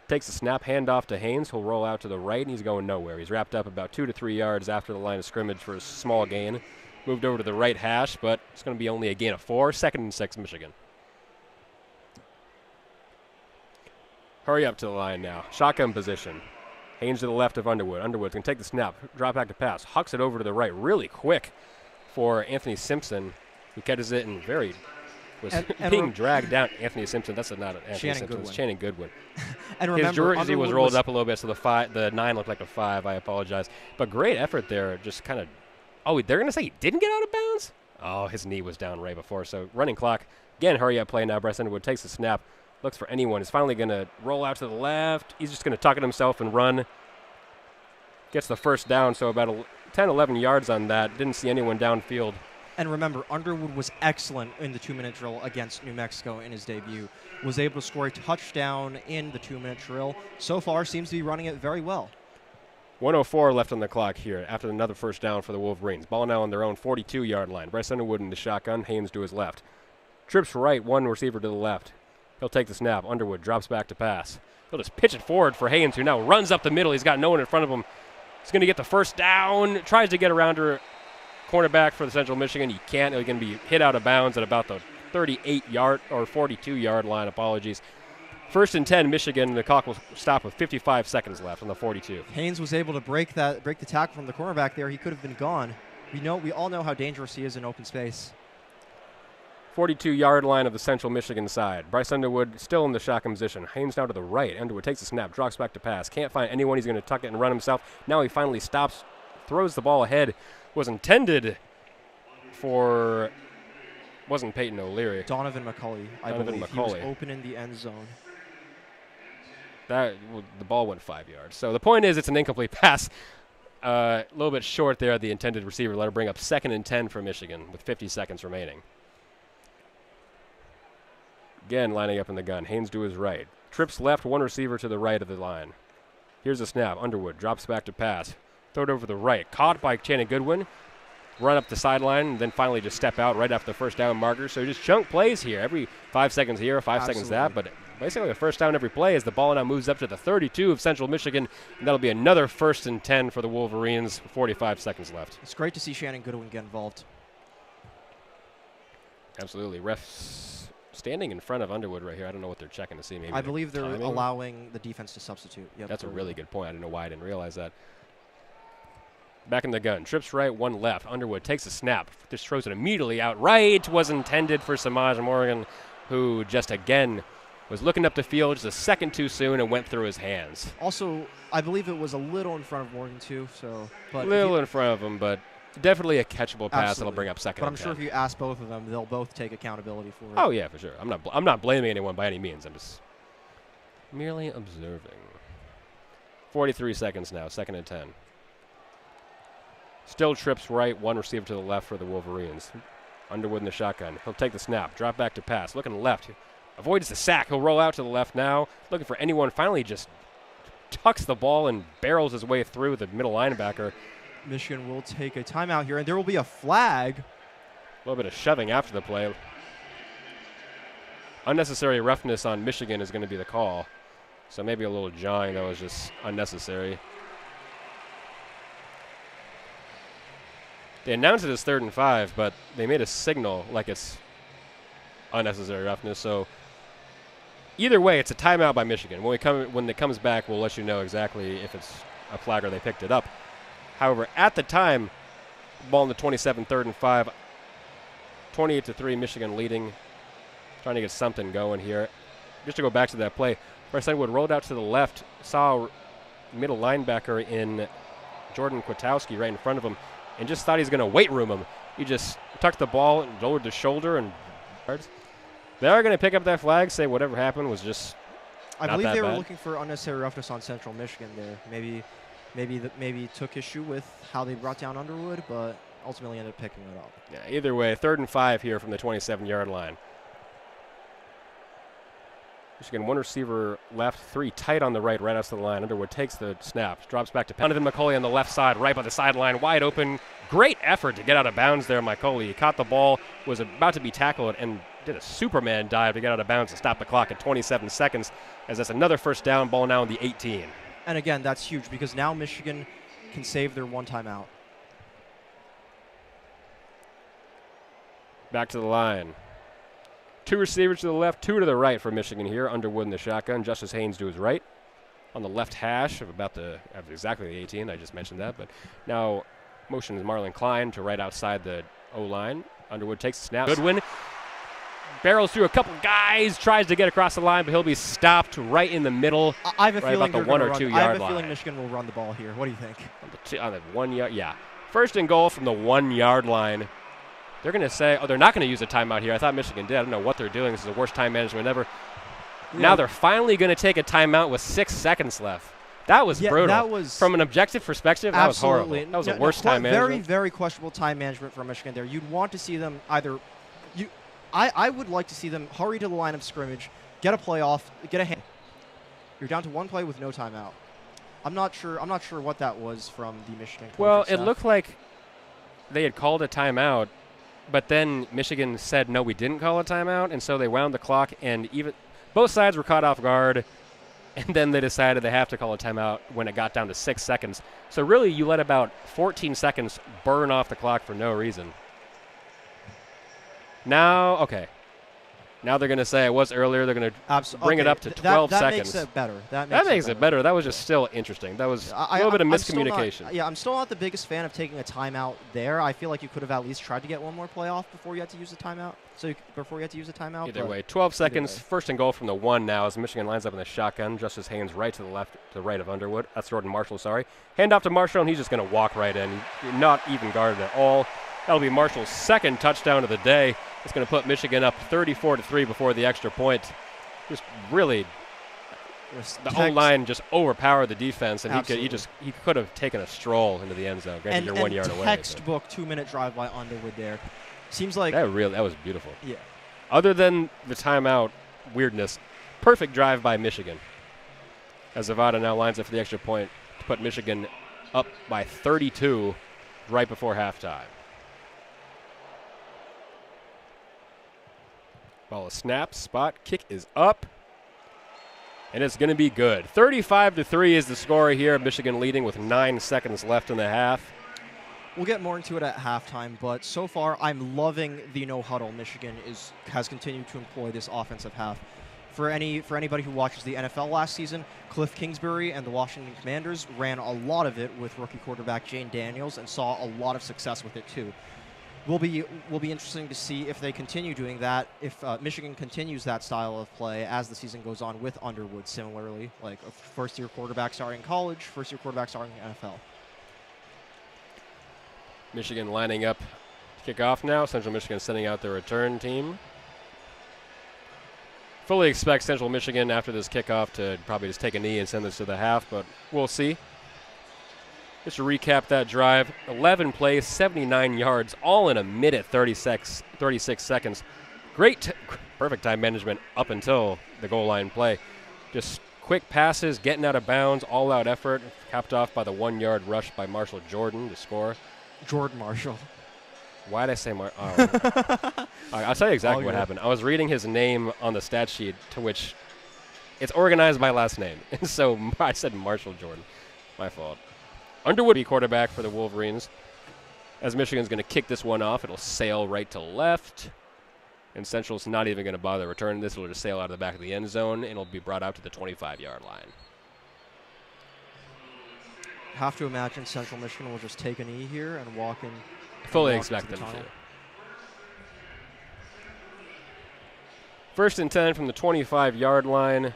S1: Takes the snap, handoff to Haynes. He'll roll out to the right, and he's going nowhere. He's wrapped up about 2 to 3 yards after the line of scrimmage for a small gain. Moved over to the right hash, but it's going to be only a gain of 4. 2nd and 6, Michigan. Hurry up to the line now. Shotgun position. Haynes to the left of Underwood. Underwood's going to take the snap, drop back to pass. Hucks it over to the right really quick for Anthony Simpson, who catches it and being dragged down. Anthony Simpson, that's not Anthony Simpson, it's Shannon Goodwin.
S2: And remember,
S1: his jersey was rolled up a little bit, so the 9 looked like a 5. I apologize. But great effort there, just kind of, they're going to say he didn't get out of bounds? Oh, his knee was down right before. So running clock. Again, hurry up play now. Bryce Underwood takes the snap, looks for anyone. He's finally going to roll out to the left. He's just going to tuck it himself and run. Gets the first down, so about 10, 11 yards on that. Didn't see anyone downfield.
S2: And remember, Underwood was excellent in the 2-minute drill against New Mexico in his debut. Was able to score a touchdown in the 2-minute drill. So far, seems to be running it very well.
S1: 1:04 left on the clock here after another first down for the Wolverines. Ball now on their own 42-yard line. Bryce Underwood in the shotgun. Haynes to his left. Trips right, 1 receiver to the left. He'll take the snap. Underwood drops back to pass. He'll just pitch it forward for Haynes, who now runs up the middle. He's got no one in front of him. He's going to get the first down. Tries to get around her. Cornerback for the Central Michigan. He can't. He's going to be hit out of bounds at about the 38-yard or 42-yard line. Apologies. 1st and 10, Michigan. The clock will stop with 55 seconds left on the 42.
S2: Haynes was able to break the tackle from the cornerback there. He could have been gone. We all know how dangerous he is in open space.
S1: 42-yard line of the Central Michigan side. Bryce Underwood still in the shotgun position. Haynes now to the right. Underwood takes the snap, drops back to pass. Can't find anyone. He's going to tuck it and run himself. Now he finally stops, throws the ball ahead. Was intended for, wasn't Peyton O'Leary.
S2: Donovan McCulley, I believe. He was open in the end zone.
S1: The ball went 5 yards. So the point is, it's an incomplete pass. A little bit short there, the intended receiver. Let her bring up 2nd and 10 for Michigan with 50 seconds remaining. Again, lining up in the gun. Haynes to his right. Trips left, 1 receiver to the right of the line. Here's a snap. Underwood drops back to pass. Throw it over the right. Caught by Shannon Goodwin. Run up the sideline, and then finally just step out right after the first down marker. So just chunk plays here. Every 5 seconds here, 5 seconds that. But basically the first down every play as the ball now moves up to the 32 of Central Michigan. And that'll be another 1st and 10 for the Wolverines. 45 seconds left.
S2: It's great to see Shannon Goodwin get involved.
S1: Absolutely. Refs standing in front of Underwood right here. I don't know what they're checking to see. Maybe
S2: I believe they're allowing the defense to substitute. Yep,
S1: that's a really good point. I don't know why I didn't realize that. Back in the gun. Trips right, one left. Underwood takes a snap. Just throws it immediately out right. Was intended for Samaj Morgan, who just again was looking up the field just a second too soon and went through his hands.
S2: Also, I believe it was a little in front of Morgan too. So,
S1: but a little in front of him, but definitely a catchable pass
S2: absolutely.
S1: that'll bring up second.
S2: But I'm sure if you ask both of them, they'll both take accountability for it.
S1: Oh yeah, for sure. I'm not blaming anyone by any means. I'm just merely observing. 43 seconds now. 2nd and 10. Still trips right, one receiver to the left for the Wolverines. Underwood in the shotgun. He'll take the snap, drop back to pass, looking left. Avoids the sack. He'll roll out to the left now, looking for anyone. Finally just tucks the ball and barrels his way through the middle linebacker.
S2: Michigan will take a timeout here, and there will be a flag.
S1: A little bit of shoving after the play. Unnecessary roughness on Michigan is going to be the call. So maybe a little jawing that was just unnecessary. They announced it as 3rd and 5, but they made a signal like it's unnecessary roughness. So either way, it's a timeout by Michigan. When it comes back, we'll let you know exactly if it's a flag or they picked it up. However, at the time, ball in the 27, 3rd and 5, 28-3, Michigan leading, trying to get something going here. Just to go back to that play, Bryce Underwood rolled out to the left, saw a middle linebacker in Jordan Kwiatkowski right in front of him, and just thought he's going to weight room him. He just tucked the ball and lowered the shoulder, and they are going to pick up that flag, say whatever happened was just
S2: I
S1: not
S2: believe
S1: that
S2: they
S1: bad.
S2: were looking for unnecessary roughness on Central Michigan there. Maybe took issue with how they brought down Underwood, but ultimately ended up picking it up.
S1: Yeah, either way, 3rd and 5 here from the 27-yard line. Michigan, one receiver left, 3 tight on the right outside the line. Underwood takes the snap, drops back to Donovan McCauley on the left side, right by the sideline, wide open. Great effort to get out of bounds there, McCauley. He caught the ball, was about to be tackled, and did a Superman dive to get out of bounds to stop the clock at 27 seconds, as that's another first down, ball now in the 18.
S2: And again, that's huge because now Michigan can save their one timeout.
S1: Back to the line. 2 receivers to the left, 2 to the right for Michigan here. Underwood in the shotgun. Justice Haynes to his right. On the left hash of exactly the 18. I just mentioned that. But now motion is Marlon Klein to right outside the O-line. Underwood takes the snap. Goodwin barrels through a couple guys, tries to get across the line, but he'll be stopped right in the middle.
S2: I have a
S1: right
S2: feeling
S1: about the 1 or 2 yard line.
S2: I have a feeling Michigan will run the ball here. What do you think?
S1: On the 1 yard, yeah. 1st and goal from the 1 yard line. They're going to say, they're not going to use a timeout here. I thought Michigan did. I don't know what they're doing. This is the worst time management ever. Yeah. Now they're finally going to take a timeout with 6 seconds left. That was brutal.
S2: That was
S1: from an objective perspective, that was horrible. That was the worst time management.
S2: Very, very questionable time management from Michigan there. You'd want to see them either I would like to see them hurry to the line of scrimmage, get a play off, get a hand. You're down to 1 play with no timeout. I'm not sure what that was from the Michigan coaching
S1: Well,
S2: staff.
S1: It looked like they had called a timeout, but then Michigan said, no, we didn't call a timeout, and so they wound the clock, and even both sides were caught off guard, and then they decided they have to call a timeout when it got down to 6 seconds. So really, you let about 14 seconds burn off the clock for no reason. Now, okay. Now they're going to say it was earlier. They're going to bring it up to 12 seconds.
S2: That makes it better. That
S1: makes it better. That was just still interesting. That was a little bit of miscommunication.
S2: I'm still not the biggest fan of taking a timeout there. I feel like you could have at least tried to get one more play off before you had to use a timeout.
S1: Either way, 12 seconds. 1st and goal from the 1 now as Michigan lines up in the shotgun. Justice Haynes right to the right of Underwood. That's Jordan Marshall, sorry. Hand off to Marshall, and he's just going to walk right in. Not even guarded at all. That'll be Marshall's 2nd touchdown of the day. It's going to put Michigan up 34-3 before the extra point. Just really, the O-line just overpowered the defense, and he could have taken a stroll into the end zone. Granted, you're 1 yard away.
S2: Textbook 2-minute drive by Underwood there. Seems like
S1: that was beautiful.
S2: Yeah.
S1: Other than the timeout weirdness, perfect drive by Michigan. As Zavada now lines up for the extra point to put Michigan up by 32 right before halftime. Ball is snapped, spot, kick is up, and it's going to be good. 35-3 is the score here. Michigan leading with 9 seconds left in the half.
S2: We'll get more into it at halftime, but so far I'm loving the no huddle Michigan has continued to employ this offensive half. For anybody who watches the NFL last season, Cliff Kingsbury and the Washington Commanders ran a lot of it with rookie quarterback Jane Daniels and saw a lot of success with it too. Will be interesting to see if they continue doing that, if Michigan continues that style of play as the season goes on with Underwood similarly, like a first-year quarterback starting in college, first-year quarterback starting in the NFL.
S1: Michigan lining up to kick off now. Central Michigan sending out their return team. Fully expect Central Michigan after this kickoff to probably just take a knee and send this to the half, but we'll see. Just to recap that drive, 11 plays, 79 yards, all in a minute 36 seconds. Perfect time management up until the goal line play. Just quick passes, getting out of bounds, all-out effort, capped off by the 1-yard rush by Marshall Jordan to score.
S2: Jordan Marshall.
S1: Why did I say I'll tell you exactly what happened. I was reading his name on the stat sheet, to which it's organized by last name. And so I said Marshall Jordan. My fault. Underwood be quarterback for the Wolverines. As Michigan's going to kick this one off, it'll sail right to left. And Central's not even going to bother returning this. It'll just sail out of the back of the end zone, and it'll be brought out to the 25-yard line.
S2: Have to imagine Central Michigan will just take a knee here and walk in.
S1: Fully expect them to. First and 10 from the 25-yard line.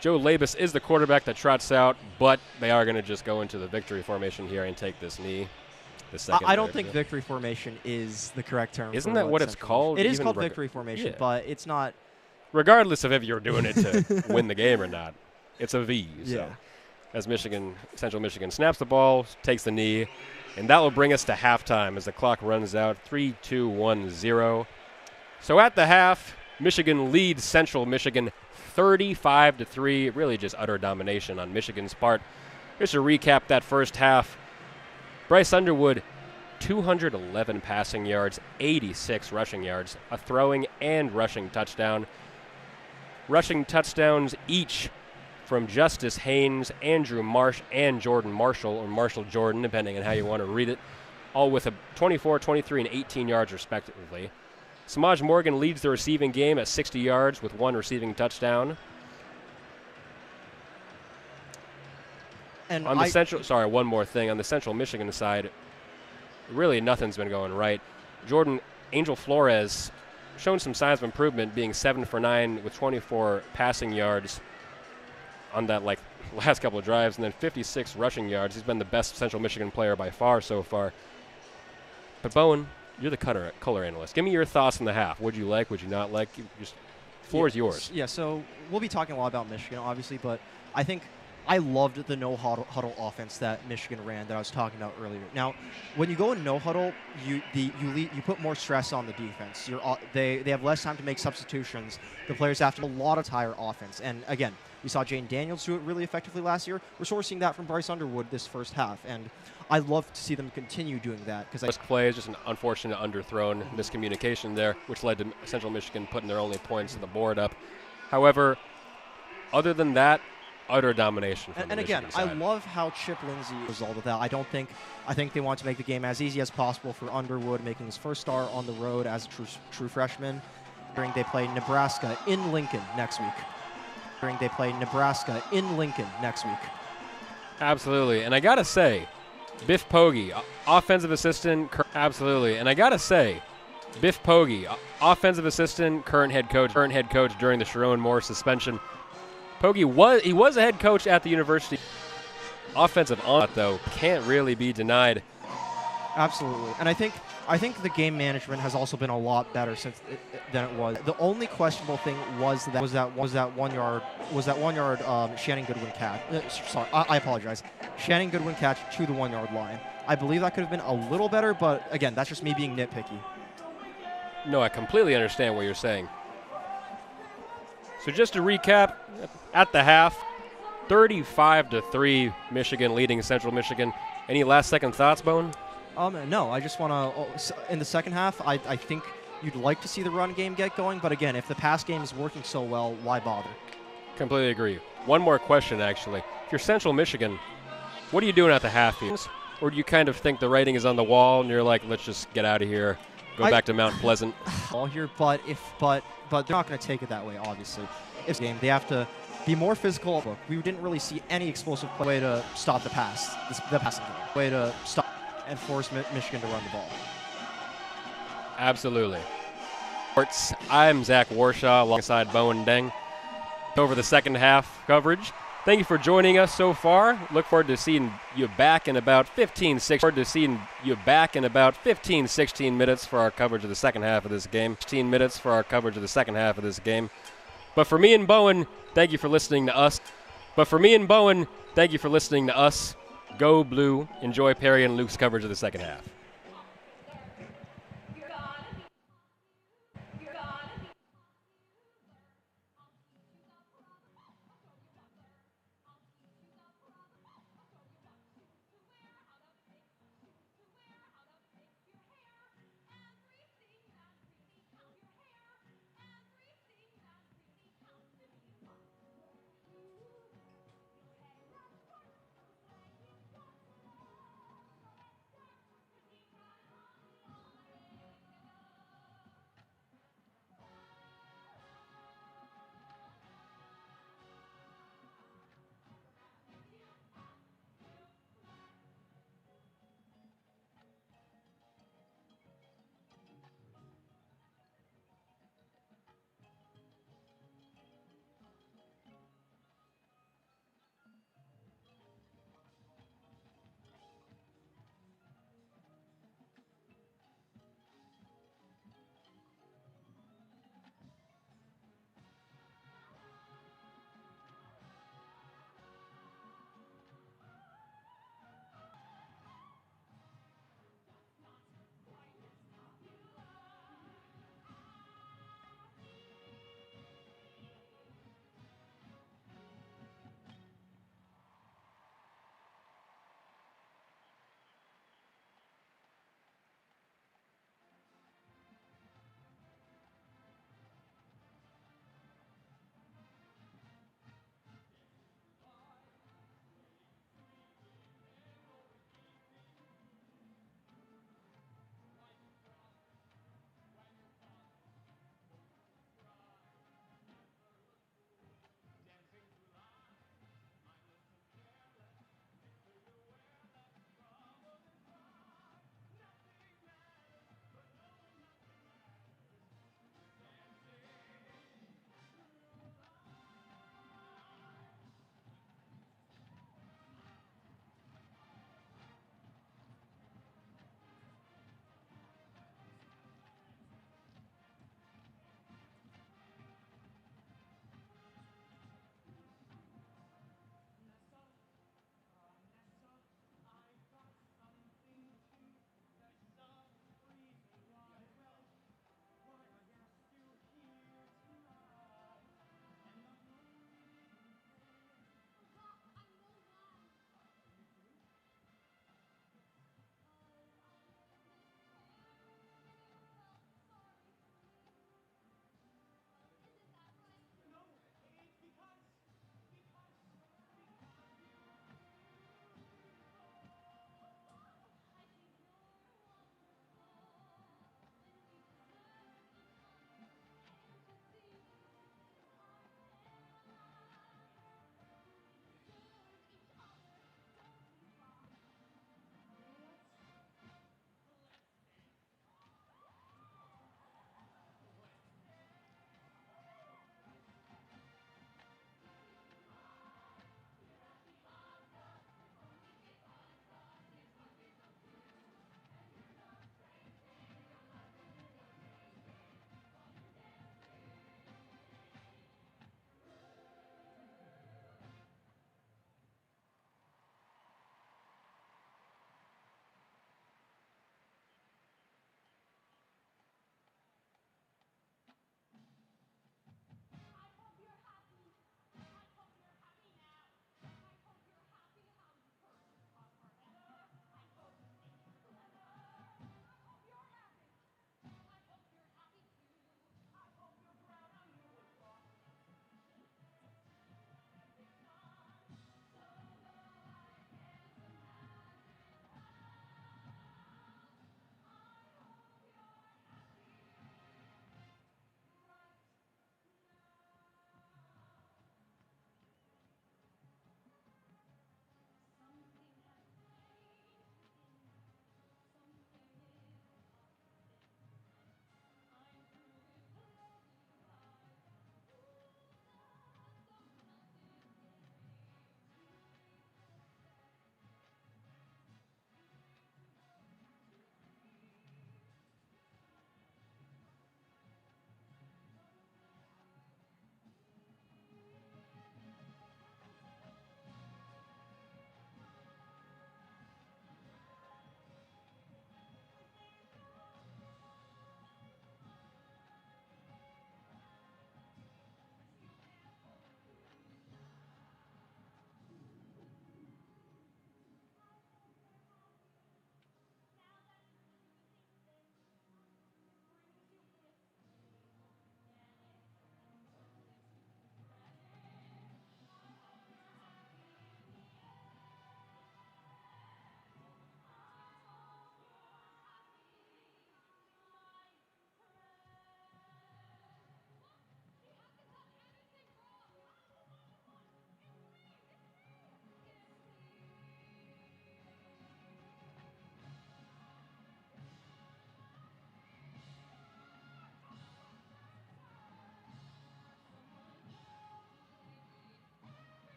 S1: Joe Labus is the quarterback that trots out, but they are going to just go into the victory formation here and take this knee.
S2: I don't think victory formation is the correct term.
S1: Isn't that what it's called?
S2: It is called victory formation, but it's not.
S1: Regardless of if you're doing it to win the game or not, it's a V. So.
S2: Yeah.
S1: As Central Michigan snaps the ball, takes the knee, and that will bring us to halftime as the clock runs out, 3-2-1-0. So at the half, Michigan leads Central Michigan 35-3, really just utter domination on Michigan's part. Just to recap that first half, Bryce Underwood, 211 passing yards, 86 rushing yards, a throwing and rushing touchdown. Rushing touchdowns each from Justice Haynes, Andrew Marsh, and Jordan Marshall, or Marshall Jordan, depending on how you want to read it, all with a 24, 23, and 18 yards respectively. Samaj Morgan leads the receiving game at 60 yards with 1 receiving touchdown. And on the one more thing. On the Central Michigan side, really nothing's been going right. Jordan Angel Flores shown some signs of improvement, being 7 for 9 with 24 passing yards on that last couple of drives, and then 56 rushing yards. He's been the best Central Michigan player by far so far. But Bowen, you're the color analyst. Give me your thoughts on the half. Would you like? Would you not like? Just floor is yours.
S2: Yeah. So we'll be talking a lot about Michigan, obviously, but I think I loved the no huddle offense that Michigan ran that I was talking about earlier. Now, when you go in no huddle, you put more stress on the defense. They have less time to make substitutions. The players have to do a lot of tire offense. And again, we saw Jane Daniels do it really effectively last year. We're sort of seeing that from Bryce Underwood this first half, and I love to see them continue doing that.
S1: This play is just an unfortunate underthrown miscommunication there, which led to Central Michigan putting their only points on the board up. However, other than that, utter domination from the Michigan side.
S2: I love how Chip Lindsey result of that. I think they want to make the game as easy as possible for Underwood, making his first start on the road as a true freshman. They play Nebraska in Lincoln next week.
S1: Absolutely. And I got to say, Biff Poggi, offensive assistant, current head coach during the Sherrone Moore suspension. Poggi was a head coach at the university. Offensive though, can't really be denied.
S2: Absolutely. And I think the game management has also been a lot better than it was. The only questionable thing was that 1 yard Shannon Goodwin catch. I apologize. Shannon Goodwin catch to the 1 yard line. I believe that could have been a little better, but again, that's just me being nitpicky.
S1: No, I completely understand what you're saying. So just to recap, at the half, 35-3, Michigan leading Central Michigan. Any last second thoughts, Bowen?
S2: No, I just want to, in the second half, I think you'd like to see the run game get going, but again, if the pass game is working so well, why bother?
S1: Completely agree. One more question, actually. If you're Central Michigan, what are you doing at the half? Or do you kind of think the writing is on the wall and you're like, let's just get out of here, go back to Mount Pleasant.
S2: All here, but they're not going to take it that way. Obviously, it's game. They have to be more physical. We didn't really see any explosive way to stop the pass. The passing game. Way to stop and force Michigan to run the ball.
S1: Absolutely. I'm Zach Warshaw alongside Bowen Deng over the second half coverage. Thank you for joining us so far. Look forward to seeing you back in about 16 minutes for our coverage of the second half of this game. 15 minutes for our coverage of the second half of this game. But for me and Bowen, thank you for listening to us. Go Blue. Enjoy Perry and Luke's coverage of the second half.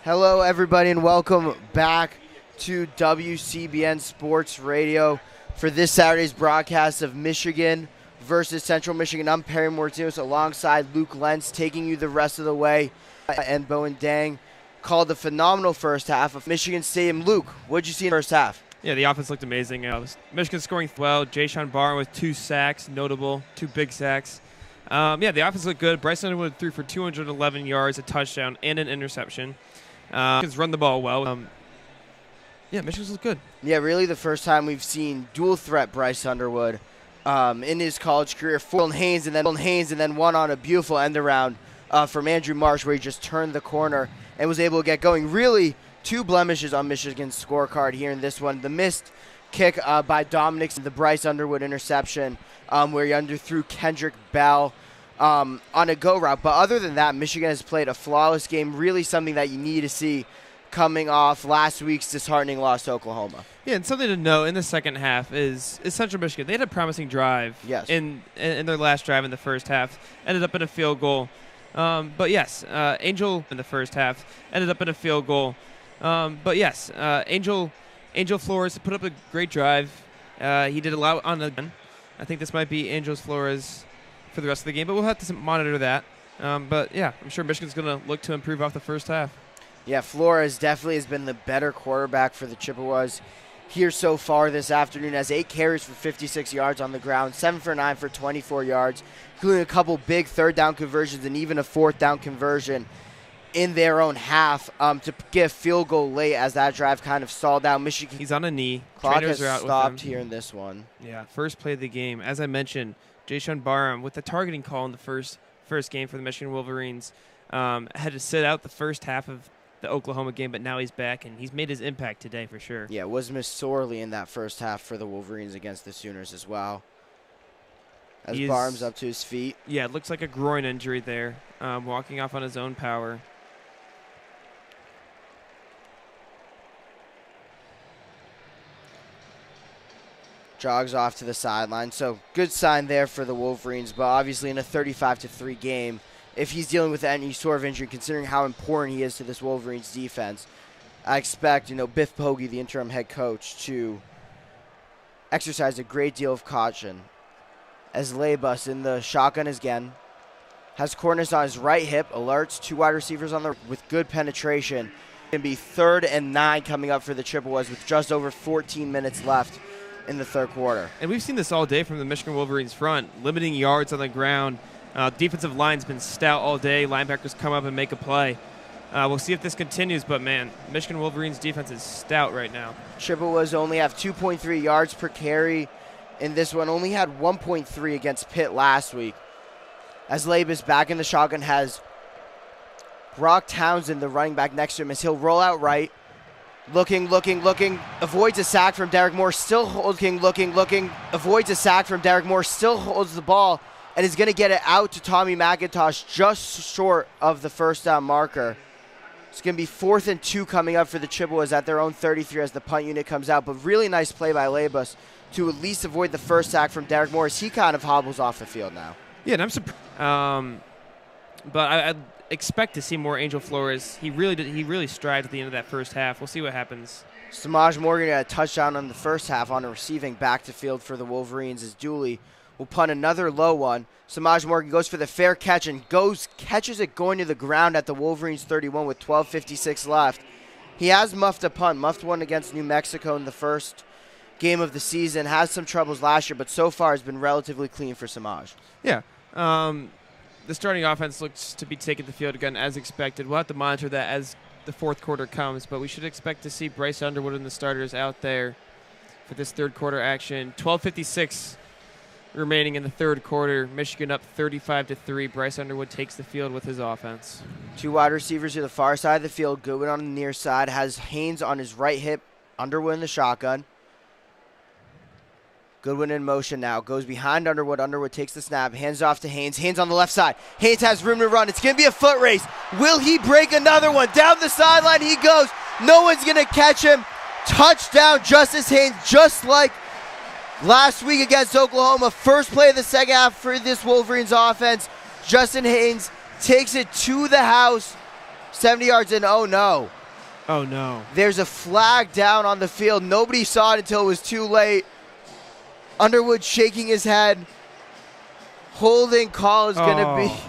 S3: Hello, everybody, and welcome back to WCBN Sports Radio for this Saturday's broadcast of Michigan versus Central Michigan. I'm Perry Mourtzinos alongside Luke Lentz, taking you the rest of the way. And Bowen Deng called the phenomenal first half of Michigan Stadium. Luke, what did you see in the first half?
S4: Yeah, the offense looked amazing. Michigan scoring well. Jayshon Barron with 2 sacks, notable, 2 big sacks. The offense looked good. Bryce Underwood threw for 211 yards, a touchdown, and an interception. Michigan's run the ball well. Michigan's looked good. Yeah,
S3: really the first time we've seen dual threat Bryce Underwood in his college career. Haynes and then one on a beautiful end around from Andrew Marsh, where he just turned the corner and was able to get going. Really, 2 blemishes on Michigan's scorecard here in this one. The missed kick by Dominic, the Bryce Underwood interception, where he underthrew Kendrick Bell on a go route. But other than that, Michigan has played a flawless game, really something that you need to see coming off last week's disheartening loss to Oklahoma.
S4: Yeah, and something to note in the second half is Central Michigan. They had a promising drive in their last drive in the first half. Ended up in a field goal. Angel in the first half ended up in a field goal. Angel Flores put up a great drive. He did a lot on the gun. I think this might be Angel Flores for the rest of the game, but we'll have to monitor that. I'm sure Michigan's going to look to improve off the first half.
S3: Yeah, Flores definitely has been the better quarterback for the Chippewas here so far this afternoon. Has 8 carries for 56 yards on the ground, 7 for 9 for 24 yards, including a couple big third down conversions and even a fourth down conversion in their own half to get a field goal late as that drive kind of stalled out. Michigan.
S4: He's on a knee.
S3: Clock has stopped here in this one.
S4: Yeah, first play of the game. As I mentioned, Jayshon Barham with the targeting call in the first game for the Michigan Wolverines had to sit out the first half of the Oklahoma game, but now he's back, and he's made his impact today for sure.
S3: Yeah, was missed sorely in that first half for the Wolverines against the Sooners as well. As Barham's up to his feet.
S4: Yeah, it looks like a groin injury there, walking off on his own power.
S3: Jogs off to the sideline. So good sign there for the Wolverines, but obviously in a 35-3 game, if he's dealing with any sort of injury, considering how important he is to this Wolverines defense, I expect, Biff Poggi, the interim head coach, to exercise a great deal of caution as Labus in the shotgun again has Cornish on his right hip, alerts 2 wide receivers on with good penetration. Going to be 3rd and 9 coming up for the Chippewas with just over 14 minutes left in the third quarter.
S4: And we've seen this all day from the Michigan Wolverines front, limiting yards on the ground. Defensive line's been stout all day. Linebackers come up and make a play. We'll see if this continues, but man, Michigan Wolverines defense is stout right now.
S3: Chippewas only have 2.3 yards per carry in this one. Only had 1.3 against Pitt last week. As Labus back in the shotgun has Brock Townsend, the running back next to him, as he'll roll out right. Looking, avoids a sack from Derek Moore, still avoids a sack from Derek Moore, still holds the ball, and is going to get it out to Tommy McIntosh just short of the first down marker. It's going to be 4th and 2 coming up for the Chippewas at their own 33 as the punt unit comes out, but really nice play by Labus to at least avoid the first sack from Derek Moore as he kind of hobbles off the field now.
S4: Yeah, and I'm surprised. But I expect to see more Angel Flores. He really strived at the end of that first half. We'll see what happens.
S3: Samaj Morgan got a touchdown on the first half on a receiving back to field for the Wolverines as Dooley will punt another low one. Samaj Morgan goes for the fair catch and catches it going to the ground at the Wolverines 31 with 12:56 left. He has muffed a punt, muffed one against New Mexico in the first game of the season. Has some troubles last year, but so far has been relatively clean for Samaj.
S4: Yeah. The starting offense looks to be taking the field again as expected. We'll have to monitor that as the fourth quarter comes, but we should expect to see Bryce Underwood and the starters out there for this third quarter action. 12:56 remaining in the third quarter. Michigan up 35-3. Bryce Underwood takes the field with his offense.
S3: 2 wide receivers to the far side of the field. Goodwin on the near side has Haynes on his right hip. Underwood in the shotgun. Goodwin in motion now. Goes behind Underwood. Underwood takes the snap. Hands off to Haynes. Haynes on the left side. Haynes has room to run. It's going to be a foot race. Will he break another one? Down the sideline he goes. No one's going to catch him. Touchdown, Justice Haynes, just like last week against Oklahoma. First play of the second half for this Wolverines offense. Justin Haynes takes it to the house. 70 yards in. Oh, no.
S4: Oh, no.
S3: There's a flag down on the field. Nobody saw it until it was too late. Underwood shaking his head. Holding call is going to be,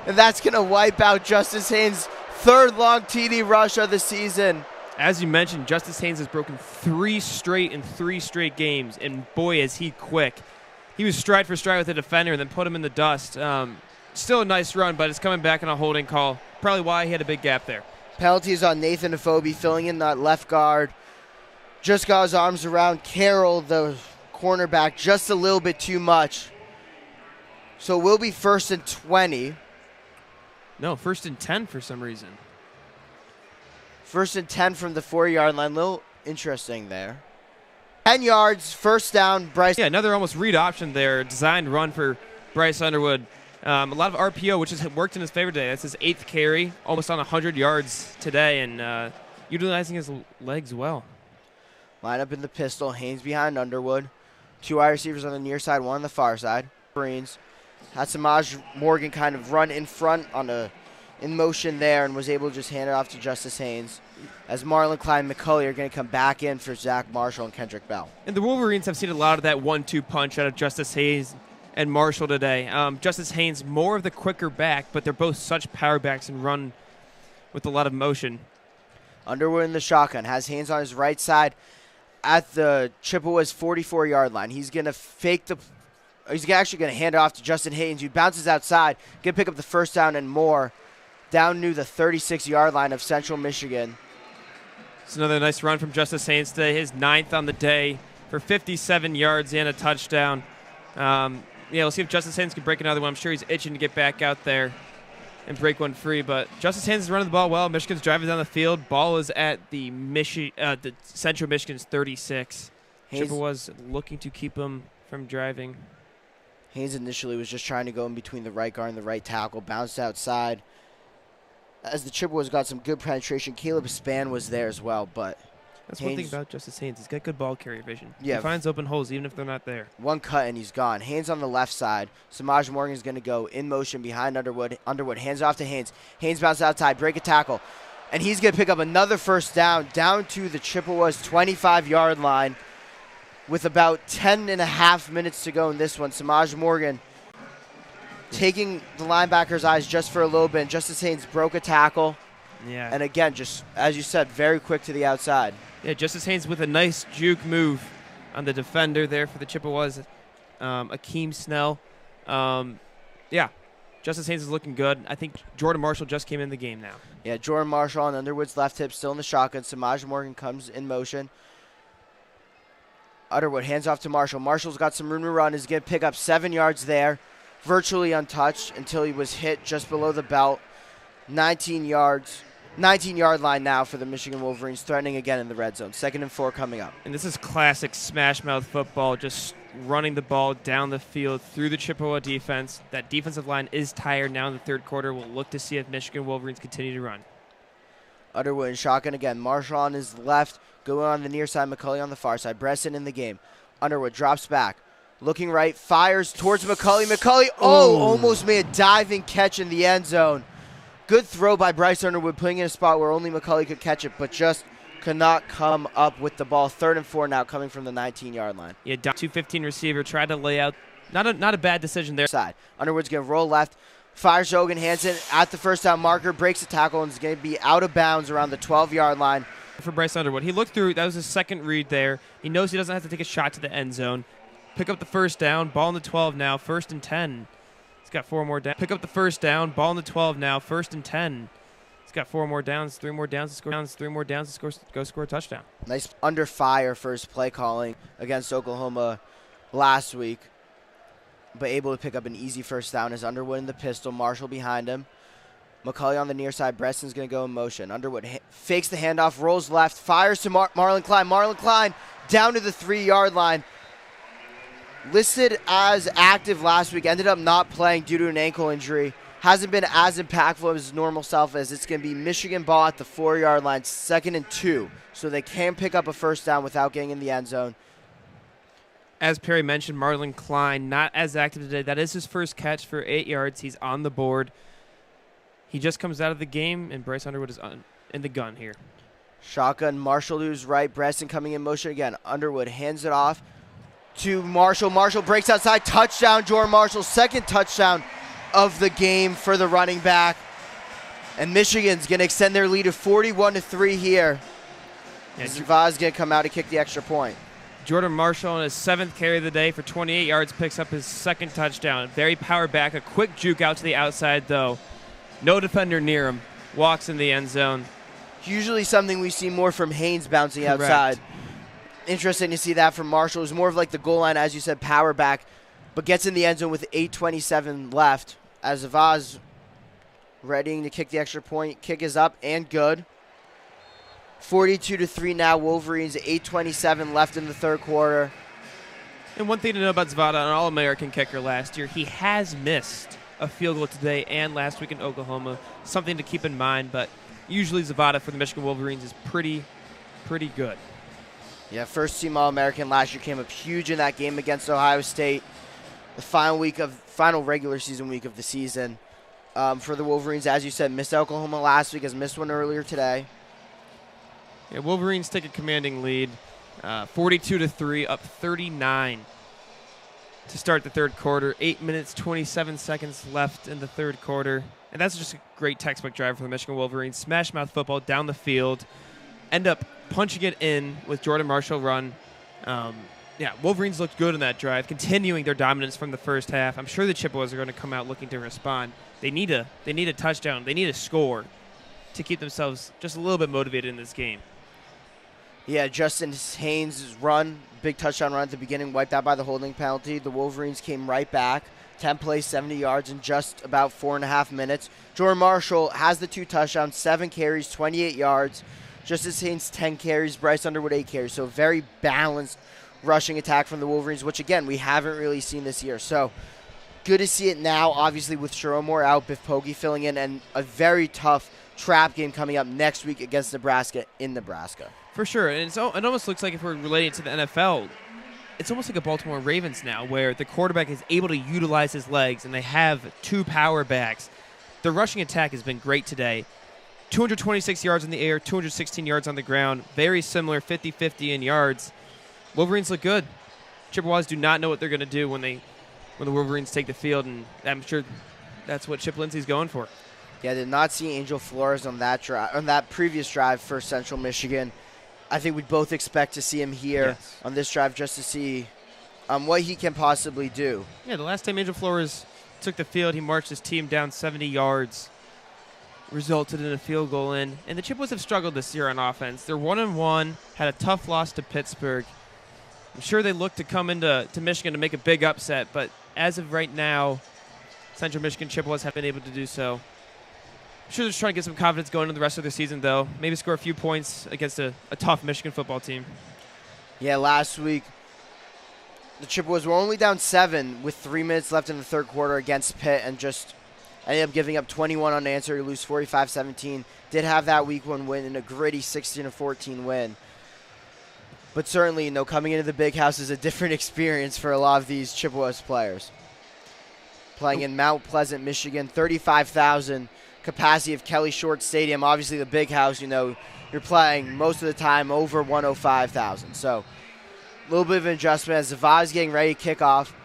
S3: and that's going to wipe out Justice Haynes' third long TD rush of the season.
S4: As you mentioned, Justice Haynes has broken 3 straight in 3 straight games, and boy, is he quick. He was stride for stride with the defender and then put him in the dust. Still a nice run, but it's coming back on a holding call. Probably why he had a big gap there.
S3: Penalties on Nathan Afobe filling in that left guard. Just got his arms around Carroll, the cornerback, just a little bit too much. So it will be 1st and 20.
S4: No, 1st and 10 for some reason.
S3: 1st and 10 from the 4-yard line. Little interesting there. 10 yards, first down, Bryce.
S4: Yeah, another almost read option there. Designed run for Bryce Underwood. A lot of RPO, which has worked in his favor today. That's his 8th carry, almost on 100 yards today, and utilizing his legs well.
S3: Line up in the pistol. Haynes behind Underwood. 2 wide receivers on the near side, 1 on the far side. Wolverines had Samaj Morgan kind of run in front on in motion there and was able to just hand it off to Justice Haynes. As Marlon Klein and McCulley are going to come back in for Zach Marshall and Kendrick Bell.
S4: And the Wolverines have seen a lot of that 1-2 punch out of Justice Haynes and Marshall today. Justice Haynes, more of the quicker back, but they're both such power backs and run with a lot of motion.
S3: Underwood in the shotgun, has Haynes on his right side at the Chippewas 44-yard line. He's going to fake the – he's actually going to hand it off to Justin Haynes, who bounces outside, going to pick up the first down and more down to the 36-yard line of Central Michigan.
S4: It's another nice run from Justice Haynes today, his 9th on the day for 57 yards and a touchdown. Yeah, we'll see if Justice Haynes can break another one. I'm sure he's itching to get back out there and break one free. But Justice Haynes is running the ball well. Michigan's driving down the field. Ball is at the Central Michigan's 36. Chippewas looking to keep him from driving.
S3: Haynes initially was just trying to go in between the right guard and the right tackle, bounced outside. As the Chippewas got some good penetration, Caleb Spann was there as well, but
S4: that's one thing about Justice Haynes. He's got good ball carrier vision.
S3: Yeah.
S4: He finds open holes even if they're not there.
S3: One cut and he's gone. Haynes on the left side. Samaj Morgan is going to go in motion behind Underwood. Underwood hands off to Haynes. Haynes bounces outside, break a tackle. And he's going to pick up another first down to the Chippewas 25-yard line with about 10 and a half minutes to go in this one. Samaj Morgan taking the linebacker's eyes just for a little bit. And Justice Haynes broke a tackle.
S4: Yeah.
S3: And again, just as you said, very quick to the outside.
S4: Yeah, Justice Haynes with a nice juke move on the defender there for the Chippewas, Akeem Snell. Yeah, Justice Haynes is looking good. I think Jordan Marshall just came in the game now.
S3: Yeah, Jordan Marshall on Underwood's left hip, still in the shotgun. Samaj Morgan comes in motion. Underwood hands off to Marshall. Marshall's got some room to run. Is going to pick up 7 yards there, virtually untouched until he was hit just below the belt. 19-yard line now for the Michigan Wolverines, threatening again in the red zone. 2nd and 4 coming up.
S4: And this is classic smash mouth football, just running the ball down the field through the Chippewa defense. That defensive line is tired now in the third quarter. We'll look to see if Michigan Wolverines continue to run.
S3: Underwood in shotgun again. Marshall on his left, going on the near side, McCulley on the far side. Bresson in the game. Underwood drops back. Looking right, fires towards McCulley. McCulley, almost made a diving catch in the end zone. Good throw by Bryce Underwood, putting in a spot where only McCulley could catch it, but just could not come up with the ball. 3rd and 4 now, coming from the 19-yard line.
S4: Yeah, 2-15 receiver, tried to lay out. Not a bad decision there.
S3: Side. Underwood's going to roll left, fires Hogan Hansen at the first down marker, breaks the tackle, and is going to be out of bounds around the 12-yard line.
S4: For Bryce Underwood, he looked through. That was his second read there. He knows he doesn't have to take a shot to the end zone. Pick up the first down, ball in the 12 now, 1st and 10. He's got 4 more down. Pick up the first down, ball in the 12 now, 1st and 10. He's got 4 more downs, 3 more downs to score. 3 more downs to go score a touchdown.
S3: Nice under fire for his play calling against Oklahoma last week, but able to pick up an easy first down as Underwood in the pistol, Marshall behind him. McCulley on the near side. Breston's going to go in motion. Underwood fakes the handoff, rolls left, fires to Marlon Klein. Marlon Klein down to the 3-yard line. Listed as active last week, ended up not playing due to an ankle injury. Hasn't been as impactful as his normal self, as it's going to be Michigan ball at the 4-yard line, 2nd and 2. So they can pick up a first down without getting in the end zone.
S4: As Perry mentioned, Marlon Klein not as active today. That is his first catch for 8 yards. He's on the board. He just comes out of the game, and Bryce Underwood is in the gun here.
S3: Shotgun, Marshall to his right. Bresson coming in motion again. Underwood hands it off to Marshall. Marshall breaks outside. Touchdown, Jordan Marshall. Second touchdown of the game for the running back. And Michigan's going to extend their lead to 41-3 here. And Zavad's going to come out to kick the extra point.
S4: Jordan Marshall on his 7th carry of the day for 28 yards picks up his 2nd touchdown. Very power back. A quick juke out to the outside, though. No defender near him. Walks in the end zone.
S3: Usually something we see more from Haynes bouncing outside. Interesting to see that from Marshall. It was more of like the goal line, as you said, power back, but gets in the end zone with 8:27 left as Zavaz readying to kick the extra point. Kick is up and good. 42-3 now, Wolverines, 8:27 left in the third quarter.
S4: And one thing to know about Zavada, an All-American kicker last year, he has missed a field goal today and last week in Oklahoma. Something to keep in mind, but usually Zavada for the Michigan Wolverines is pretty good.
S3: Yeah, first team All-American last year, came up huge in that game against Ohio State. The final regular season week of the season for the Wolverines, as you said, missed Oklahoma last week, has missed one earlier today.
S4: Yeah, Wolverines take a commanding lead, 42-3, up 39 to start the third quarter. 8 minutes, 27 seconds left in the third quarter. And that's just a great textbook drive for the Michigan Wolverines. Smash mouth football down the field. End up punching it in with Jordan Marshall run. Wolverines looked good on that drive, continuing their dominance from the first half. I'm sure the Chippewas are going to come out looking to respond. They need a touchdown. They need a score to keep themselves just a little bit motivated in this game.
S3: Yeah, Justin Haynes' run, big touchdown run at the beginning, wiped out by the holding penalty. The Wolverines came right back. 10 plays, 70 yards in just about 4.5 minutes. Jordan Marshall has the 2 touchdowns, 7 carries, 28 yards. Justice Haynes, 10 carries. Bryce Underwood, 8 carries. So very balanced rushing attack from the Wolverines, which, again, we haven't really seen this year. So good to see it now, obviously, with Sherrone Moore out, Biff Poggi filling in, and a very tough trap game coming up next week against Nebraska in Nebraska.
S4: For sure. And it almost looks like if we're relating to the NFL, it's almost like a Baltimore Ravens now where the quarterback is able to utilize his legs and they have 2 power backs. The rushing attack has been great today. 226 yards in the air, 216 yards on the ground. Very similar, 50-50 in yards. Wolverines look good. Chippewas do not know what they're going to do when the Wolverines take the field, and I'm sure that's what Chip Lindsey's going for.
S3: Yeah, did not see Angel Flores on that previous drive for Central Michigan. I think we'd both expect to see him here on this drive just to see what he can possibly do. Yeah,
S4: the last time Angel Flores took the field, he marched his team down 70 yards, resulted in a field goal in. And the Chippewas have struggled this year on offense. They're 1-1, had a tough loss to Pittsburgh. I'm sure they look to come into Michigan to make a big upset, but as of right now, Central Michigan Chippewas have been able to do so. I'm sure they're just trying to get some confidence going into the rest of the season, though. Maybe score a few points against a tough Michigan football team.
S3: Yeah, last week, the Chippewas were only down 7 with 3 minutes left in the third quarter against Pitt and just ended up giving up 21 unanswered to lose 45-17. Did have that week 1 win and a gritty 16-14 win. But certainly, coming into the big house is a different experience for a lot of these Chippewas players. Playing in Mount Pleasant, Michigan, 35,000 capacity of Kelly Short Stadium. Obviously, the big house, you're playing most of the time over 105,000. So, a little bit of an adjustment as Zavad's getting ready to kick off.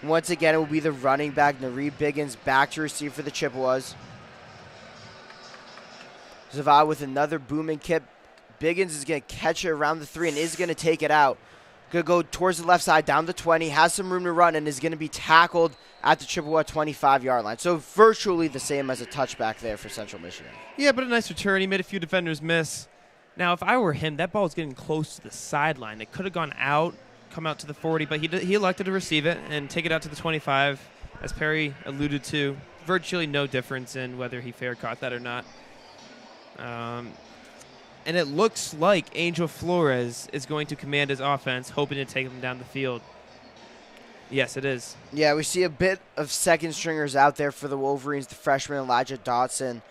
S3: Once again, it will be the running back, Nareeb Biggins, back to receive for the Chippewas. Zavad with another booming kick. Biggins is going to catch it around the 3 and is going to take it out. Going to go towards the left side, down the 20, has some room to run, and is going to be tackled at the Chippewa 25-yard line. So virtually the same as a touchback there for Central Michigan.
S4: Yeah, but a nice return. He made a few defenders miss. Now, if I were him, that ball is getting close to the sideline. It could have gone out, come out to the 40, but he elected to receive it and take it out to the 25. As Perry alluded to, virtually no difference in whether he fair caught that or not. And it looks like Angel Flores is going to command his offense, hoping to take him down the field. Yes, it is.
S3: Yeah, we see a bit of second stringers out there for the Wolverines. The freshman Elijah Dotson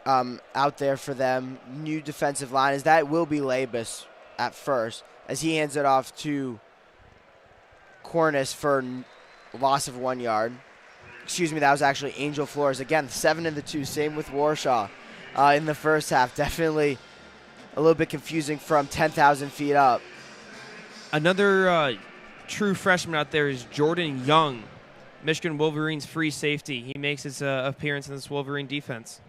S3: out there for them. New defensive line is that will be Labus at first as he hands it off to Cornice for loss of 1 yard. Excuse me, that was actually Angel Flores. Again, 7 and the 2, same with Warshaw in the first half. Definitely a little bit confusing from 10,000 feet up.
S4: Another true freshman out there is Jordan Young, Michigan Wolverines free safety. He makes his appearance in this Wolverine defense.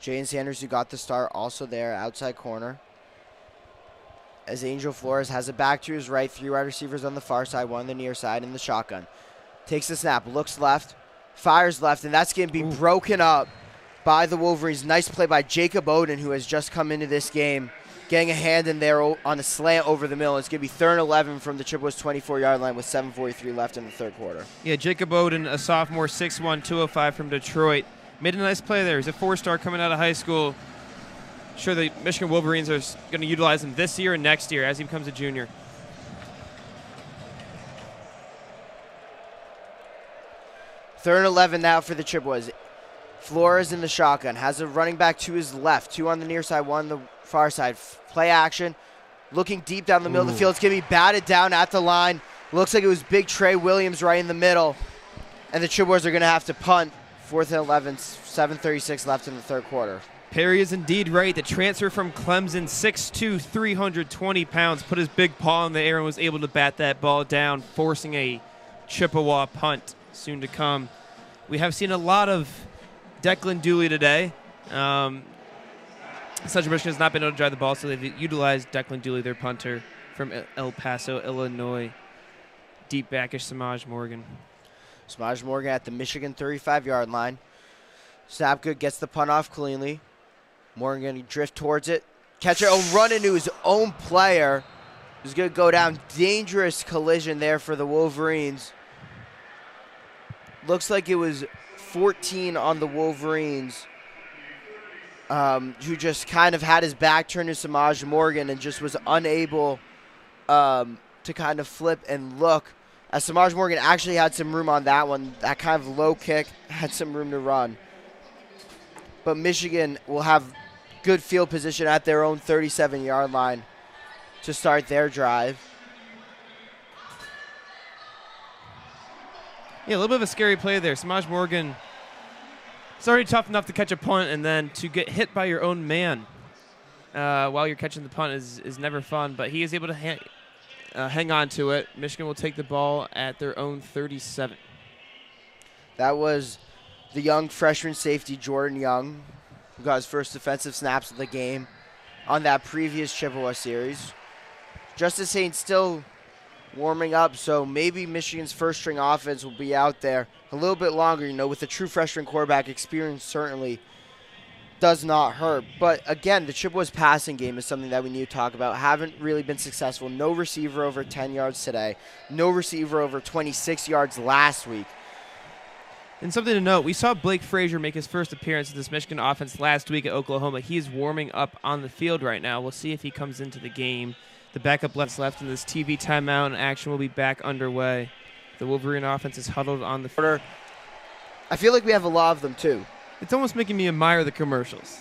S3: Jaden Sanders, who got the start, also there, outside corner. As Angel Flores has it back to his right, 3 wide receivers on the far side, 1 on the near side in the shotgun. Takes the snap, looks left, fires left, and that's going to be broken up by the Wolverines. Nice play by Jacob Oden, who has just come into this game, getting a hand in there on a slant over the middle. It's going to be 3rd and 11 from the Chippewas 24-yard line with 7:43 left in the third quarter.
S4: Yeah, Jacob Oden, a sophomore, 6'1", 205 from Detroit. Made a nice play there. He's a 4-star coming out of high school. Sure, the Michigan Wolverines are going to utilize him this year and next year as he becomes a junior.
S3: Third and 11 now for the Chippewas. Flores in the shotgun. Has a running back to his left. 2 on the near side, 1 on the far side. Play action. Looking deep down the middle of the field. It's going to be batted down at the line. Looks like it was big Trey Williams right in the middle. And the Chippewas are going to have to punt. 4th and 11, 7:36 left in the third quarter.
S4: Perry is indeed right. The transfer from Clemson, 6'2", 320 pounds, put his big paw in the air and was able to bat that ball down, forcing a Chippewa punt soon to come. We have seen a lot of Declan Dooley today. Central Michigan has not been able to drive the ball, so they've utilized Declan Dooley, their punter from El Paso, Illinois. Deep backish Samaj Morgan.
S3: Samaj Morgan at the Michigan 35-yard line. Snapgood gets the punt off cleanly. Morgan going to drift towards it. Catcher run into his own player. He's going to go down. Dangerous collision there for the Wolverines. Looks like it was 14 on the Wolverines, who just kind of had his back turned to Samaj Morgan and just was unable to kind of flip and look. As Samaj Morgan actually had some room on that one. That kind of low kick had some room to run. But Michigan will have good field position at their own 37-yard line to start their drive.
S4: Yeah, a little bit of a scary play there. Samaj Morgan, it's already tough enough to catch a punt, and then to get hit by your own man while you're catching the punt is never fun. But he is able to hang on to it. Michigan will take the ball at their own 37.
S3: That was the young freshman safety, Jordan Young, who got his first defensive snaps of the game on that previous Chippewa series. Justice Haynes still warming up, so maybe Michigan's first-string offense will be out there a little bit longer. You know, with a true freshman quarterback, experience certainly does not hurt. But, again, the Chippewa's passing game is something that we need to talk about. Haven't really been successful. No receiver over 10 yards today. No receiver over 26 yards last week.
S4: And something to note, we saw Blake Frazier make his first appearance in this Michigan offense last week at Oklahoma. He is warming up on the field right now. We'll see if he comes into the game. The backup left in this TV timeout, and action will be back underway. The Wolverine offense is huddled on the field.
S3: I feel like we have a lot of them, too.
S4: It's almost making me admire the commercials.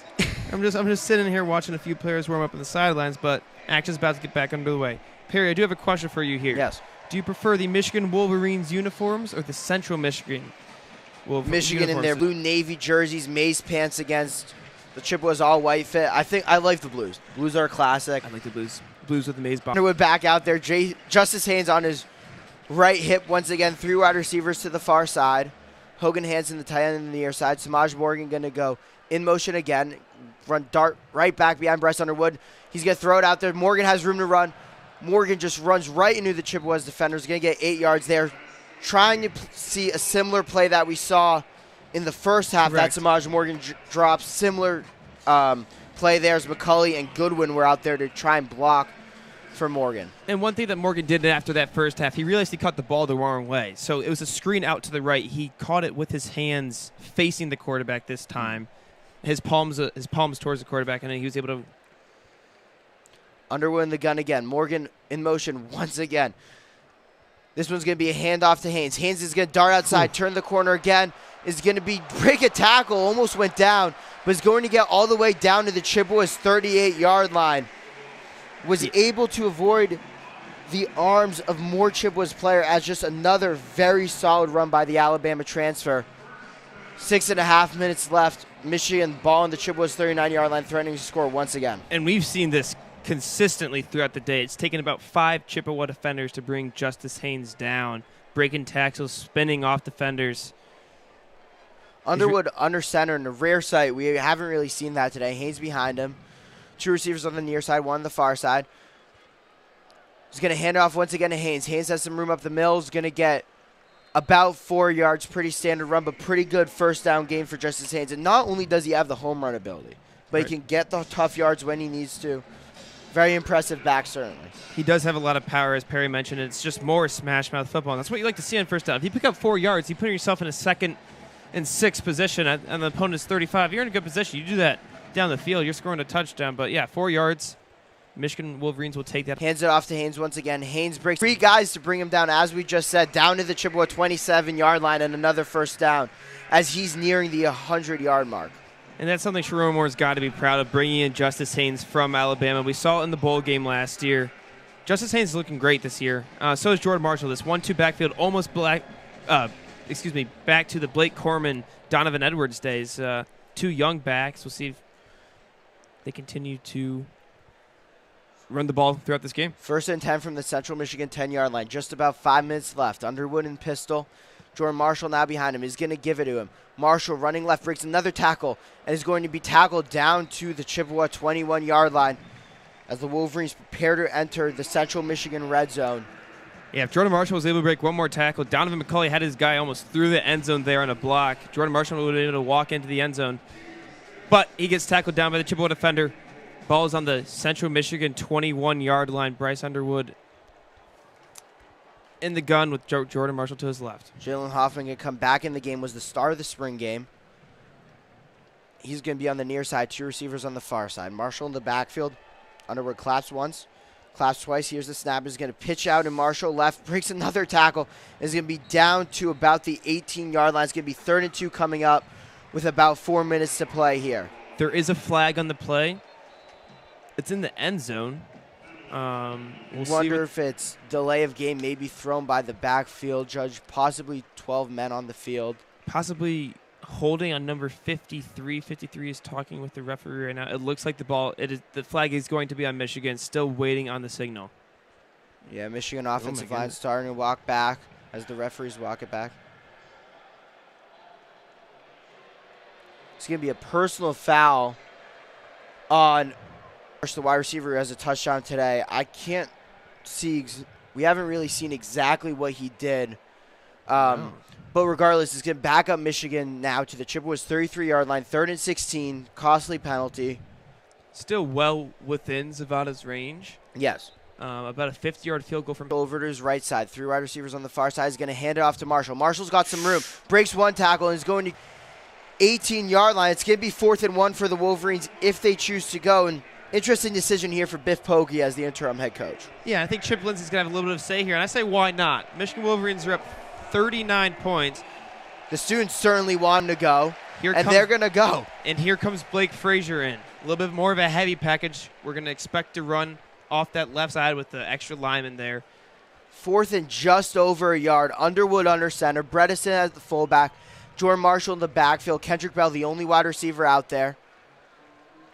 S4: I'm just sitting here watching a few players warm up on the sidelines, but action's about to get back underway. Perry, I do have a question for you here.
S3: Yes.
S4: Do you prefer the Michigan Wolverines uniforms or the Central Michigan
S3: Michigan in their blue navy jerseys, maize pants against the Chippewas all-white fit? I think I like the blues. Blues are a classic.
S4: I like the blues. Blues with the maize bomb.
S3: Underwood back out there. Justice Haynes on his right hip once again. 3 wide receivers to the far side. Hogan Hansen, the tight end on the near side. Samaj Morgan going to go in motion again. Dart right back behind Bryce Underwood. He's going to throw it out there. Morgan has room to run. Morgan just runs right into the Chippewas defenders. Going to get 8 yards there. Trying to see a similar play that we saw in the first half.
S4: Correct.
S3: That Samaj Morgan drops. Similar play there as McCulley and Goodwin were out there to try and block for Morgan.
S4: And one thing that Morgan did after that first half, he realized he caught the ball the wrong way. So it was a screen out to the right. He caught it with his hands facing the quarterback this time. His palms towards the quarterback, and then he was able to.
S3: Underwood in the gun again. Morgan in motion once again. This one's going to be a handoff to Haynes. Haynes is going to dart outside, turn the corner again. Is going to break a tackle, almost went down, but is going to get all the way down to the Chippewas 38-yard line. Was able to avoid the arms of more Chippewas player as just another very solid run by the Alabama transfer. 6.5 minutes left. Michigan ball on the Chippewas 39-yard line, threatening to score once again.
S4: And we've seen this consistently throughout the day. It's taken about 5 Chippewa defenders to bring Justice Haynes down, breaking tackles, spinning off defenders.
S3: Underwood under center in the rare sight. We haven't really seen that today. Haynes behind him. 2 receivers on the near side, 1 on the far side. He's going to hand it off once again to Haynes. Haynes has some room up the middle. He's going to get about 4 yards. Pretty standard run, but pretty good first down game for Justice Haynes. And not only does he have the home run ability, but he can get the tough yards when he needs to. Very impressive back, certainly.
S4: He does have a lot of power, as Perry mentioned. It's just more smash mouth football. And that's what you like to see on first down. If you pick up 4 yards, you put yourself in a 2nd and 6 position, and the opponent's 35. You're in a good position. You do that down the field, you're scoring a touchdown. But, yeah, 4 yards. Michigan Wolverines will take that.
S3: Hands it off to Haynes once again. Haynes breaks 3 guys to bring him down, as we just said, down to the Chippewa 27-yard line and another first down as he's nearing the 100-yard mark.
S4: And that's something Sherrone Moore's got to be proud of, bringing in Justice Haynes from Alabama. We saw it in the bowl game last year. Justice Haynes is looking great this year. So is Jordan Marshall. This 1-2 backfield almost back to the Blake Corman, Donovan Edwards days. 2 young backs. We'll see if they continue to run the ball throughout this game.
S3: 1st and 10 from the Central Michigan 10-yard line. Just about 5 minutes left. Underwood and pistol. Jordan Marshall now behind him. He's going to give it to him. Marshall running left, breaks another tackle, and is going to be tackled down to the Chippewa 21-yard line as the Wolverines prepare to enter the Central Michigan red zone.
S4: Yeah, if Jordan Marshall was able to break one more tackle, Donovan McCulley had his guy almost through the end zone there on a block. Jordan Marshall would have been able to walk into the end zone. But he gets tackled down by the Chippewa defender. Ball is on the Central Michigan 21-yard line. Bryce Underwood in the gun with Jordan Marshall to his left.
S3: Jalen Hoffman going to come back in the game. Was the star of the spring game. He's going to be on the near side. 2 receivers on the far side. Marshall in the backfield. Underwood claps once, claps twice. Here's the snap. He's going to pitch out, and Marshall left breaks another tackle. Is going to be down to about the 18-yard line. It's going to be 3rd and 2 coming up with about 4 minutes to play here.
S4: There is a flag on the play. It's in the end zone. We'll
S3: wonder if it's delay of game, maybe thrown by the backfield judge, possibly 12 men on the field.
S4: Possibly holding on number 53. 53 is talking with the referee right now. It looks like the flag is going to be on Michigan, still waiting on the signal.
S3: Yeah, Michigan offensive line starting to walk back as the referees walk it back. It's going to be a personal foul on the wide receiver who has a touchdown today. I can't see. We haven't really seen exactly what he did. But regardless, it's going to back up Michigan now to the Chippewas 33-yard line, 3rd and 16, costly penalty.
S4: Still well within Zavada's range.
S3: Yes.
S4: About a 50-yard field goal from
S3: over to his right side. 3 wide receivers on the far side. He's going to hand it off to Marshall. Marshall's got some room. Breaks 1 tackle and is going to 18-yard line. It's going to be 4th and 1 for the Wolverines if they choose to go. And interesting decision here for Biff Poggi as the interim head coach.
S4: Yeah, I think Chip Lindsey's going to have a little bit of say here, and I say why not? Michigan Wolverines are up 39 points.
S3: The students certainly want him to go, they're going to go.
S4: And here comes Blake Frazier in. A little bit more of a heavy package. We're going to expect to run off that left side with the extra lineman there.
S3: 4th and just over a yard. Underwood under center. Bredesen as the fullback. Jordan Marshall in the backfield. Kendrick Bell, the only wide receiver out there.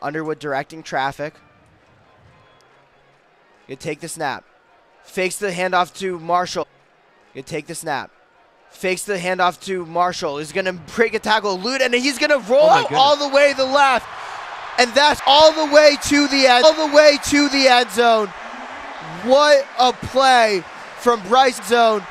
S3: Underwood directing traffic. You take the snap. Fakes the handoff to Marshall. You take the snap. Fakes the handoff to Marshall. He's going to break a tackle, elude, and he's going to roll out all the way to the left. And that's all the way to the end. All the way to the end zone. What a play from Bryce Zone.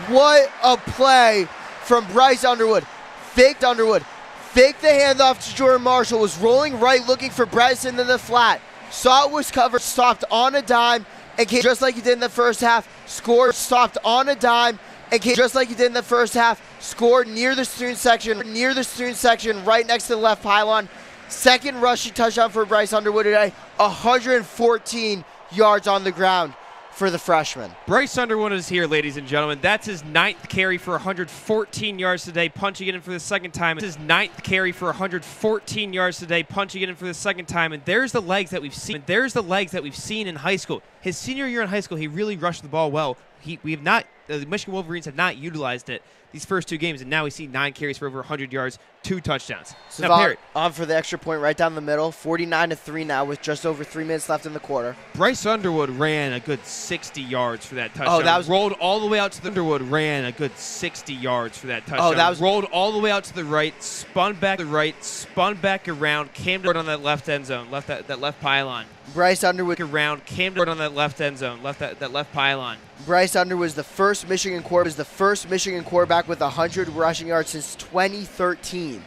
S3: What a play from Bryce Underwood. Faked Underwood. Faked the handoff to Jordan Marshall. Was rolling right, looking for Bredesen in the flat. Saw it was covered. Stopped on a dime. And came just like he did in the first half. Scored. Stopped on a dime. And came just like he did in the first half. Scored near the student section. Near the student section, right next to the left pylon. 2nd rushing touchdown for Bryce Underwood today. 114 yards on the ground for the freshman.
S4: Bryce Underwood is here, ladies and gentlemen. That's his 9th carry for 114 yards today, punching it in for the 2nd time. It's his 9th carry for 114 yards today, punching it in for the 2nd time. And there's the legs that we've seen. There's the legs that we've seen in high school. His senior year in high school, he really rushed the ball well. We have not. The Michigan Wolverines have not utilized it these first 2 games, and now we see 9 carries for over 100 yards, 2 touchdowns.
S3: So
S4: now, Parrott,
S3: on for the extra point right down the middle, 49-3 now with just over 3 minutes left in the quarter.
S4: Bryce Underwood ran a good 60 yards for that touchdown.
S3: Oh, that was
S4: rolled all the way out to the Underwood, ran a good 60 yards for that touchdown.
S3: Oh, that was
S4: rolled all the way out to the right, spun back to the right, spun back around, came to on that left end zone, left that left pylon.
S3: Bryce Underwood
S4: around, came to on that left end zone, left that left pylon.
S3: Bryce Underwood was the first Michigan quarterback with 100 rushing yards since 2013.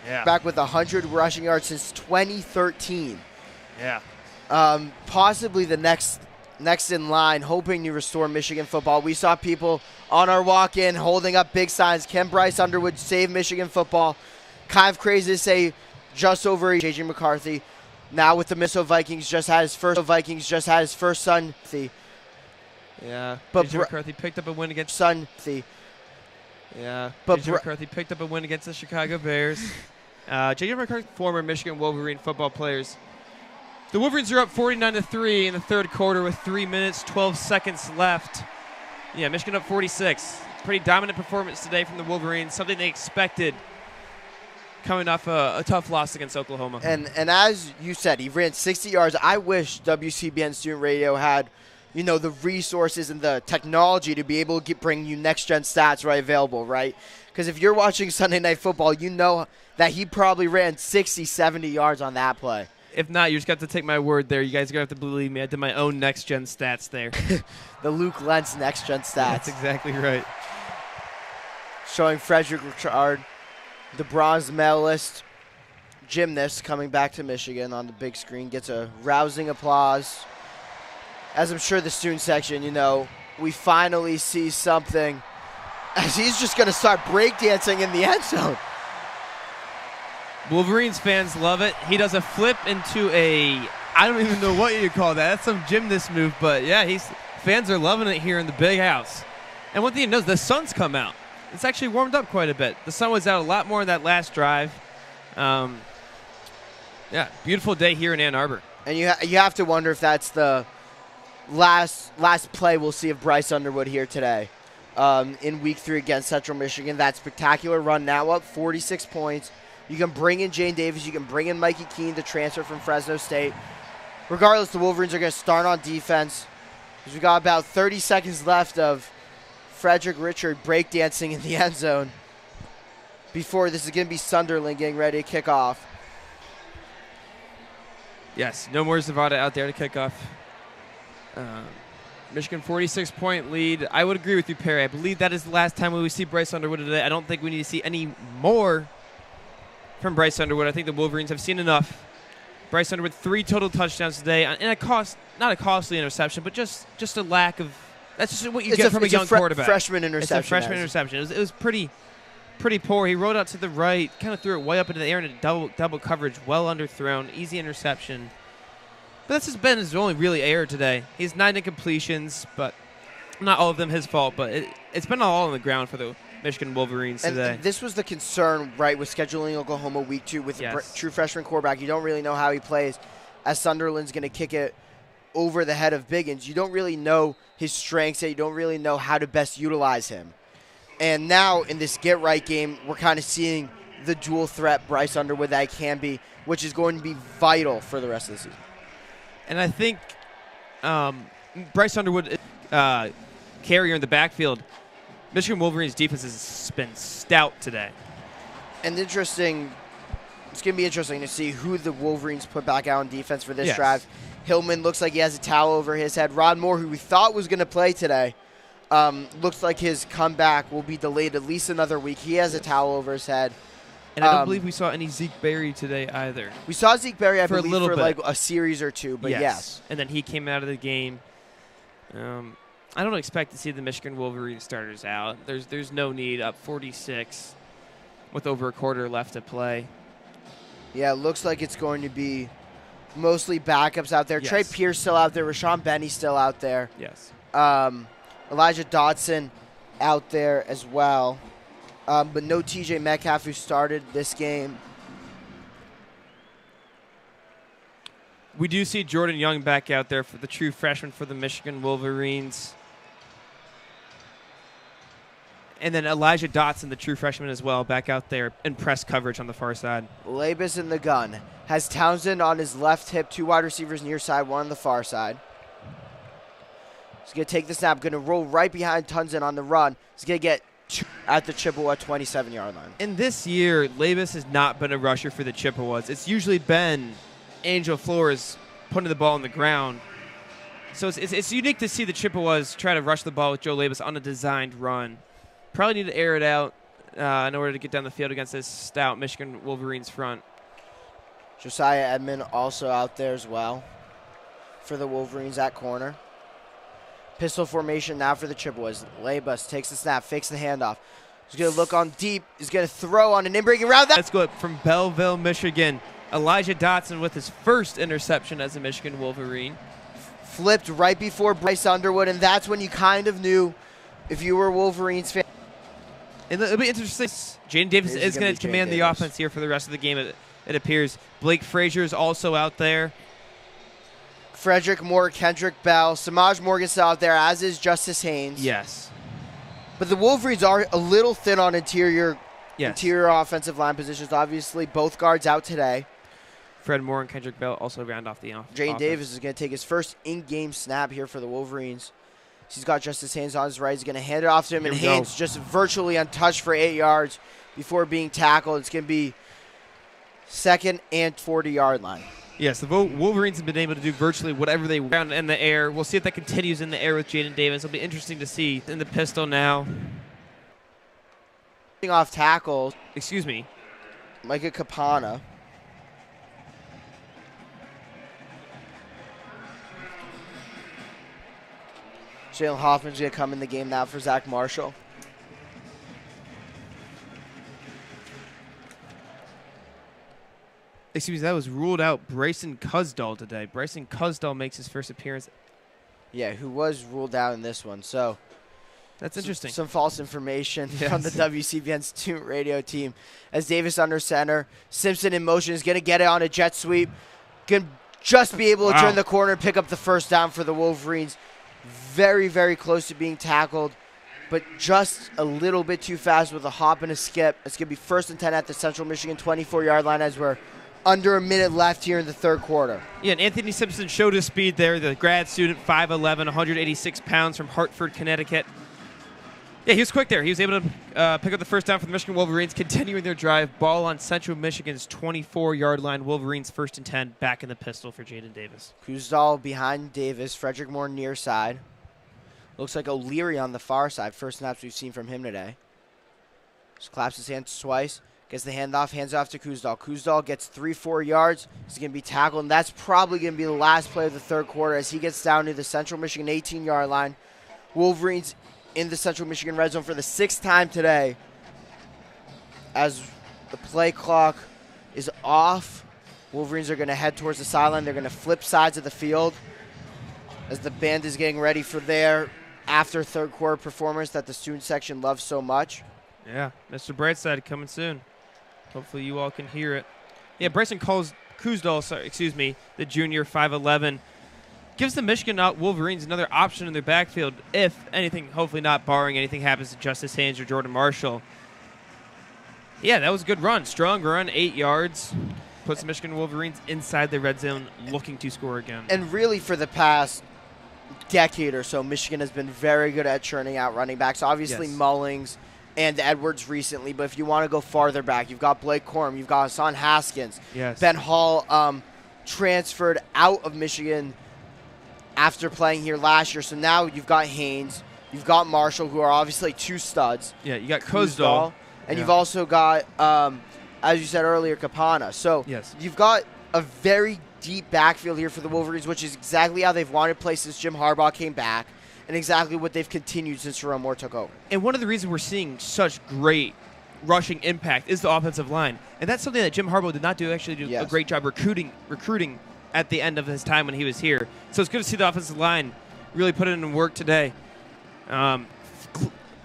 S4: Yeah.
S3: Back with 100 rushing yards since 2013.
S4: Yeah.
S3: Possibly the next in line, hoping to restore Michigan football. We saw people on our walk-in holding up big signs. Can Bryce Underwood save Michigan football? Kind of crazy to say just over J.J. McCarthy. Now with the Minnesota Vikings just had his first son.
S4: Yeah.
S3: But
S4: J.J. McCarthy picked up a win against
S3: son.
S4: Yeah.
S3: But
S4: J.J. McCarthy picked up a win against the Chicago Bears. J.J. McCarthy, former Michigan Wolverine football players. The Wolverines are up 49-3 in the third quarter with 3 minutes, 12 seconds left. Yeah, Michigan up 46. Pretty dominant performance today from the Wolverines, something they expected coming off a tough loss against Oklahoma.
S3: And as you said, he ran 60 yards. I wish WCBN Student Radio had, the resources and the technology to be able to bring you next-gen stats right available, right? Because if you're watching Sunday Night Football, you know that he probably ran 60, 70 yards on that play.
S4: If not, you just got to take my word there. You guys are going to have to believe me. I did my own next-gen stats there.
S3: The Luke Lentz next-gen stats.
S4: That's exactly right.
S3: Showing Frederick Richard, the bronze medalist gymnast coming back to Michigan on the big screen, gets a rousing applause. As I'm sure the student section, we finally see something as he's just going to start breakdancing in the end zone.
S4: Wolverines fans love it. He does a flip into I don't even know what you call that. That's some gymnast move, but yeah, fans are loving it here in the big house. And one thing you know is the sun's come out. It's actually warmed up quite a bit. The sun was out a lot more in that last drive. Yeah, beautiful day here in Ann Arbor.
S3: And you have to wonder if that's the last play we'll see of Bryce Underwood here today in Week 3 against Central Michigan. That spectacular run, now up 46 points. You can bring in Jane Davis. You can bring in Mikey Keene to transfer from Fresno State. Regardless, the Wolverines are going to start on defense. Because we've got about 30 seconds left of Frederick Richard breakdancing in the end zone before this is going to be Sunderland getting ready to kick off.
S4: Yes, no more Zavada out there to kick off. Michigan 46-point lead. I would agree with you, Perry. I believe that is the last time we see Bryce Underwood today. I don't think we need to see any more from Bryce Underwood. I think the Wolverines have seen enough. Bryce Underwood, 3 total touchdowns today, and not a costly interception, but just a lack of. That's just what you get from a young quarterback.
S3: Freshman interception.
S4: It's a freshman interception. It was pretty poor. He rode out to the right, kind of threw it way up into the air in a double coverage, well underthrown, easy interception. But that's just been his only really error today. He's 9 incompletions, but not all of them his fault. But it's been all on the ground for the Michigan Wolverines today.
S3: And this was the concern, right, with scheduling Oklahoma Week 2 with a true freshman quarterback. You don't really know how he plays, as Sunderland's going to kick it over the head of Biggins. You don't really know his strengths, and you don't really know how to best utilize him. And now in this get-right game, we're kind of seeing the dual threat Bryce Underwood that he can be, which is going to be vital for the rest of the season.
S4: And I think Bryce Underwood, carrier in the backfield, Michigan Wolverines defense has been stout today.
S3: And it's going to be interesting to see who the Wolverines put back out on defense for this drive. Hillman looks like he has a towel over his head. Rod Moore, who we thought was going to play today, looks like his comeback will be delayed at least another week. He has a towel over his head.
S4: And I don't believe we saw any Zeke Berry today either.
S3: We saw Zeke Berry, I believe, for
S4: bit.
S3: like a series or two, but yes.
S4: And then he came out of the game. I don't expect to see the Michigan Wolverines starters out. There's no need, up 46 with over a quarter left to play.
S3: Yeah, it looks like it's going to be mostly backups out there. Yes. Trey Pierce still out there. Rashawn Benny still out there.
S4: Yes.
S3: Elijah Dotson out there as well. But no TJ Metcalf, who started this game.
S4: We do see Jordan Young back out there for the true freshman for the Michigan Wolverines. And then Elijah Dotson, the true freshman as well, back out there in press coverage on the far side.
S3: Labus in the gun. Has Townsend on his left hip, 2 wide receivers near side, 1 on the far side. He's going to take the snap, going to roll right behind Townsend on the run. He's going to get 2 at the Chippewa 27-yard line.
S4: And this year, Labus has not been a rusher for the Chippewas. It's usually been Angel Flores putting the ball on the ground. So it's unique to see the Chippewas try to rush the ball with Joe Labus on a designed run. Probably need to air it out in order to get down the field against this stout Michigan Wolverines front.
S3: Josiah Edmond also out there as well for the Wolverines at corner. Pistol formation now for the Chippewas. Labus takes the snap, fakes the handoff. He's going to look on deep. He's going to throw on an in-breaking route.
S4: Let's go from Belleville, Michigan. Elijah Dotson with his first interception as a Michigan Wolverine.
S3: Flipped right before Bryce Underwood, and that's when you kind of knew if you were a Wolverines fan.
S4: And it'll be interesting. Jaden Davis is going to command the offense here for the rest of the game, it appears. Blake Frazier is also out there.
S3: Frederick Moore, Kendrick Bell, Samaj Morgan's out there, as is Justice Haynes.
S4: Yes.
S3: But the Wolverines are a little thin on interior offensive line positions. Obviously, both guards out today.
S4: Fred Moore and Kendrick Bell also round off the offense.
S3: Jaden Davis is going to take his first in-game snap here for the Wolverines. He's got Justice Haynes on his right. He's going to hand it off to him, and Haynes just virtually untouched for 8 yards before being tackled. It's going to be 2nd and 40-yard line.
S4: Yes, the Wolverines have been able to do virtually whatever they want in the air. We'll see if that continues in the air with Jaden Davis. It'll be interesting to see in the pistol now.
S3: Off tackle.
S4: Excuse me.
S3: Micah Capana. Jalen Hoffman's going to come in the game now for Zach Marshall.
S4: Excuse me, that was ruled out Bryson Cusdall today. Bryson Cusdall makes his first appearance.
S3: Yeah, who was ruled out in this one. So
S4: that's interesting.
S3: Some false information from the WCBN student radio team. As Davis under center, Simpson in motion is going to get it on a jet sweep. Going to just be able to turn the corner and pick up the first down for the Wolverines. Very, very close to being tackled, but just a little bit too fast with a hop and a skip. It's going to be 1st and 10 at the Central Michigan 24-yard line as we're under a minute left here in the third quarter.
S4: Yeah, and Anthony Simpson showed his speed there, the grad student, 5'11", 186 pounds from Hartford, Connecticut. Yeah, he was quick there. He was able to pick up the first down for the Michigan Wolverines, continuing their drive. Ball on Central Michigan's 24-yard line. Wolverines 1st and 10, back in the pistol for Jaden Davis.
S3: Kuzdal behind Davis. Frederick Moore near side. Looks like O'Leary on the far side. First snaps we've seen from him today. Just claps his hands twice. Gets the handoff, hands off to Kuzdal. Kuzdal gets 3-4 yards. He's going to be tackled, and that's probably going to be the last play of the third quarter as he gets down to the Central Michigan 18-yard line. Wolverines in the Central Michigan red zone for the 6th time today as the play clock is off. Wolverines are going to head towards the sideline. They're going to flip sides of the field as the band is getting ready for their after third quarter performance that the student section loves so much.
S4: Yeah, Mr. Brightside coming soon. Hopefully you all can hear it. Yeah, Bryson Kuzdal, the junior, 5'11", gives the Michigan Wolverines another option in their backfield if anything, hopefully not barring anything happens to Justice Haynes or Jordan Marshall. Yeah, that was a good run. Strong run, 8 yards. Puts the Michigan Wolverines inside the red zone looking to score again.
S3: And really for the past decade or so, Michigan has been very good at churning out running backs. Obviously Mullings and Edwards recently, but if you want to go farther back, you've got Blake Corum, you've got Hassan Haskins.
S4: Yes.
S3: Ben Hall transferred out of Michigan after playing here last year, so now you've got Haynes, you've got Marshall, who are obviously 2 studs.
S4: Yeah, you got Kuzdal.
S3: And you've also got, as you said earlier, Capana. So you've got a very deep backfield here for the Wolverines, which is exactly how they've wanted to play since Jim Harbaugh came back, and exactly what they've continued since Sherrone Moore took over.
S4: And one of the reasons we're seeing such great rushing impact is the offensive line. And that's something that Jim Harbaugh did not do a great job recruiting at the end of his time when he was here. So it's good to see the offensive line really put it in work today.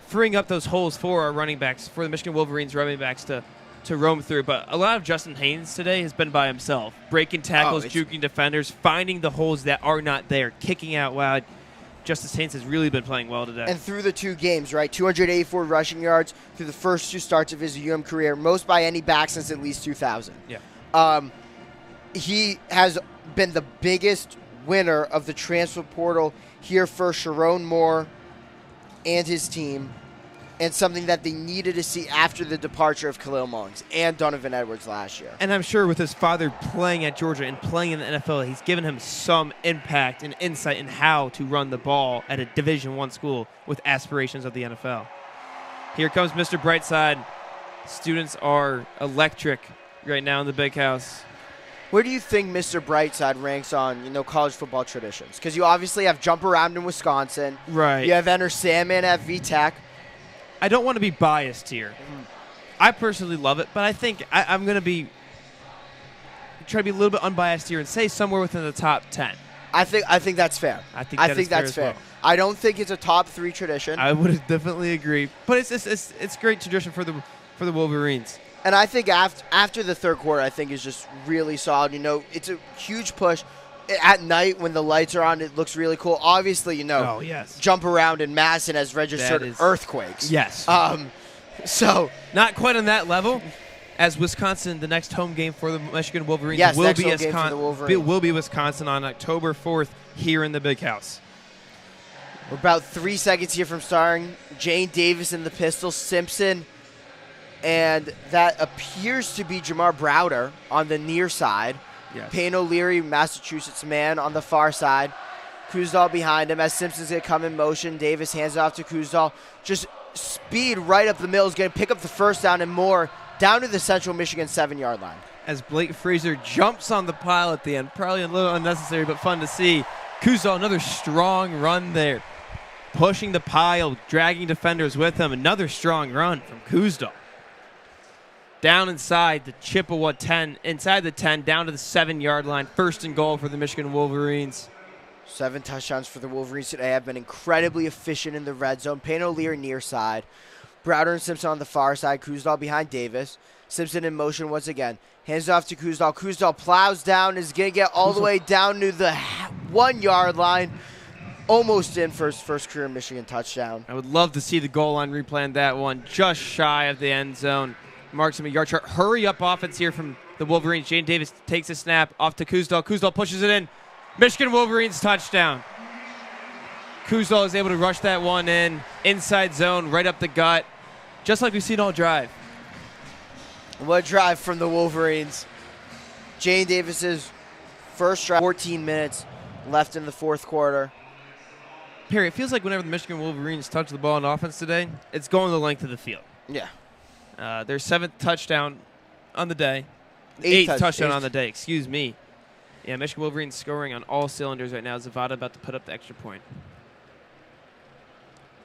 S4: Freeing up those holes for our running backs, for the Michigan Wolverines running backs to roam through. But a lot of Justin Haynes today has been by himself, breaking tackles, juking defenders, finding the holes that are not there, kicking out wide. Justice Haynes has really been playing well today.
S3: And through the 2 games, right, 284 rushing yards through the first 2 starts of his UM career, most by any back since at least 2000.
S4: Yeah.
S3: He has been the biggest winner of the transfer portal here for Sherrone Moore and his team, and something that they needed to see after the departure of Khalil Mullings and Donovan Edwards last year.
S4: And I'm sure with his father playing at Georgia and playing in the NFL, he's given him some impact and insight in how to run the ball at a Division I school with aspirations of the NFL. Here comes Mr. Brightside. Students are electric right now in the big house.
S3: Where do you think Mr. Brightside ranks on, college football traditions? Because you obviously have Jump Around in Wisconsin.
S4: Right.
S3: You have Enter Sandman at VTech.
S4: I don't want to be biased here. I personally love it, but I think I'm going to try to be a little bit unbiased here and say somewhere within the top 10.
S3: I think that's fair.
S4: I think that's fair.
S3: Well. I don't think it's a top 3 tradition.
S4: I would definitely agree, but it's great tradition for the Wolverines.
S3: And I think after the third quarter, I think is just really solid. It's a huge push. At night when the lights are on, it looks really cool. Obviously,
S4: Oh, yes.
S3: Jump Around in Madison has registered earthquakes.
S4: Yes.
S3: So
S4: not quite on that level, as Wisconsin, the next home game for the Michigan Wolverines will be Wisconsin on October 4th here in the Big House.
S3: We're about 3 seconds here from starting. Jane Davis in the pistol, Simpson, and that appears to be Jamar Browder on the near side.
S4: Yes.
S3: Payne O'Leary, Massachusetts man, on the far side. Kuzdal behind him as Simpson's going to come in motion. Davis hands it off to Kuzdal. Just speed right up the middle. Is going to pick up the first down and more down to the Central Michigan 7-yard line.
S4: As Blake Fraser jumps on the pile at the end. Probably a little unnecessary, but fun to see. Kuzdal, another strong run there. Pushing the pile, dragging defenders with him. Another strong run from Kuzdal. Down inside the Chippewa 10, inside the 10, down to the 7-yard line. First and goal for the Michigan Wolverines.
S3: 7 touchdowns for the Wolverines today. Have been incredibly efficient in the red zone. Payne O'Leary near side. Browder and Simpson on the far side. Kuzdal behind Davis. Simpson in motion once again. Hands off to Kuzdal. Kuzdal plows down. Is going to get all the way down to the 1-yard line. Almost in for his first career Michigan touchdown.
S4: I would love to see the goal line replay on that one. Just shy of the end zone. Marks him a yard chart. Hurry up offense here from the Wolverines. Jane Davis takes a snap off to Kuzdal. Kuzdal pushes it in. Michigan Wolverines touchdown. Kuzdal is able to rush that one in. Inside zone, right up the gut. Just like we've seen all drive.
S3: What a drive from the Wolverines. Jane Davis's first drive. 14 minutes left in the fourth quarter.
S4: Perry, it feels like whenever the Michigan Wolverines touch the ball on offense today, it's going the length of the field.
S3: Yeah.
S4: Their 7th touchdown on the day. 8th touchdown on the day, excuse me. Yeah, Michigan Wolverines scoring on all cylinders right now. Zavada about to put up the extra point.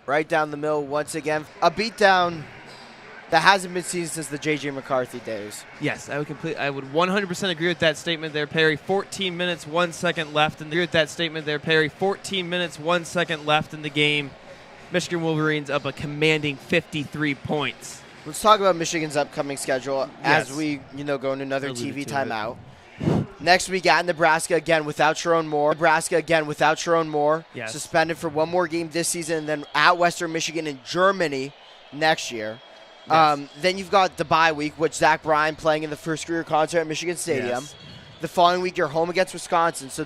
S3: Right down the middle once again. A beatdown that hasn't been seen since the J.J. McCarthy days.
S4: Yes, I would 100% agree with that statement there, Perry. 14 minutes, 1 second left. And agree with that statement there, Perry. 14 minutes, 1 second left in the game. Michigan Wolverines up a commanding 53 points.
S3: Let's talk about Michigan's upcoming schedule as
S4: Yes.
S3: we, go into another TV timeout. Next week at Nebraska again without Sherrone Moore.
S4: Yes.
S3: Suspended for one more game this season, and then at Western Michigan in Germany next year.
S4: Yes.
S3: Then you've got the bye week, which Zach Bryan playing in the first career concert at Michigan Stadium.
S4: Yes.
S3: The following week you're home against Wisconsin. So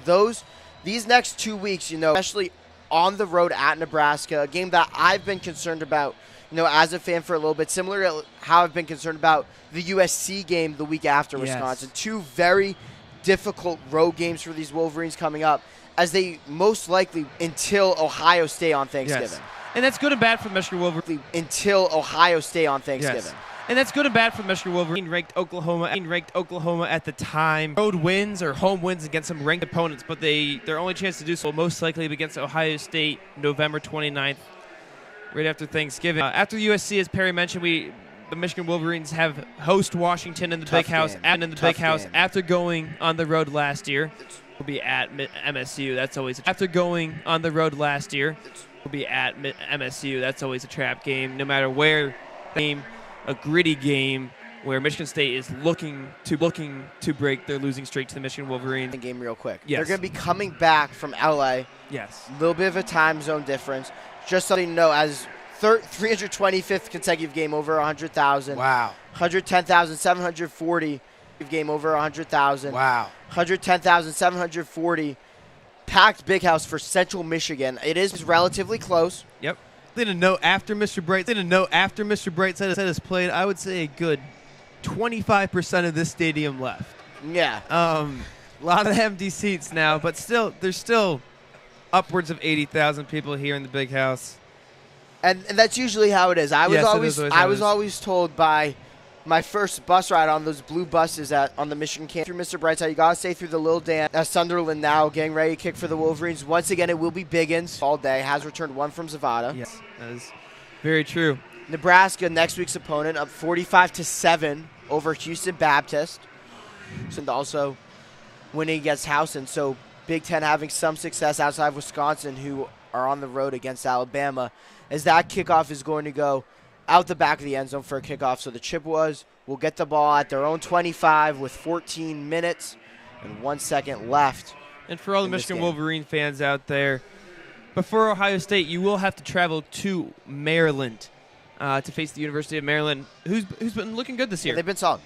S3: these next 2 weeks, especially on the road at Nebraska, a game that I've been concerned about, as a fan for a little bit, similar to how I've been concerned about the USC game the week after Wisconsin. 2 very difficult road games for these Wolverines coming up, as they most likely until Ohio State on Thanksgiving.
S4: Yes. And that's good and bad for the Michigan Wolverines.
S3: Until Ohio State on Thanksgiving.
S4: Yes. And that's good and bad for the Michigan Wolverines. Ranked Oklahoma at the time. Road wins or home wins against some ranked opponents, but their only chance to do so will most likely be against Ohio State November 29th. Right after Thanksgiving. After USC, as Perry mentioned, the Michigan Wolverines have host Washington in the Big House. After going on the road last year. Will be at MSU. That's always after going on the road last year. Will be at MSU. That's always a trap game. No matter where, a gritty game. where Michigan State is looking to break their losing streak to the Michigan Wolverines.
S3: Game real quick.
S4: Yes.
S3: They're going to be coming back from LA.
S4: Yes.
S3: A little bit of a time zone difference. Just something to know, as 325th consecutive game over 100,000.
S5: Wow.
S3: 110,740 game over 100,000.
S5: Wow.
S3: 110,740 packed big house for Central Michigan. It is relatively close.
S4: Yep.
S6: Then a note after Mr. Brightside has played, I would say a good 25% of this stadium left.
S3: Yeah.
S6: A lot of empty seats now, but there's still upwards of 80,000 people here in the big house.
S3: And that's usually how it is. I was always told by my first bus ride on those blue buses on the Michigan campus through Mr. Brightside, you gotta stay through the little dance. As Sunderland now getting ready to kick for the Wolverines. Once again, it will be Biggins all day. Has returned one from Zavada.
S6: Yes, that is very true.
S3: Nebraska, next week's opponent, up 45-7 over Houston Baptist. And also winning against Howson. So Big Ten having some success outside of Wisconsin, who are on the road against Alabama, as that kickoff is going to go out the back of the end zone for a kickoff. So the Chippewas will get the ball at their own 25 with 14 minutes and 1 second left.
S4: And for all the Michigan Wolverine fans out there, before Ohio State, you will have to travel to Maryland to face the University of Maryland, who's been looking good this year.
S3: Yeah, they've been solid.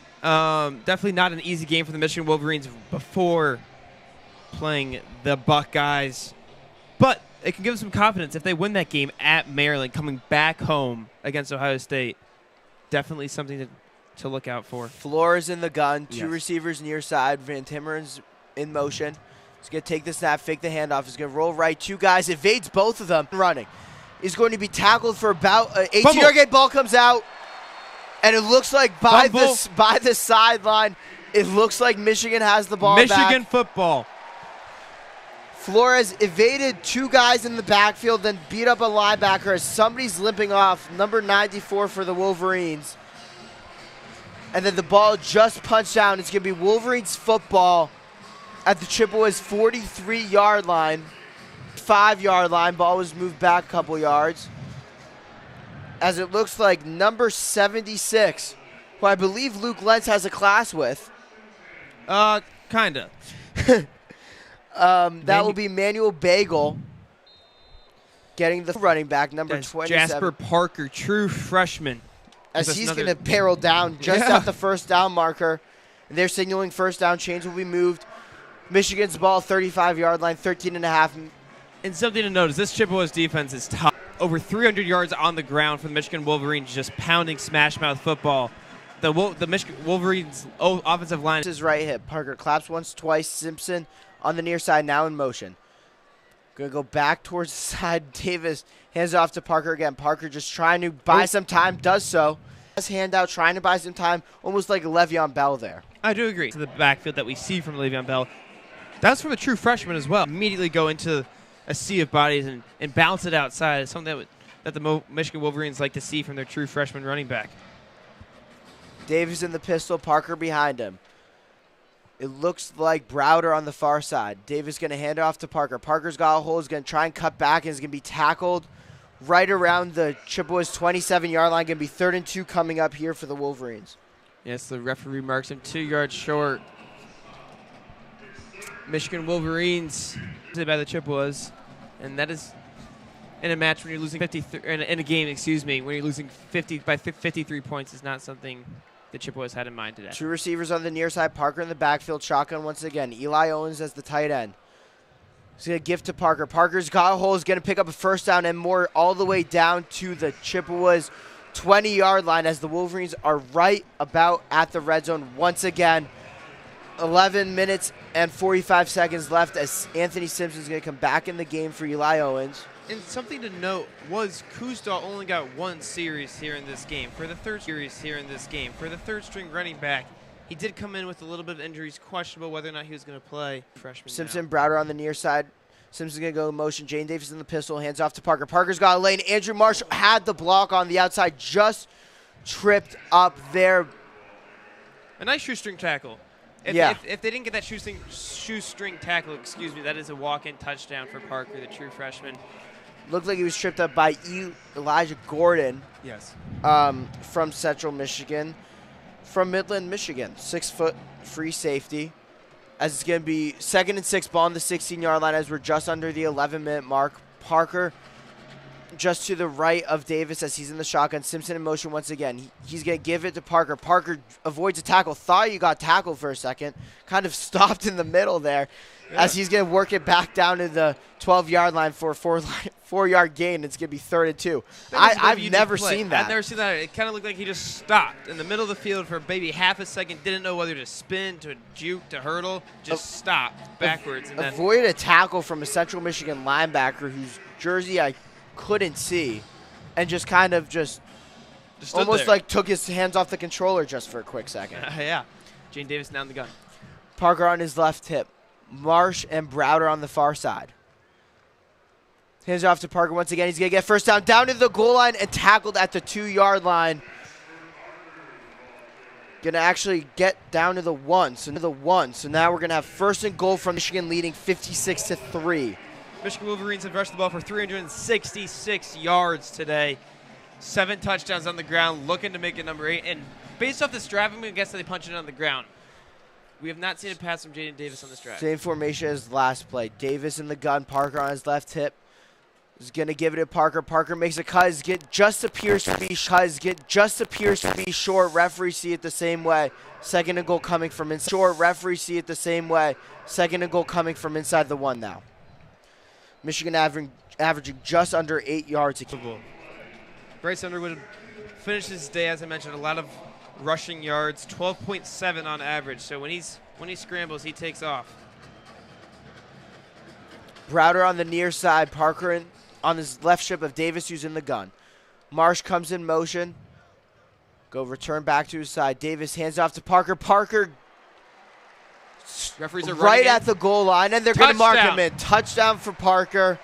S4: Definitely not an easy game for the Michigan Wolverines before playing the Buckeyes. But it can give them some confidence if they win that game at Maryland, coming back home against Ohio State. Definitely something to look out for.
S3: Flores in the gun, two
S4: Yes.
S3: receivers near side. Van Timmeren's in motion. He's going to take the snap, fake the handoff. He's going to roll right. Two guys, evades both of them, running. He's going to be tackled for about 18-yard gain. Ball comes out, and it looks like by the sideline, it looks like Michigan has the ball back.
S6: Michigan football.
S3: Flores evaded two guys in the backfield, then beat up a linebacker as somebody's limping off, number 94 for the Wolverines. And then the ball just punched down. It's going to be Wolverines football at the Chippewas 43-yard line. 5-yard line. Ball was moved back a couple yards. As it looks like number 76, who I believe Luke Lentz has a class with.
S6: Kinda.
S3: That will be Manuel Bagel getting the running back, number
S4: That's
S3: 27.
S4: Jasper Parker, true freshman.
S3: As he's going to barrel down just at the first down marker. They're signaling first down. Chains will be moved. Michigan's ball, 35-yard line, 13.5.
S4: And something to note is this Chippewas defense is top. Over 300 yards on the ground for the Michigan Wolverines, just pounding smash-mouth football. The Michigan Wolverines offensive line.
S3: His right hip. Parker claps once, twice. Simpson on the near side, now in motion. Going to go back towards the side. Davis hands it off to Parker again. Parker just trying to buy some time, does so. His hand out, trying to buy some time, almost like Le'Veon Bell there.
S4: I do agree. To the backfield that we see from Le'Veon Bell. That's from a true freshman as well. Immediately go into a sea of bodies and bounce it outside. It's something that the Michigan Wolverines like to see from their true freshman running back.
S3: Davis in the pistol, Parker behind him. It looks like Browder on the far side. Davis going to hand it off to Parker. Parker's got a hole. He's going to try and cut back and is going to be tackled right around the Chippewas 27-yard line. Going to be 3rd and 2 coming up here for the Wolverines.
S4: Yes, the referee marks him 2 yards short. Michigan Wolverines by the Chippewas, and that is in a match when you're losing 53 in a game, when you're losing 53 points is not something the Chippewas had in mind today.
S3: Two receivers on the near side. Parker in the backfield. Shotgun once again. Eli Owens as the tight end. He's going to give to Parker. Parker's got a hole. He's going to pick up a first down and more all the way down to the Chippewas 20-yard line as the Wolverines are right about at the red zone once again. 11 minutes and 45 seconds left as Anthony Simpson's going to come back in the game for Eli Owens.
S4: And something to note was Kuzdal only got one series here in this game. For the third string running back, he did come in with a little bit of injuries, questionable whether or not he was going to play. Freshman
S3: Simpson, Browder on the near side. Simpson's going to go in motion. Jane Davis in the pistol, hands off to Parker. Parker's got a lane. Andrew Marshall had the block on the outside, just tripped up there.
S4: A nice shoestring tackle. If they didn't get that shoestring tackle, that is a walk-in touchdown for Parker, the true freshman.
S3: Looked like he was tripped up by Elijah Gordon.
S4: Yes.
S3: From Central Michigan. from Midland, Michigan. 6-foot free safety. As it's going to be 2nd and 6, ball on the 16-yard line as we're just under the 11-minute mark. Parker just to the right of Davis as he's in the shotgun. Simpson in motion once again. He's going to give it to Parker. Parker avoids a tackle. Thought you got tackled for a second. Kind of stopped in the middle there as he's going to work it back down to the 12-yard line for a 4-yard gain. It's going to be 3rd and 2. I've never seen that.
S6: I've never seen that. It kind of looked like he just stopped in the middle of the field for maybe half a second. Didn't know whether to spin, to juke, to hurdle. Just stopped backwards. And
S3: avoided a tackle from a Central Michigan linebacker whose jersey I couldn't see, and just kind of just almost
S6: there.
S3: like took his hands off the controller just for a quick second.
S6: Yeah. Jane Davis down the gun.
S3: Parker on his left hip. Marsh and Browder on the far side. Hands off to Parker once again. He's going to get first down to the goal line and tackled at the 2-yard line. Going to actually get down to the 1. So now we're going to have 1st and goal from Michigan, leading 56-3.
S6: Michigan Wolverines have rushed the ball for 366 yards today. 7 touchdowns on the ground, looking to make it number 8. And based off this drive, I'm going to guess that they punched it on the ground. We have not seen a pass from Jaden Davis on this drive.
S3: Same formation as last play. Davis in the gun, Parker on his left hip. Is going to give it to Parker. Parker makes a cut. Just appears to be short. Referee see it the same way. 2nd and goal coming from inside. Short. Referee see it the same way. 2nd and goal coming from inside the 1 now. Michigan averaging just under 8 yards.
S6: Bryce Underwood finishes his day, as I mentioned, a lot of rushing yards, 12.7 on average. So when he scrambles, he takes off.
S3: Browder on the near side. Parker on his left strip of Davis, who's in the gun. Marsh comes in motion. Return back to his side. Davis hands off to Parker. Parker
S6: Referees are
S3: right
S6: running
S3: at the goal line, and they're going to mark him in.
S6: Touchdown.
S3: Touchdown for Parker.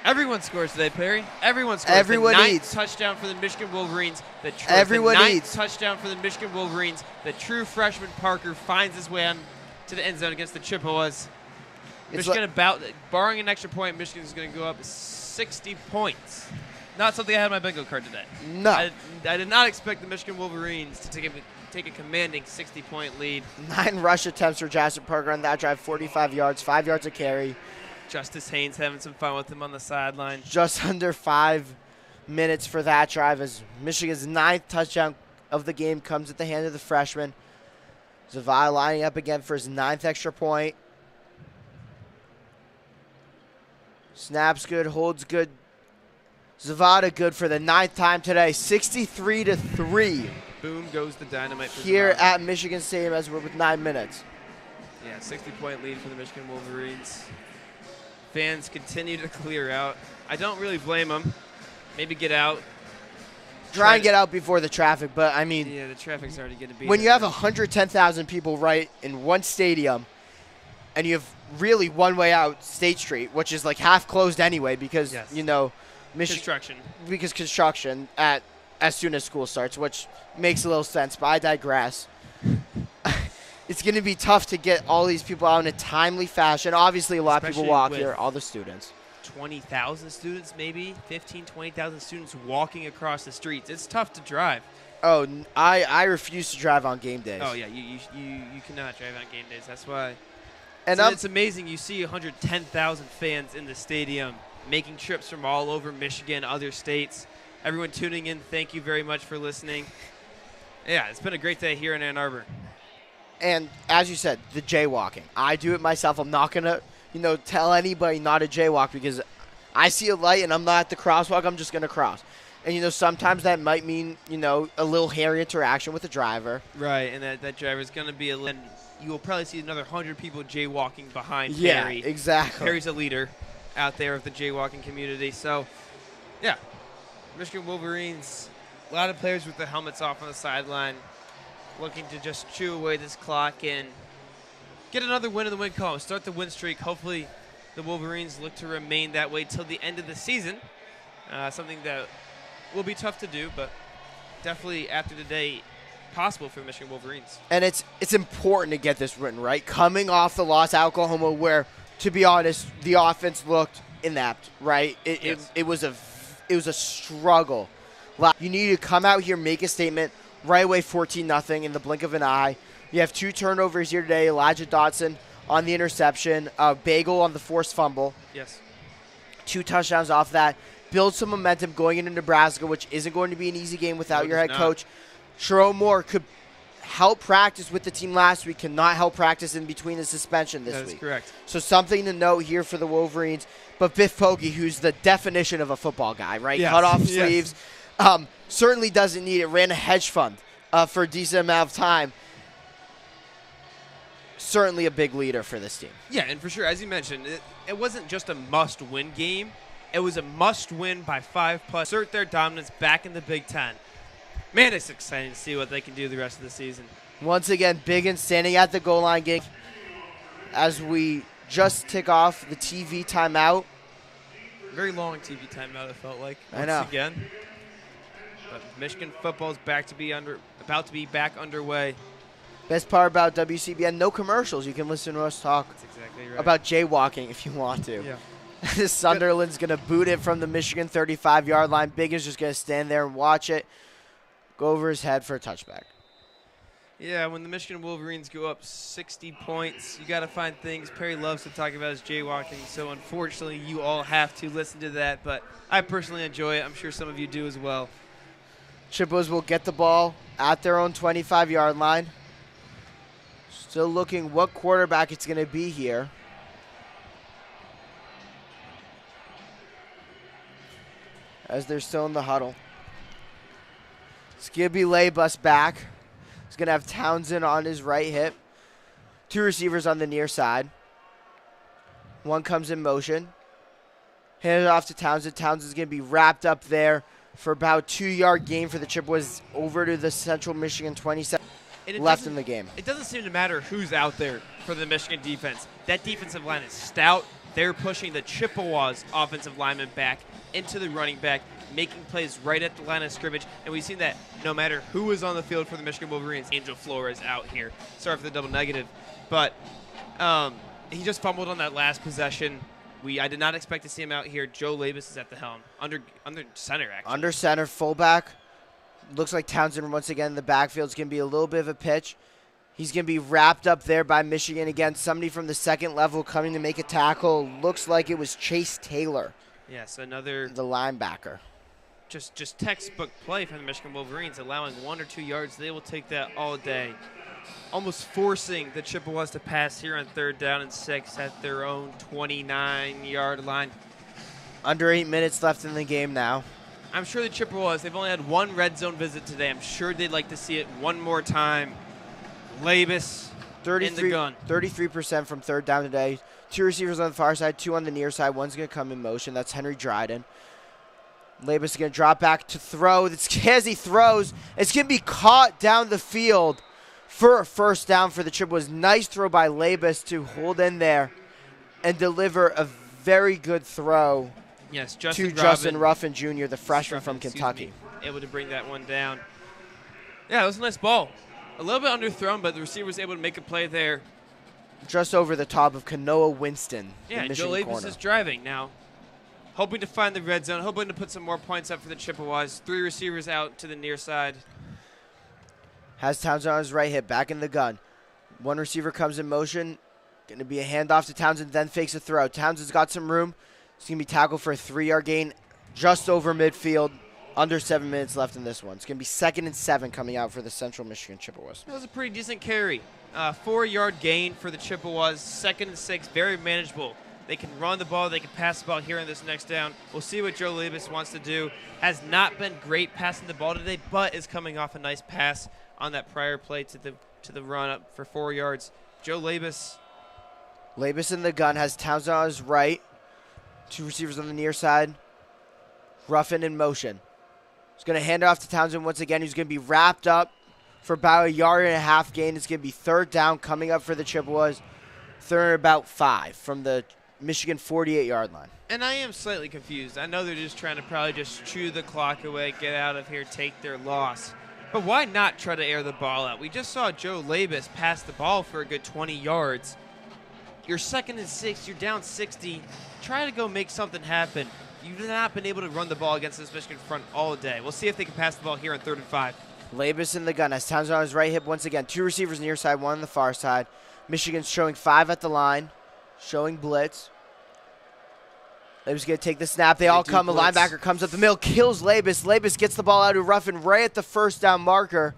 S6: Everyone scores today, Perry. Everyone scores.
S3: Everyone
S6: the 9th
S3: eats.
S6: Touchdown for the Michigan Wolverines.
S3: Everyone
S6: the 9th
S3: eats.
S6: Touchdown for the Michigan Wolverines. The true freshman Parker finds his way on to the end zone against the Chippewas. Michigan barring an extra point, Michigan is going to go up 60 points. Not something I had on my bingo card today.
S3: No.
S6: I did not expect the Michigan Wolverines to take a commanding 60-point lead.
S3: 9 rush attempts for Jasper Parker on that drive, 45 yards, 5 yards a carry.
S6: Justice Haynes having some fun with him on the sideline.
S3: Just under 5 minutes for that drive as Michigan's 9th touchdown of the game comes at the hand of the freshman. Zavai lining up again for his 9th extra point. Snaps good, holds good. Zavada good for the 9th time today, 63-3.
S6: Boom goes the dynamite for
S3: here
S6: Zavada.
S3: at Michigan Stadium as we're with 9 minutes.
S6: Yeah, 60-point lead for the Michigan Wolverines. Fans continue to clear out. I don't really blame them. Maybe get out.
S3: Try and get out before the traffic, but I mean,
S6: yeah, the traffic's already going to be.
S3: When you have 110,000 people right in one stadium, and you have really one way out State Street, which is like half closed anyway because you know,
S6: construction.
S3: Because construction at as soon as school starts, which makes a little sense. But I digress. It's going to be tough to get all these people out in a timely fashion. Obviously, a lot of people walk here, all the students.
S6: 20,000 students, maybe 15, 20,000 students walking across the streets. It's tough to drive.
S3: Oh, I refuse to drive on game days.
S6: Oh yeah, you cannot drive on game days. That's why.
S3: And
S6: so it's amazing. You see 110,000 fans in the stadium making trips from all over Michigan, other states. Everyone tuning in, thank you very much for listening. Yeah, it's been a great day here in Ann Arbor.
S3: And as you said, the jaywalking. I do it myself. I'm not going to, tell anybody not to jaywalk because I see a light and I'm not at the crosswalk. I'm just going to cross. And, sometimes that might mean, a little hairy interaction with the driver.
S6: Right, and that driver's going to be a little. You will probably see another 100 people jaywalking behind Harry.
S3: Yeah, exactly.
S6: Harry's a leader out there of the jaywalking community. So, yeah, Michigan Wolverines, a lot of players with the helmets off on the sideline, looking to just chew away this clock and get another win in the win column, start the win streak. Hopefully the Wolverines look to remain that way till the end of the season, something that will be tough to do, but definitely after today possible for Michigan Wolverines.
S3: And it's important to get this written right. Coming off the loss at Oklahoma where, to be honest, the offense looked inept, right? It was a struggle. You need to come out here, make a statement, right away 14-0 in the blink of an eye. You have 2 turnovers here today. Elijah Dotson on the interception, Bagel on the forced fumble.
S6: Yes.
S3: 2 touchdowns off that. Build some momentum going into Nebraska, which isn't going to be an easy game without your head coach. Sherrone Moore could help practice with the team last week, cannot help practice in between the suspension this week.
S6: That is correct.
S3: So something to note here for the Wolverines. But Biff Poggi, who's the definition of a football guy, right?
S6: Yes.
S3: Cut off
S6: Yes.
S3: sleeves. Certainly doesn't need it. Ran a hedge fund for a decent amount of time. Certainly a big leader for this team.
S6: Yeah, and for sure, as you mentioned, it wasn't just a must-win game. It was a must-win by 5+. Assert their dominance back in the Big Ten. Man, it's exciting to see what they can do the rest of the season.
S3: Once again, Biggins standing at the goal line gig as we just tick off the TV timeout.
S6: Very long TV timeout, it felt like.
S3: I know.
S6: Once again. But Michigan football is about to be back underway.
S3: Best part about WCBN, no commercials. You can listen to us talk
S6: That's exactly right.
S3: about jaywalking if you want to.
S6: Yeah.
S3: Sunderland's going to boot it from the Michigan 35-yard line. Biggins just going to stand there and watch it. Go over his head for a touchback.
S6: Yeah, when the Michigan Wolverines go up 60 points, you got to find things. Perry loves to talk about his jaywalking, so unfortunately you all have to listen to that. But I personally enjoy it. I'm sure some of you do as well.
S3: Chippewas will get the ball at their own 25-yard line. Still looking what quarterback it's going to be here. As they're still in the huddle. It's going to be Labus back. He's going to have Townsend on his right hip. 2 receivers on the near side. One comes in motion. Hand it off to Townsend. Townsend's going to be wrapped up there for about 2-yard gain for the Chippewas over to the Central Michigan 27 left in the game.
S6: It doesn't seem to matter who's out there for the Michigan defense. That defensive line is stout. They're pushing the Chippewas offensive lineman back into the running back, making plays right at the line of scrimmage. And we've seen that no matter who is on the field for the Michigan Wolverines. Angel Flores out here. Sorry for the double negative. But he just fumbled on that last possession. I did not expect to see him out here. Joe Labus is at the helm. Under center, actually.
S3: Under center, fullback. Looks like Townsend once again in the backfield. It's going to be a little bit of a pitch. He's going to be wrapped up there by Michigan. Again, somebody from the second level coming to make a tackle. Looks like it was Chase Taylor.
S6: Yes, the
S3: linebacker.
S6: Just textbook play from the Michigan Wolverines, allowing 1 or 2 yards. They will take that all day. Almost forcing the Chippewas to pass here on 3rd down and 6 at their own 29-yard line.
S3: Under 8 minutes left in the game now.
S6: I'm sure the Chippewas, they've only had 1 red zone visit today. I'm sure they'd like to see it one more time. Labus in the gun.
S3: 33% from 3rd down today. 2 receivers on the far side, 2 on the near side. One's going to come in motion. That's Henry Dryden. Labus is going to drop back to throw. As he throws, it's going to be caught down the field for a 1st down for the Chippewas. Nice throw by Labus to hold in there and deliver a very good throw.
S6: Yes,
S3: Justin Ruffin Jr., the freshman from Kentucky.
S6: Able to bring that one down. Yeah, it was a nice ball. A little bit underthrown, but the receiver was able to make a play there.
S3: Just over the top of Kanoa Winston.
S6: Yeah, Joe Labus is driving now. Hoping to find the red zone, hoping to put some more points up for the Chippewas. 3 receivers out to the near side.
S3: Has Townsend on his right hip, back in the gun. 1 receiver comes in motion. Going to be a handoff to Townsend, then fakes a throw. Townsend's got some room. He's going to be tackled for a 3-yard gain just over midfield. Under 7 minutes left in this one. It's going to be 2nd and 7 coming out for the Central Michigan Chippewas.
S6: That was a pretty decent carry. 4-yard gain for the Chippewas. 2nd and 6, very manageable. They can run the ball. They can pass the ball here in this next down. We'll see what Joe Labus wants to do. Has not been great passing the ball today, but is coming off a nice pass on that prior play to the run up for 4 yards. Joe Labus.
S3: Labus in the gun, has Townsend on his right. 2 receivers on the near side. Ruffin in motion. He's going to hand it off to Townsend once again. He's going to be wrapped up for about a 1.5-yard gain. It's going to be 3rd down coming up for the Chippewas. 3rd and about 5 from the Michigan 48-yard line.
S6: And I am slightly confused. I know they're just trying to probably just chew the clock away, get out of here, take their loss. But why not try to air the ball out? We just saw Joe Labus pass the ball for a good 20 yards. You're 2nd and 6. You're down 60. Try to go make something happen. You've not been able to run the ball against this Michigan front all day. We'll see if they can pass the ball here on 3rd and 5.
S3: Labus in the gun as Townsend on his right hip once again. 2 receivers near side, 1 on the far side. Michigan's showing 5 at the line, showing blitz. Labus going to take the snap. They all come. A linebacker comes up the middle, kills Labus. Labus gets the ball out of Ruffin right at the first down marker.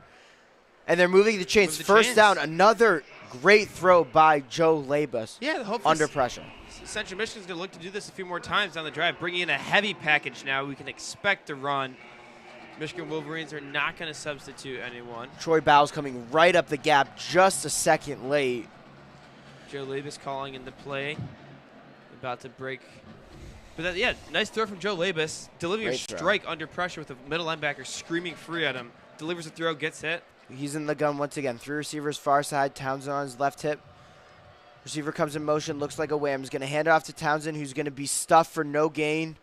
S3: And they're moving the chains. First down, another great throw by Joe Labus.
S6: Yeah,
S3: under pressure.
S6: Central Michigan's going to look to do this a few more times down the drive, bringing in a heavy package now. We can expect to run. Michigan Wolverines are not going to substitute anyone.
S3: Troy Bowles coming right up the gap just a second late.
S6: Joe Labus calling in the play. About to break. But yeah, nice throw from Joe Labus. Delivering a strike under pressure with the middle linebacker screaming free at him. Delivers a throw, gets hit.
S3: He's in the gun once again. 3 receivers far side. Townsend on his left hip. Receiver comes in motion, looks like a wham. He's going to hand it off to Townsend, who's going to be stuffed for no gain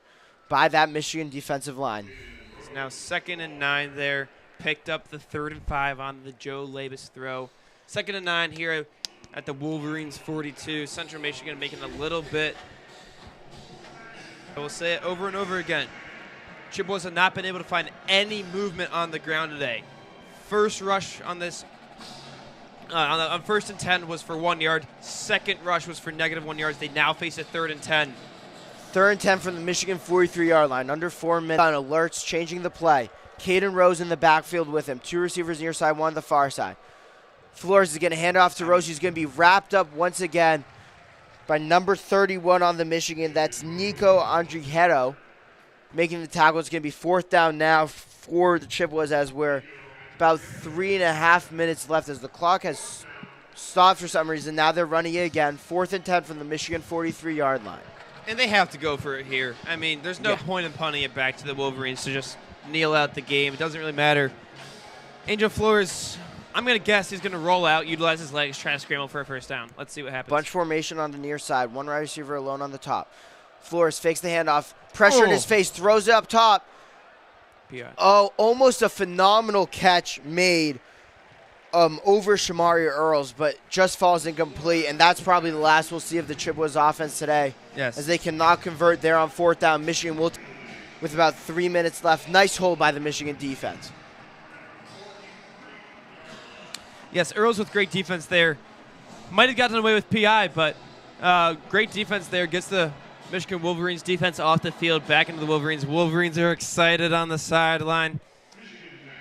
S3: by that Michigan defensive line.
S6: It's now 2nd and 9 there. Picked up the 3rd and 5 on the Joe Labus throw. 2nd and 9 here at the Wolverines 42. Central Michigan making a little bit. I will say it over and over again. Chippewas have not been able to find any movement on the ground today. First rush on this, on 1st and 10 was for 1 yard. Second rush was for -1 yards. They now face a 3rd and 10.
S3: 3rd and 10 from the Michigan 43-yard line. Under 4 minutes on alerts, changing the play. Caden Rose in the backfield with him. 2 receivers near side, 1 on the far side. Flores is going to hand off to Rose. He's going to be wrapped up once again by number 31 on the Michigan. That's Nico Andrighetto making the tackle. It's going to be 4th down now for the Chippewas as we're about 3.5 minutes left as the clock has stopped for some reason. Now they're running it again. 4th and 10 from the Michigan 43-yard line.
S6: And they have to go for it here. I mean, there's no point in punting it back to the Wolverines to just kneel out the game. It doesn't really matter. Angel Flores, I'm going to guess he's going to roll out, utilize his legs, try to scramble for a 1st down. Let's see what happens.
S3: Bunch formation on the near side. 1 wide receiver alone on the top. Flores fakes the handoff. Pressure in his face. Throws it up top.
S6: PI.
S3: Oh, almost a phenomenal catch made over Shamari Earls, but just falls incomplete, and that's probably the last we'll see of the Chippewas offense today.
S6: Yes.
S3: As they cannot convert there on 4th down. Michigan will, with about 3 minutes left. Nice hold by the Michigan defense.
S6: Yes, Earls with great defense there. Might have gotten away with PI, but great defense there. Gets the Michigan Wolverines defense off the field, back into the Wolverines. Wolverines are excited on the sideline.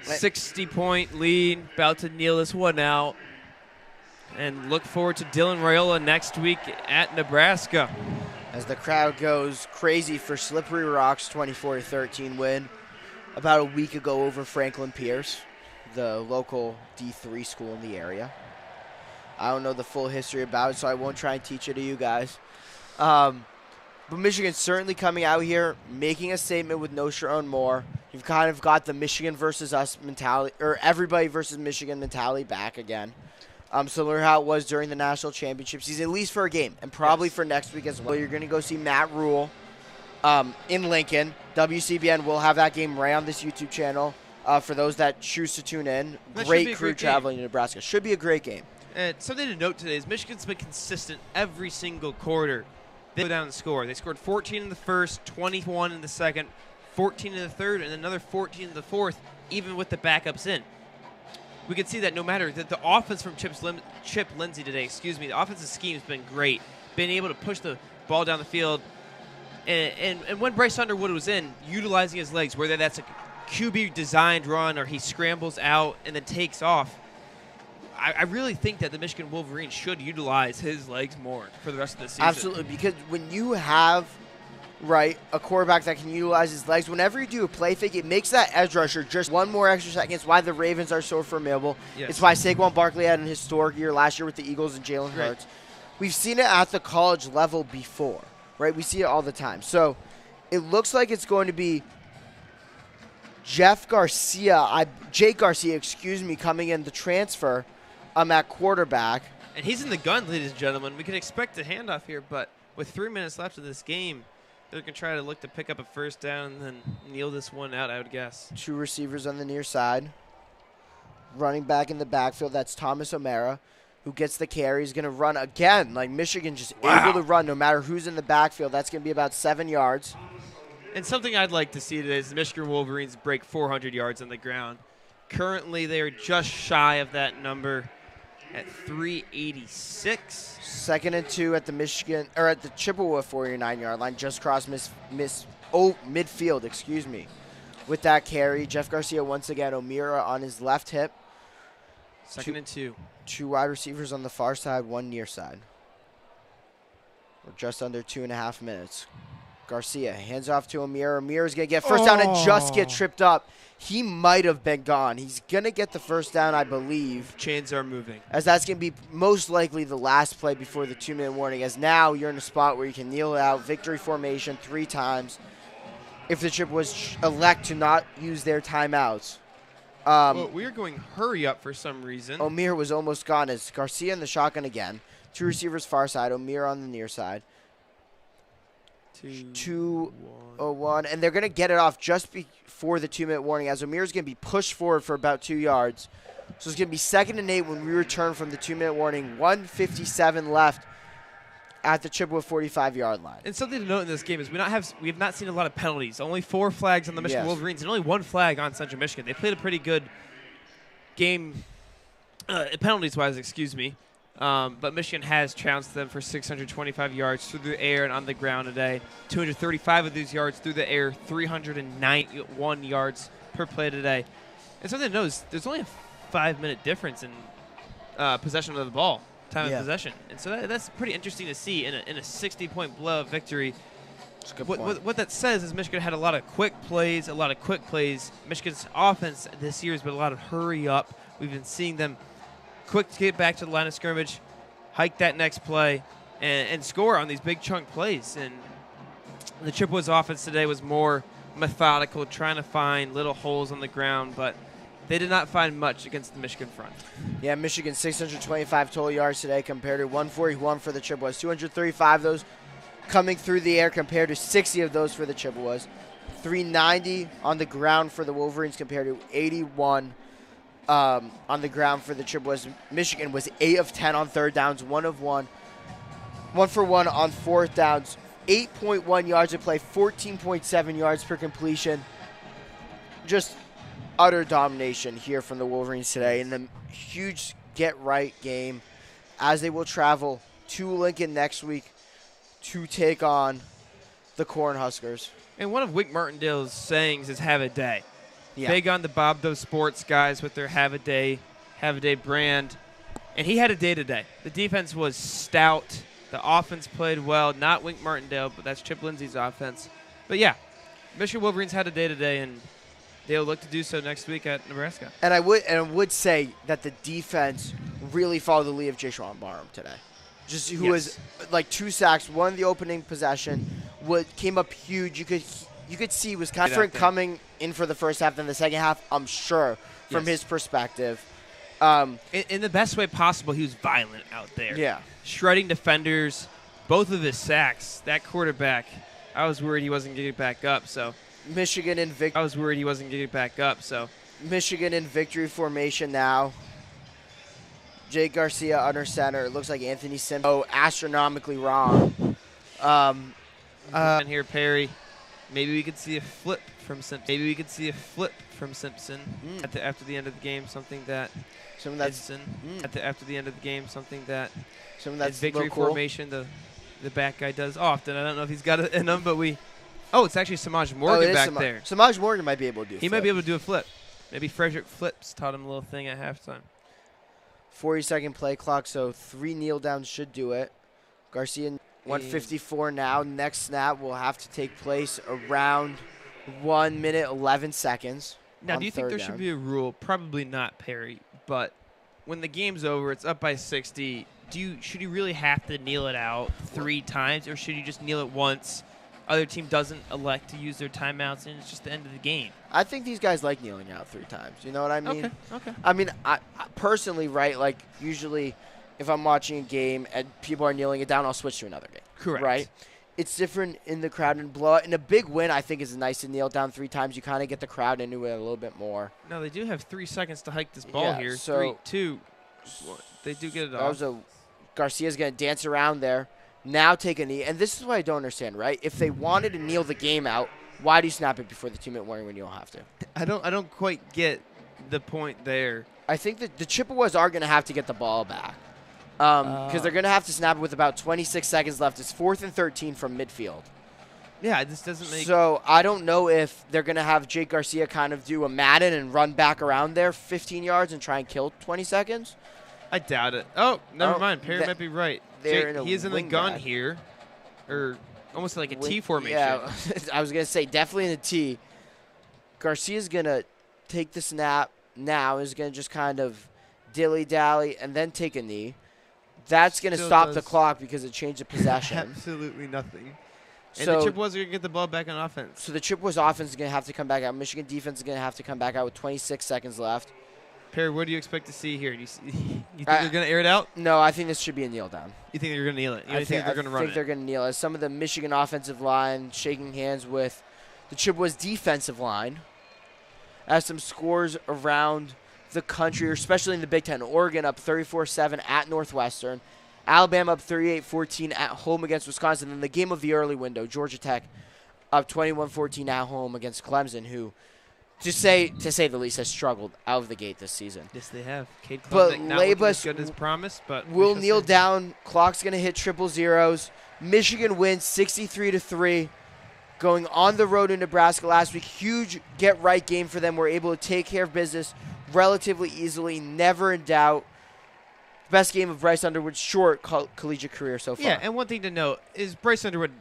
S6: 60-point lead, about to kneel this one out. And look forward to Dylan Raiola next week at Nebraska.
S3: As the crowd goes crazy for Slippery Rock's 24-13 win about a week ago over Franklin Pierce, the local D3 school in the area. I don't know the full history about it, so I won't try and teach it to you guys. But Michigan's certainly coming out here, making a statement with no Sherrone Moore. You've kind of got the Michigan versus us mentality, or everybody versus Michigan mentality back again. Similar to how it was during the national championship season, at least for a game, and probably for next week as well. You're going to go see Matt Rule in Lincoln. WCBN will have that game right on this YouTube channel for those that choose to tune in. Great crew traveling to Nebraska. Should be a great game.
S6: And something to note today is Michigan's been consistent every single quarter. They go down and score. They scored 14 in the first, 21 in the second, 14 in the third, and another 14 in the fourth, even with the backups in. We can see that no matter that the offense from Chip Lindsey today, the offensive scheme has been great. Been able to push the ball down the field. And when Bryce Underwood was in, utilizing his legs, whether that's a QB-designed run or he scrambles out and then takes off, I really think that the Michigan Wolverines should utilize his legs more for the rest of the season.
S3: Absolutely, because when you have, a quarterback that can utilize his legs, whenever you do a play fake, it makes that edge rusher just one more extra second. It's why the Ravens are so formidable. Yes. It's why Saquon Barkley had an historic year last year with the Eagles and Jalen Hurts. We've seen it at the college level before, We see it all the time. So it looks like it's going to be Jake Garcia, coming in the transfer at quarterback.
S6: And he's in the gun, ladies and gentlemen. We can expect a handoff here, but with 3 minutes left of this game, they're going to try to look to pick up a 1st down and then kneel this one out, I would guess.
S3: 2 receivers on the near side. Running back in the backfield, that's Thomas O'Mara, who gets the carry. He's going to run again. Michigan just able to run no matter who's in the backfield. That's going to be about 7 yards.
S6: And something I'd like to see today is the Michigan Wolverines break 400 yards on the ground. Currently, they are just shy of that number at 386.
S3: 2nd and 2 at the Chippewa 49-yard line, just crossed midfield, excuse me. With that carry, Jeff Garcia once again, O'Meara on his left hip.
S6: 2nd and 2.
S3: 2 wide receivers on the far side, 1 near side. We're just under 2.5 minutes. Garcia hands off to O'Meara. O'Meara's going to get first down and just get tripped up. He might have been gone. He's going to get the first down, I believe.
S6: Chains are moving.
S3: As that's going to be most likely the last play before the 2-minute warning, as now you're in a spot where you can kneel out, victory formation 3 times. If the Chippewas elect to not use their timeouts.
S6: Well, we are going hurry up for some reason.
S3: O'Meara was almost gone as Garcia in the shotgun again. 2 receivers far side, O'Meara on the near side. 2-1, and they're going to get it off just before the 2-minute warning as O'Meara's going to be pushed forward for about 2 yards. So it's going to be 2nd and 8 when we return from the 2-minute warning. 1:57 left at the Chippewa 45-yard line.
S6: And something to note in this game is we have not seen a lot of penalties. Only 4 flags on the Michigan
S3: Yes.
S6: Wolverines and only 1 flag on Central Michigan. They played a pretty good game, penalties-wise, excuse me. But Michigan has trounced them for 625 yards through the air and on the ground today. 235 of these yards through the air, 391 yards per play today. And something to note is there's only a 5-minute difference in possession of the ball, time of possession. And so that's pretty interesting to see in a 60-point blowout victory. What that says is Michigan had a lot of quick plays, Michigan's offense this year has been a lot of hurry up. We've been seeing them quick to get back to the line of scrimmage, hike that next play, and score on these big chunk plays. And the Chippewas offense today was more methodical, trying to find little holes on the ground, but they did not find much against the Michigan front.
S3: Yeah, Michigan 625 total yards today compared to 141 for the Chippewas. 235 of those coming through the air compared to 60 of those for the Chippewas. 390 on the ground for the Wolverines compared to 81 on the ground for the Chippewas. Michigan was 8 of 10 on 3rd downs, 1 of 1. 1 for 1 on 4th downs. 8.1 yards a play, 14.7 yards per completion. Just utter domination here from the Wolverines today in the huge get-right game as they will travel to Lincoln next week to take on the Cornhuskers.
S6: And one of Wink Martindale's sayings is have a day.
S3: Yeah.
S6: Big on the Bob Doe Sports guys with their have a day brand. And he had a day today. The defense was stout. The offense played well. Not Wink Martindale, but that's Chip Lindsey's offense. But yeah, Michigan Wolverines had a day today, and they'll look to do so next week at Nebraska.
S3: And I would say that the defense really followed the lead of Sherrone Moore today. Just who was like 2 sacks, 1 in the opening possession, came up huge. You could see was kind of different coming in for the first half than the second half, I'm sure, from his perspective.
S6: In the best way possible, he was violent out there.
S3: Yeah.
S6: Shredding defenders, both of his sacks. That quarterback, I was worried he wasn't getting back up, so.
S3: Michigan in victory formation now. Jake Garcia under center. It looks like Anthony Simpson astronomically wrong.
S6: And here, Perry. Maybe we could see a flip from Simpson. After the end of the game, something that victory formation the back guy does often. I don't know if he's got it in him, but it's actually Samaj Morgan back there.
S3: Samaj Morgan might be able to do.
S6: He might be able to do a flip. Maybe Frederick Flips taught him a little thing at halftime.
S3: 40-second play clock, so 3 kneel downs should do it. Garcia 1:54 now. Next snap will have to take place around 1 minute 11 seconds.
S6: Now, do you think there should be a rule? Probably not, Perry. But when the game's over, it's up by 60. Should you really have to kneel it out 3 times, or should you just kneel it once? Other team doesn't elect to use their timeouts, and it's just the end of the game.
S3: I think these guys like kneeling out 3 times. You know what I mean?
S6: Okay.
S3: I mean, I personally, right, like usually if I'm watching a game and people are kneeling it down, I'll switch to another game.
S6: Correct.
S3: Right? It's different in the crowd and blowout. In a big win, I think it's nice to kneel down 3 times. You kind of get the crowd into it a little bit more.
S6: No, they do have 3 seconds to hike this ball here.
S3: So
S6: 3, 2. They do get it off.
S3: Garcia's going to dance around there. Now take a knee. And this is what I don't understand, right? If they wanted to kneel the game out, why do you snap it before the 2-minute warning when you don't have to?
S6: I don't quite get the point there.
S3: I think that the Chippewas are going to have to get the ball back because they're going to have to snap it with about 26 seconds left. It's 4th and 13 from midfield.
S6: Yeah, this doesn't make.
S3: So I don't know if they're going to have Jake Garcia kind of do a Madden and run back around there 15 yards and try and kill 20 seconds.
S6: I doubt it. Oh, never mind. Perry might be right. He is in the gun
S3: back
S6: here, or almost like a T formation.
S3: Yeah, I was going to say definitely in a T. Garcia's going to take the snap now. Is going to just kind of dilly-dally and then take a knee. That's going to stop the clock because it changed the possession.
S6: Absolutely nothing. And
S3: So-
S6: the Chippewas are going to get the ball back on offense.
S3: So the Chippewas offense is going to have to come back out. Michigan defense is going to have to come back out with 26 seconds left.
S6: Perry, what do you expect to see here? You think they're going to air it out?
S3: No, I think this should be a kneel down.
S6: You think they're going to kneel it? You think they're going to run
S3: I think they're
S6: it?
S3: going to kneel it. Some of the Michigan offensive line shaking hands with the Chippewas defensive line as some scores around the country, especially in the Big Ten. Oregon up 34-7 at Northwestern. Alabama up 38-14 at home against Wisconsin. And the game of the early window, Georgia Tech up 21-14 at home against Clemson, who, to say the least, has struggled out of the gate this season.
S6: Yes, they have. Cade
S3: But
S6: Klubnik not looking as
S3: Labus
S6: good as promised, but
S3: will kneel down. Clock's going to hit triple zeros. Michigan wins 63-3. Going on the road in Nebraska last week. Huge get-right game for them. We're able to take care of business relatively easily. Never in doubt. Best game of Bryce Underwood's short collegiate career so far.
S6: Yeah, and one thing to note is Bryce Underwood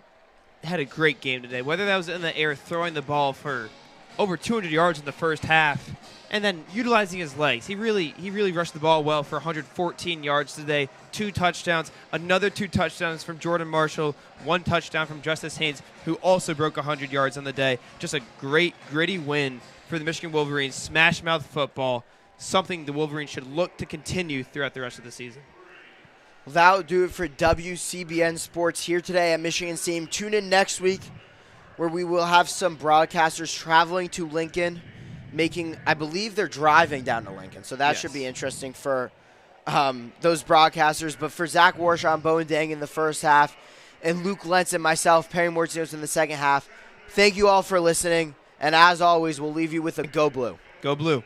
S6: had a great game today. Whether that was in the air throwing the ball for over 200 yards in the first half, and then utilizing his legs. He really rushed the ball well for 114 yards today, 2 touchdowns, another 2 touchdowns from Jordan Marshall, 1 touchdown from Justice Haynes, who also broke 100 yards on the day. Just a great, gritty win for the Michigan Wolverines. Smash mouth football, something the Wolverines should look to continue throughout the rest of the season.
S3: That'll do it for WCBN Sports here today at Michigan Stadium. Tune in next week where we will have some broadcasters traveling to Lincoln, I believe they're driving down to Lincoln. So that should be interesting for those broadcasters. But for Zach Warshaw and Bowen Deng in the first half, and Luke Lentz and myself, Perry Mourtzinos in the second half, thank you all for listening. And as always, we'll leave you with a Go Blue.
S6: Go Blue.